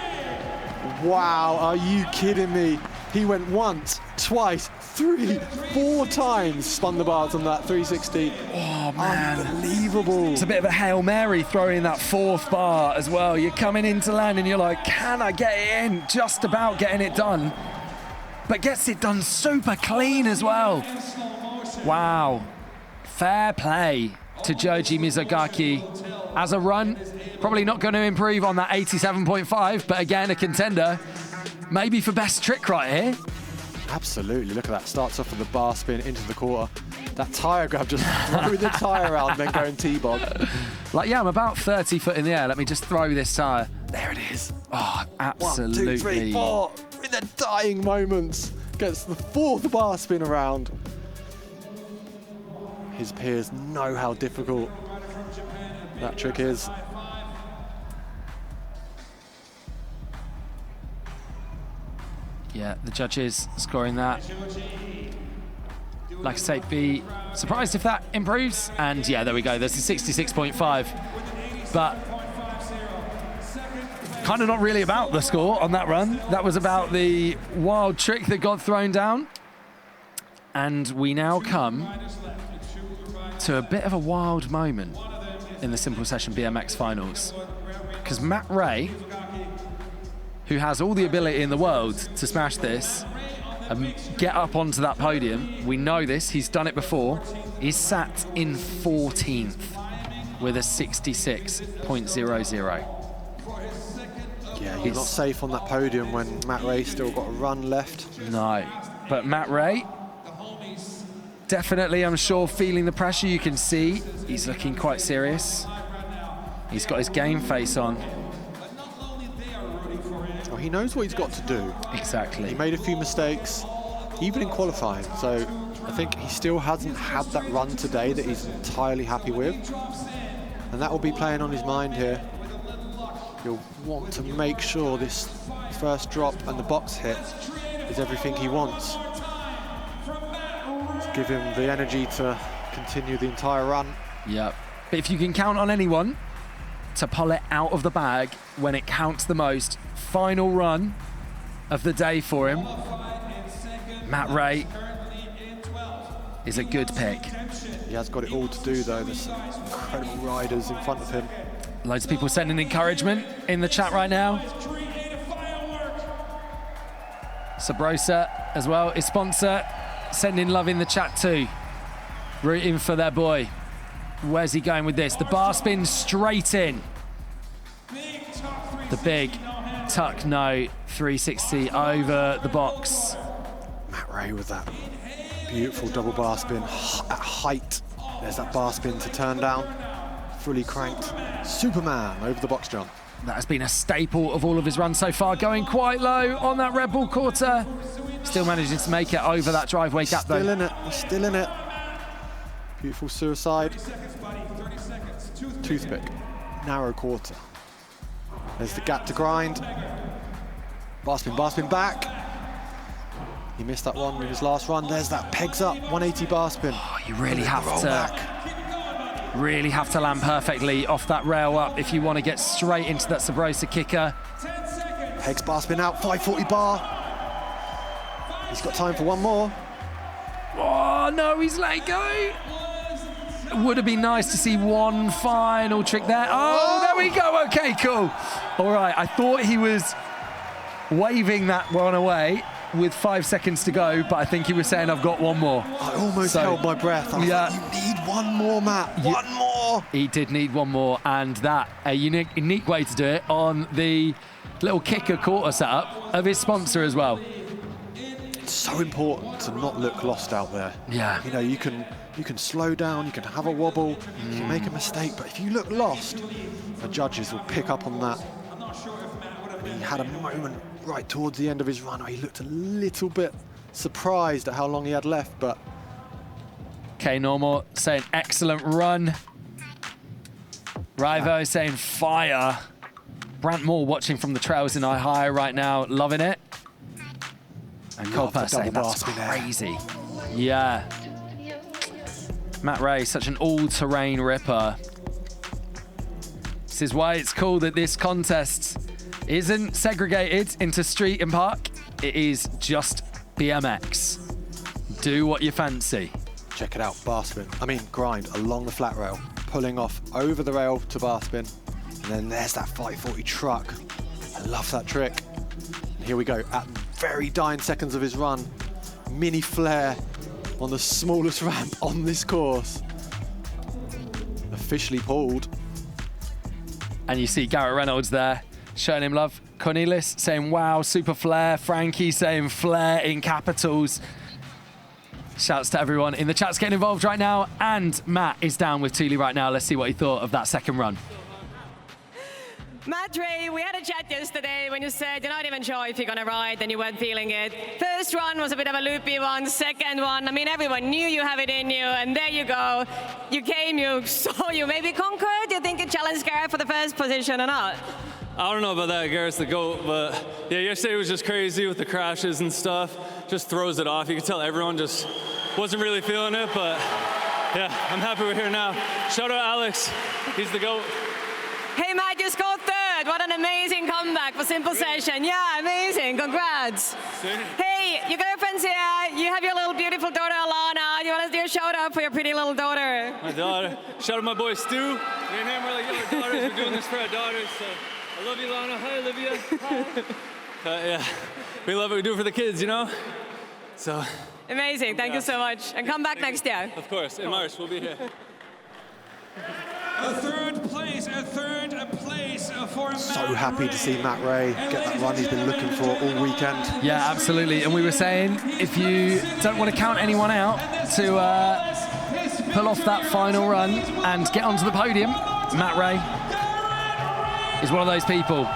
Wow, are you kidding me? He went once, twice, 3, 4 times, spun the bars on that 360. Oh, man. Unbelievable. It's a bit of a Hail Mary throwing that 4th bar as well. You're coming into land and you're like, can I get it in? Just about getting it done. But gets it done super clean as well. Wow. Fair play to Joji Mizogaki. As a run, probably not going to improve on that 87.5, but again, a contender. Maybe for best trick right here. Absolutely, look at that. Starts off with the bar spin into the quarter. That tyre grab, just throwing the tyre around, then going T-bog. Like, yeah, I'm about 30 foot in the air. Let me just throw this tyre. There it is. Oh, absolutely. 1, 2, 3, 4. In the dying moments. Gets the 4th bar spin around. His peers know how difficult that trick is. Yeah, the judges scoring that. Like I say, be surprised if that improves. And yeah, there we go. There's a 66.5. But kind of not really about the score on that run. That was about the wild trick that got thrown down. And we now come to a bit of a wild moment. in the Simple Session BMX finals. Because Matt Ray, who has all the ability in the world to smash this and get up onto that podium, we know this, he's done it before, he's sat in 14th with a 66.00. Yeah, you're not safe on that podium when Matt Ray's still got a run left. No, but Matt Ray, definitely, I'm sure, feeling the pressure. You can see he's looking quite serious. He's got his game face on. Well, he knows what he's got to do. Exactly. He made a few mistakes, even in qualifying. So I think he still hasn't had that run today that he's entirely happy with. And that will be playing on his mind here. He'll want to make sure this first drop and the box hit is everything he wants. To give him the energy to continue the entire run. Yeah. But if you can count on anyone to pull it out of the bag when it counts the most, final run of the day for him, Matt Ray is a good pick. He has got it all to do, though. There's some incredible riders in front of him. Loads of people sending encouragement in the chat right now. Sabrosa as well, his sponsor, sending love in the chat too. Rooting for their boy. Where's he going with this? The bar spin straight in. The big tuck no 360 over the box. Matt Ray with that beautiful double bar spin at height. There's that bar spin to turn down. Fully cranked Superman over the box jump. That has been a staple of all of his runs so far, going quite low on that Red Bull quarter. Still managing to make it over that driveway gap though. Still in it, he's still in it. Beautiful suicide. Toothpick, narrow quarter. There's the gap to grind. Bar spin back. He missed that one in his last run. There's that pegs up, 180 bar spin. Oh, you really have to land perfectly off that rail up if you want to get straight into that Sabrosa kicker. Pegs bar spin out, 540 bar. He's got time for one more. Oh no, he's let go. Would have been nice to see one final trick there. Oh, there we go. Okay, cool. All right, I thought he was waving that one away with 5 seconds to go, but I think he was saying, I've got one more. I almost held my breath. I was like, you need one more, Matt. One more. He did need one more, and that, a unique way to do it on the little kicker quarter setup of his sponsor as well. It's so important to not look lost out there. Yeah. You know, you can slow down, you can have a wobble, you can make a mistake, but if you look lost, the judges will pick up on that. And he had a moment right towards the end of his run where he looked a little bit surprised at how long he had left, but... Okay, Normal saying excellent run. Rivo saying fire. Brant Moore watching from the trails in High right now, loving it. And Colper saying that's crazy. Yeah. Matt Ray, such an all-terrain ripper. This is why it's cool that this contest isn't segregated into street and park. It is just BMX. Do what you fancy. Check it out, bar spin. Grind along the flat rail, pulling off over the rail to bar spin. And then there's that 540 truck. I love that trick. And here we go, at very dying seconds of his run. Mini flare on the smallest ramp on this course. Officially pulled. And you see Garrett Reynolds there, showing him love. Cornelis saying, wow, super flare. Frankie saying flare in capitals. Shouts to everyone in the chat's getting involved right now. And Matt is down with Thule right now. Let's see what he thought of that second run. Matt Ray, we had a chat yesterday when you said you're not even sure if you're going to ride and you weren't feeling it. First run was a bit of a loopy one. Second one, everyone knew you have it in you, and there you go. You came, you saw, you maybe conquered. Do you think you challenged Garrett for the first position or not? I don't know about that, Garrett's the GOAT, but yeah, yesterday was just crazy with the crashes and stuff. Just throws it off. You could tell everyone just wasn't really feeling it, but yeah, I'm happy we're here now. Shout out Alex, he's the GOAT. Hey Matt, you scored third. What an amazing comeback for Simple Session. Yeah, amazing, congrats. Hey, your girlfriend's here. You have your little beautiful daughter, Alana. You want to do a shout out for your pretty little daughter? My daughter. Shout out my boy Stu. Me and him, we're like our daughters. We're doing this for our daughters. So I love you, Lana. Hi, Olivia. Hi. Yeah, we love it. We do it for the kids, you know? So. Amazing. Thank you so much. And come back next year. Of course. In March, we'll be here. A third place for So happy to see Matt Ray get that run he's been looking for all weekend. Yeah, absolutely. And we were saying, if you don't want to count anyone out to pull off that final run and get onto the podium, Matt Ray is one of those people.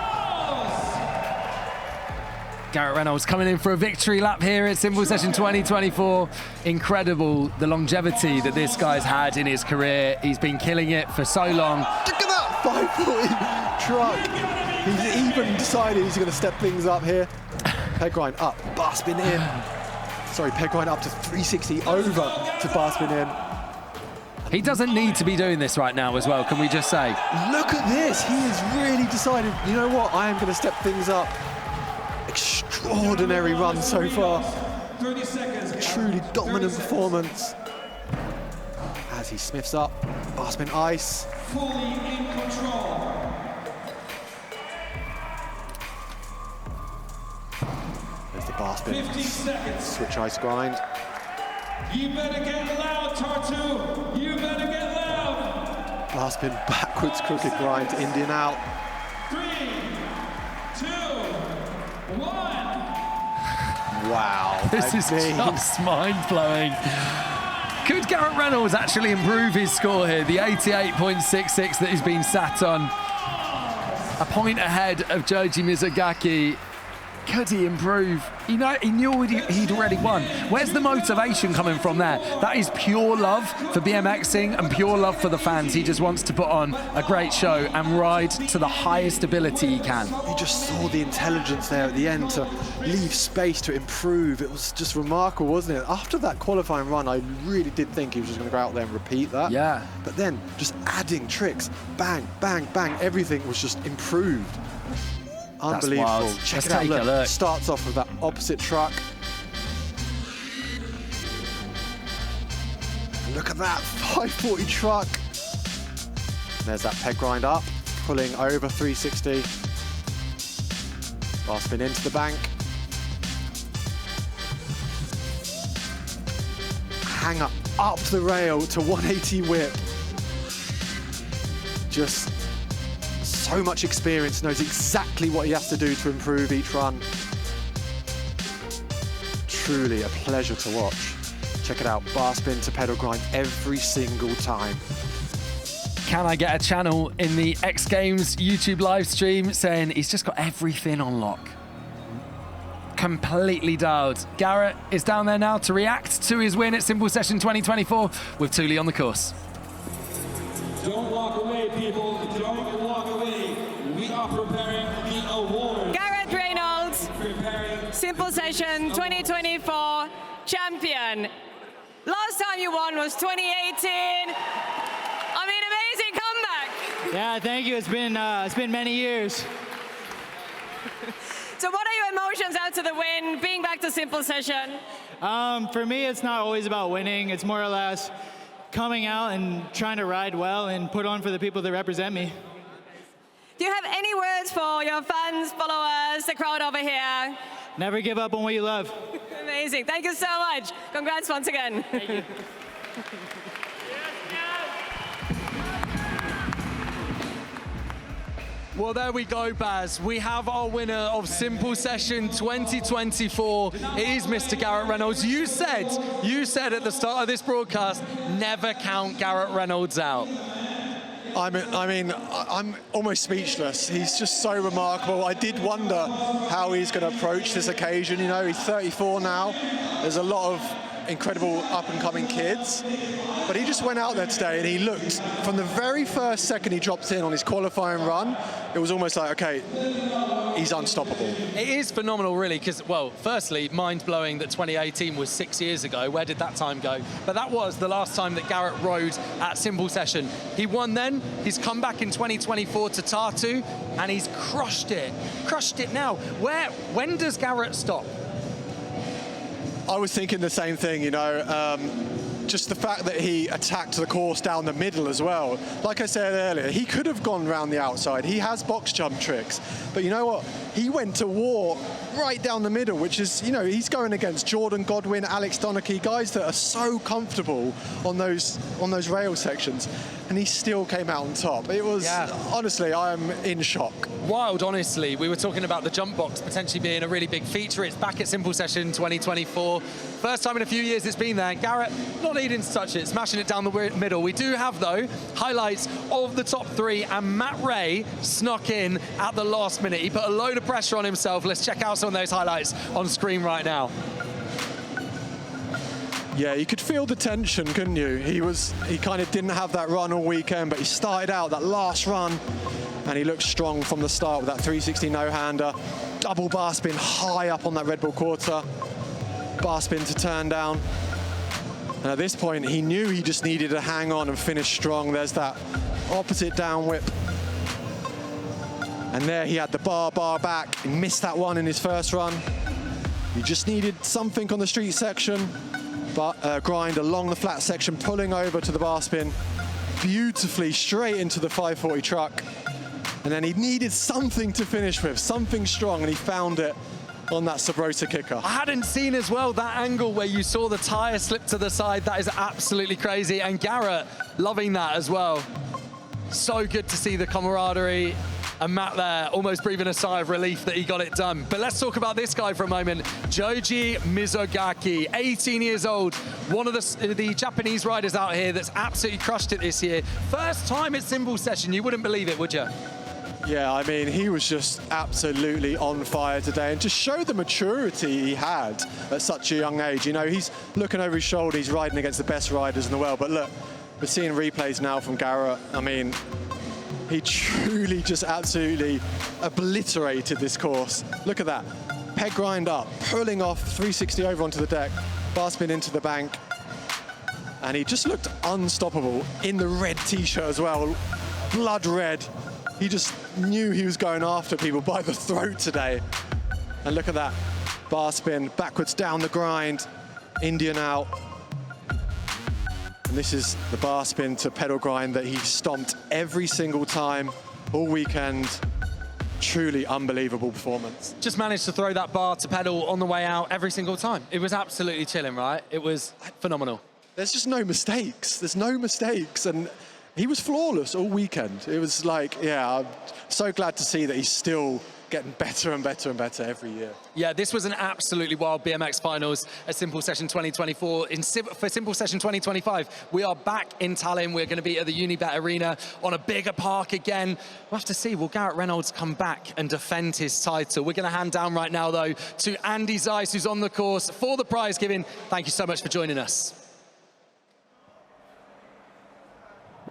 Garrett Reynolds coming in for a victory lap here at Simple Session 2024. Incredible, the longevity that this guy's had in his career. He's been killing it for so long. Look at that 540 truck. He's even decided he's going to step things up here. Peg grind up, bar spin in. Sorry, peg grind up to 360 over to bar spin in. He doesn't need to be doing this right now as well, can we just say? Look at this. He has really decided, you know what, I am going to step things up. Extraordinary run so far. 30 seconds. Truly dominant performance. As he sniffs up, bar spin ice. Fully in control. There's the bar spin. 15 seconds. Switch ice grind. You better get loud, Tartu. You better get loud. Bar spin backwards crooked grind to Indian out. 3, 2, 1. Wow. This is just mind-blowing. Could Garrett Reynolds actually improve his score here? The 88.66 that he's been sat on. A point ahead of Joji Mizugaki. Could he improve? He knew he'd already won. Where's the motivation coming from there? That is pure love for BMXing and pure love for the fans. He just wants to put on a great show and ride to the highest ability he can. You just saw the intelligence there at the end to leave space to improve. It was just remarkable, wasn't it? After that qualifying run, I really did think he was just going to go out there and repeat that. Yeah. But then just adding tricks, bang, bang, bang, everything was just improved. Unbelievable. Wild. Check Let's it out. take a look. Starts off with that opposite truck. Look at that 540 truck. There's that peg grind up, pulling over 360. Bar spin into the bank. Hang up the rail to 180 whip. Just so much experience, knows exactly what he has to do to improve each run. Truly a pleasure to watch. Check it out, bar spin to pedal grind every single time. Can I get a channel in the X Games YouTube live stream saying he's just got everything on lock? Completely dialed. Garrett is down there now to react to his win at Simple Session 2024 with Thule on the course. Don't walk away, people. Don't walk away. We are preparing the award. Garrett Reynolds, Simple Session 2024 champion. Last time you won was 2018. I mean, amazing comeback. Yeah, thank you. It's been many years. So what are your emotions after the win, being back to Simple Session? For me, it's not always about winning. It's more or less coming out and trying to ride well and put on for the people that represent me. Do you have any words for your fans, followers, the crowd over here? Never give up on what you love. Amazing. Thank you so much. Congrats once again. Thank you. Well, there we go, Baz. We have our winner of Simple Session 2024. It is Mr. Garrett Reynolds. You said at the start of this broadcast, never count Garrett Reynolds out. I'm almost speechless. He's just so remarkable. I did wonder how he's going to approach this occasion. You know, he's 34 now. There's a lot of incredible up-and-coming kids. But he just went out there today and he looked, from the very first second he dropped in on his qualifying run, it was almost like, okay, he's unstoppable. It is phenomenal, really, because, well, firstly, mind-blowing that 2018 was 6 years ago. Where did that time go? But that was the last time that Garrett rode at Simple Session. He won then, he's come back in 2024 to Tartu, and he's crushed it. Crushed it now. When does Garrett stop? I was thinking the same thing, you know. Just the fact that he attacked the course down the middle as well. Like I said earlier, he could have gone round the outside. He has box jump tricks. But you know what? He went to war right down the middle, which is, you know, he's going against Jordan Godwin, Alex Donachie, guys that are so comfortable on those rail sections. And he still came out on top. It was, honestly, I am in shock. Wild, honestly. We were talking about the jump box potentially being a really big feature. It's back at Simple Session 2024. First time in a few years it's been there. Garrett, not needing to touch it, smashing it down the middle. We do have, though, highlights of the top three, and Matt Ray snuck in at the last minute. He put a load of pressure on himself. Let's check out some of those highlights on screen right now. Yeah, you could feel the tension, couldn't you? He kind of didn't have that run all weekend, but he started out that last run, and he looked strong from the start with that 360 no-hander. Double bar spin high up on that Red Bull quarter. Bar spin to turn down. And at this point, he knew he just needed to hang on and finish strong. There's that opposite down whip. And there he had the bar back. He missed that one in his first run. He just needed something on the street section. But grind along the flat section, pulling over to the bar spin beautifully straight into the 540 truck. And then he needed something to finish with, something strong, and he found it on that Sabrosa kicker. I hadn't seen as well that angle where you saw the tire slip to the side. That is absolutely crazy. And Garrett loving that as well. So good to see the camaraderie. And Matt there almost breathing a sigh of relief that he got it done. But let's talk about this guy for a moment. Joji Mizogaki, 18 years old, one of the Japanese riders out here that's absolutely crushed it this year. First time at Simple Session, you wouldn't believe it, would you? Yeah, I mean, he was just absolutely on fire today, and just show the maturity he had at such a young age. You know, he's looking over his shoulder, he's riding against the best riders in the world. But look, we're seeing replays now from Garrett. I mean, he truly just absolutely obliterated this course. Look at that. Peg grind up, pulling off 360 over onto the deck, bar spin into the bank. And he just looked unstoppable in the red t-shirt as well, blood red. He just knew he was going after people by the throat today. And look at that, bar spin, backwards down the grind, Indian out. And this is the bar spin to pedal grind that he stomped every single time all weekend. Truly unbelievable performance. Just managed to throw that bar to pedal on the way out every single time. It was absolutely chilling, right? It was phenomenal. There's just no mistakes. There's no mistakes. And he was flawless all weekend. It was like, yeah, I'm so glad to see that he's still getting better and better and better every year. Yeah, this was an absolutely wild BMX finals at Simple Session 2024. For Simple Session 2025, we are back in Tallinn. We're going to be at the Unibet Arena on a bigger park again. We'll have to see, will Garrett Reynolds come back and defend his title? We're going to hand down right now, though, to Andy Zeiss, who's on the course for the prize giving. Thank you so much for joining us.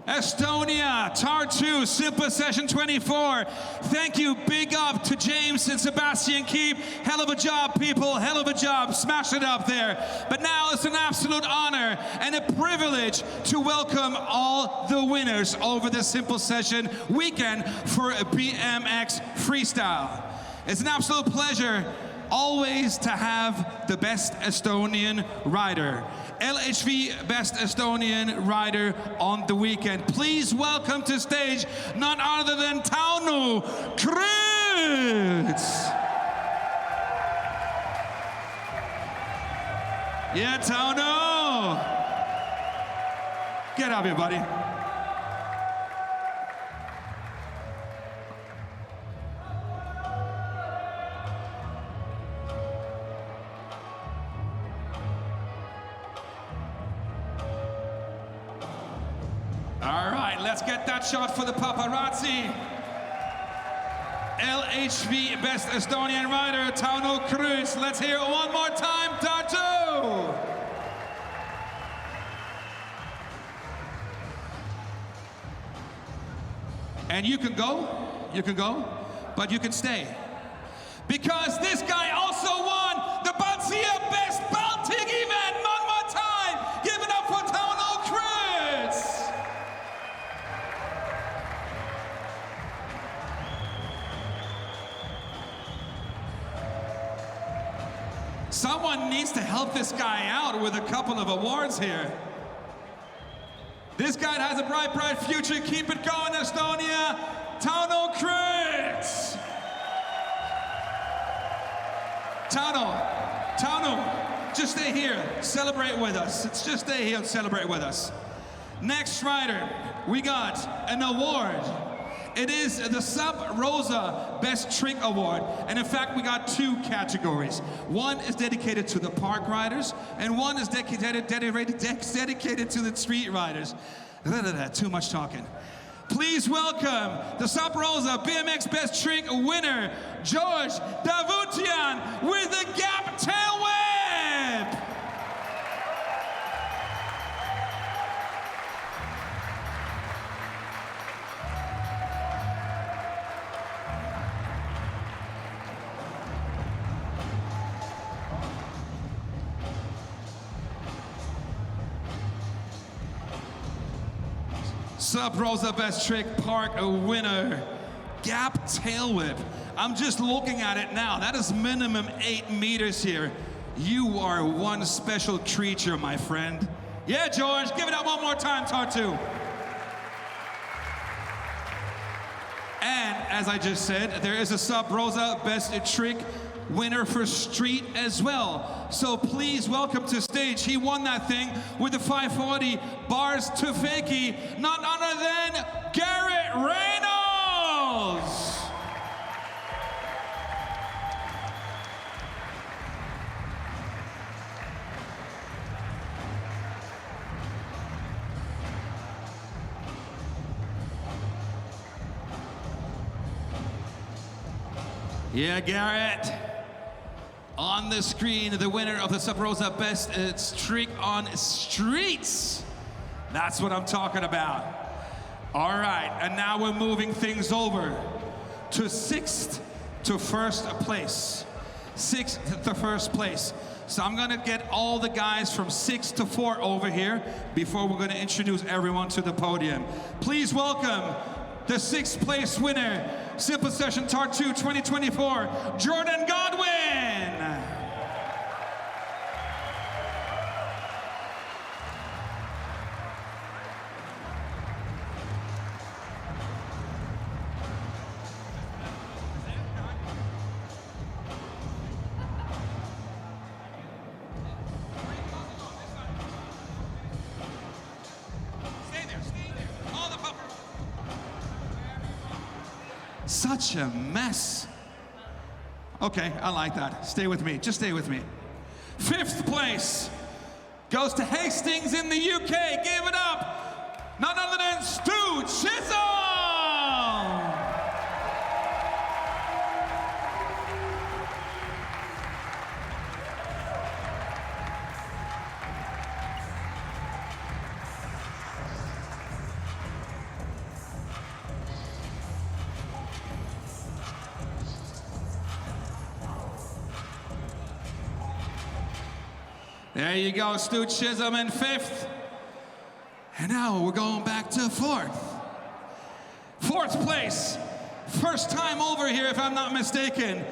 Estonia, Tartu, Simple Session 24. Thank you, big up to James and Sebastian Keep. Hell of a job, people, hell of a job. Smash it up there. But now it's an absolute honor and a privilege to welcome all the winners over the Simple Session weekend for BMX Freestyle. It's an absolute pleasure always to have the best Estonian rider. LHV Best Estonian Rider on the weekend. Please welcome to stage none other than Tauno Krüüts. Yeah, Tauno. Get up here, buddy. All right, let's get that shot for the paparazzi. LHV Best Estonian Rider, Tauno Krüüts. Let's hear it one more time, Tartu! And you can go, but you can stay. Because this guy also won the Baltia Best Baltic event. One more time, give it up for Tauno Krüüts! Someone needs to help this guy out with a couple of awards here. This guy has a bright, bright future. Keep it going, Estonia. Tartu. Tartu, just stay here. Celebrate with us. Just stay here and celebrate with us. Next rider, we got an award. It is the Sub Rosa Best Trick Award. And in fact, we got 2 categories. One is dedicated to the park riders, and one is dedicated to the street riders. Too much talking. Please welcome the Sub Rosa BMX Best Trick winner, George Davutian, with the gap tail whip. Sub Rosa Best Trick Park winner, gap tail whip. I'm just looking at it now. That is minimum 8 meters here. You are one special creature, my friend. Yeah, George, give it up one more time, Tartu. And as I just said, there is a Sub Rosa Best Trick winner for street as well. So please welcome to stage. He won that thing with the 540 bars to fakie, none other than Garrett Reynolds. Yeah, Garrett. On the screen, the winner of the Sub Rosa Best Trick on Streets. That's what I'm talking about. All right, and now we're moving things over to 6th to 1st place. 6th to 1st place. So I'm gonna get all the guys from 6 to 4 over here before we're gonna introduce everyone to the podium. Please welcome the 6th place winner, Simple Session Tartu 2024, Jordan Godwin. Such a mess. Okay, I like that. Stay with me. Just stay with me. 5th place goes to Hastings in the UK. Give it up. None other than Stu Chisholm. There you go, Stu Chisholm in 5th. And now we're going back to 4th. 4th place, first time over here if I'm not mistaken.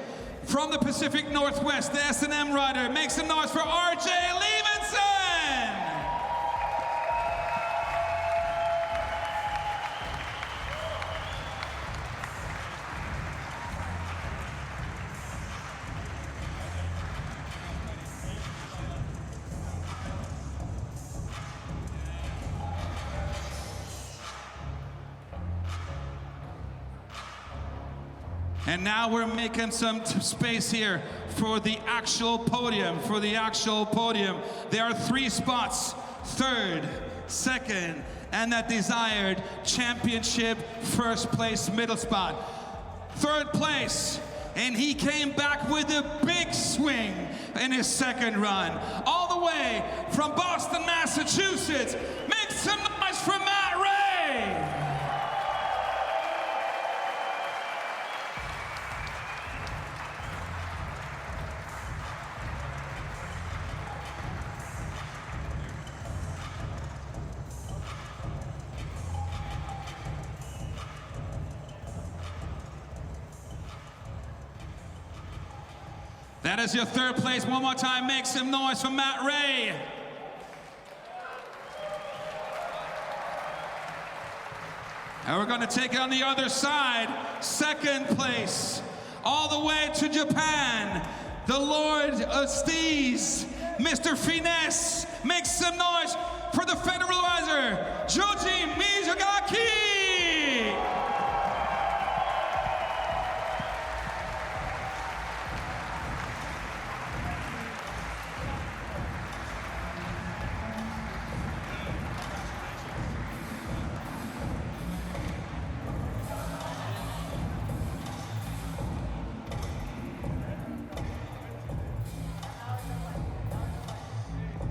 From the Pacific Northwest, the S&M rider makes some noise for RJ Levinson. And now we're making some space here for the actual podium, There are 3 spots, 3rd, 2nd, and that desired championship 1st place middle spot. 3rd place, and he came back with a big swing in his 2nd run. All the way from Boston, Massachusetts, make some noise for Matt Ray. That is your third place. One more time, make some noise for Matt Ray. And we're going to take it on the other side. Second place, all the way to Japan, the Lord of Steez, Mr. Finesse. Make some noise for the Federalizer, Joji Mizugaki.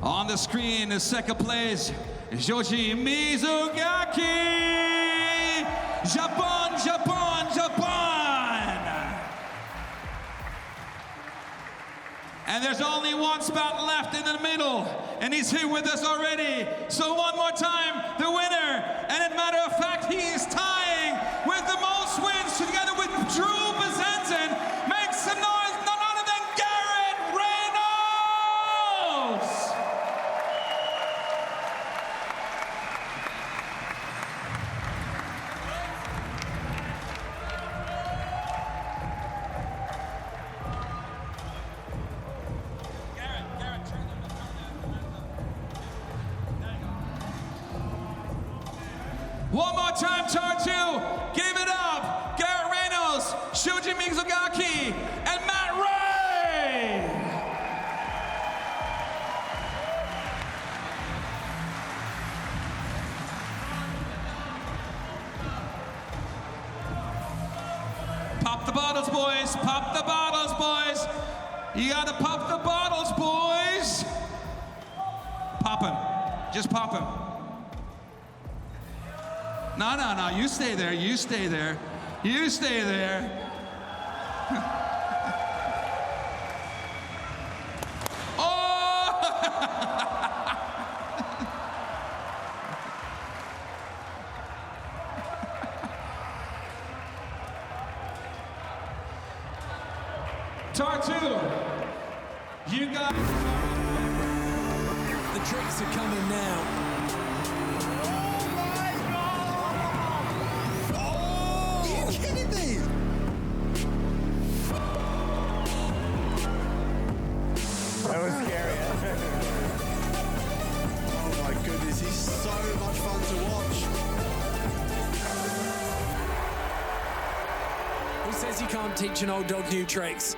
On the screen, the second place, Joji Mizugaki! Japan, Japan, Japan! And there's only one spot left in the middle, and he's here with us already. So one more time, the winner, and as a matter of fact, he is tying with the most wins together with Drew Bezenzen. Make some noise, none other than Garrett Reynolds! One more time, Tartu, give it up. Garrett Reynolds, Shuji Mizugaki, and Matt Ray. Pop the bottles, boys. Pop the bottles, boys. You gotta pop the bottles, boys. Pop him. Just pop him. No, no, no, you stay there, you stay there. You stay there. Oh! Tartu, you got it. The tricks are coming now. Kidding me? That was scary. Oh my goodness, he's so much fun to watch. Who says you can't teach an old dog new tricks?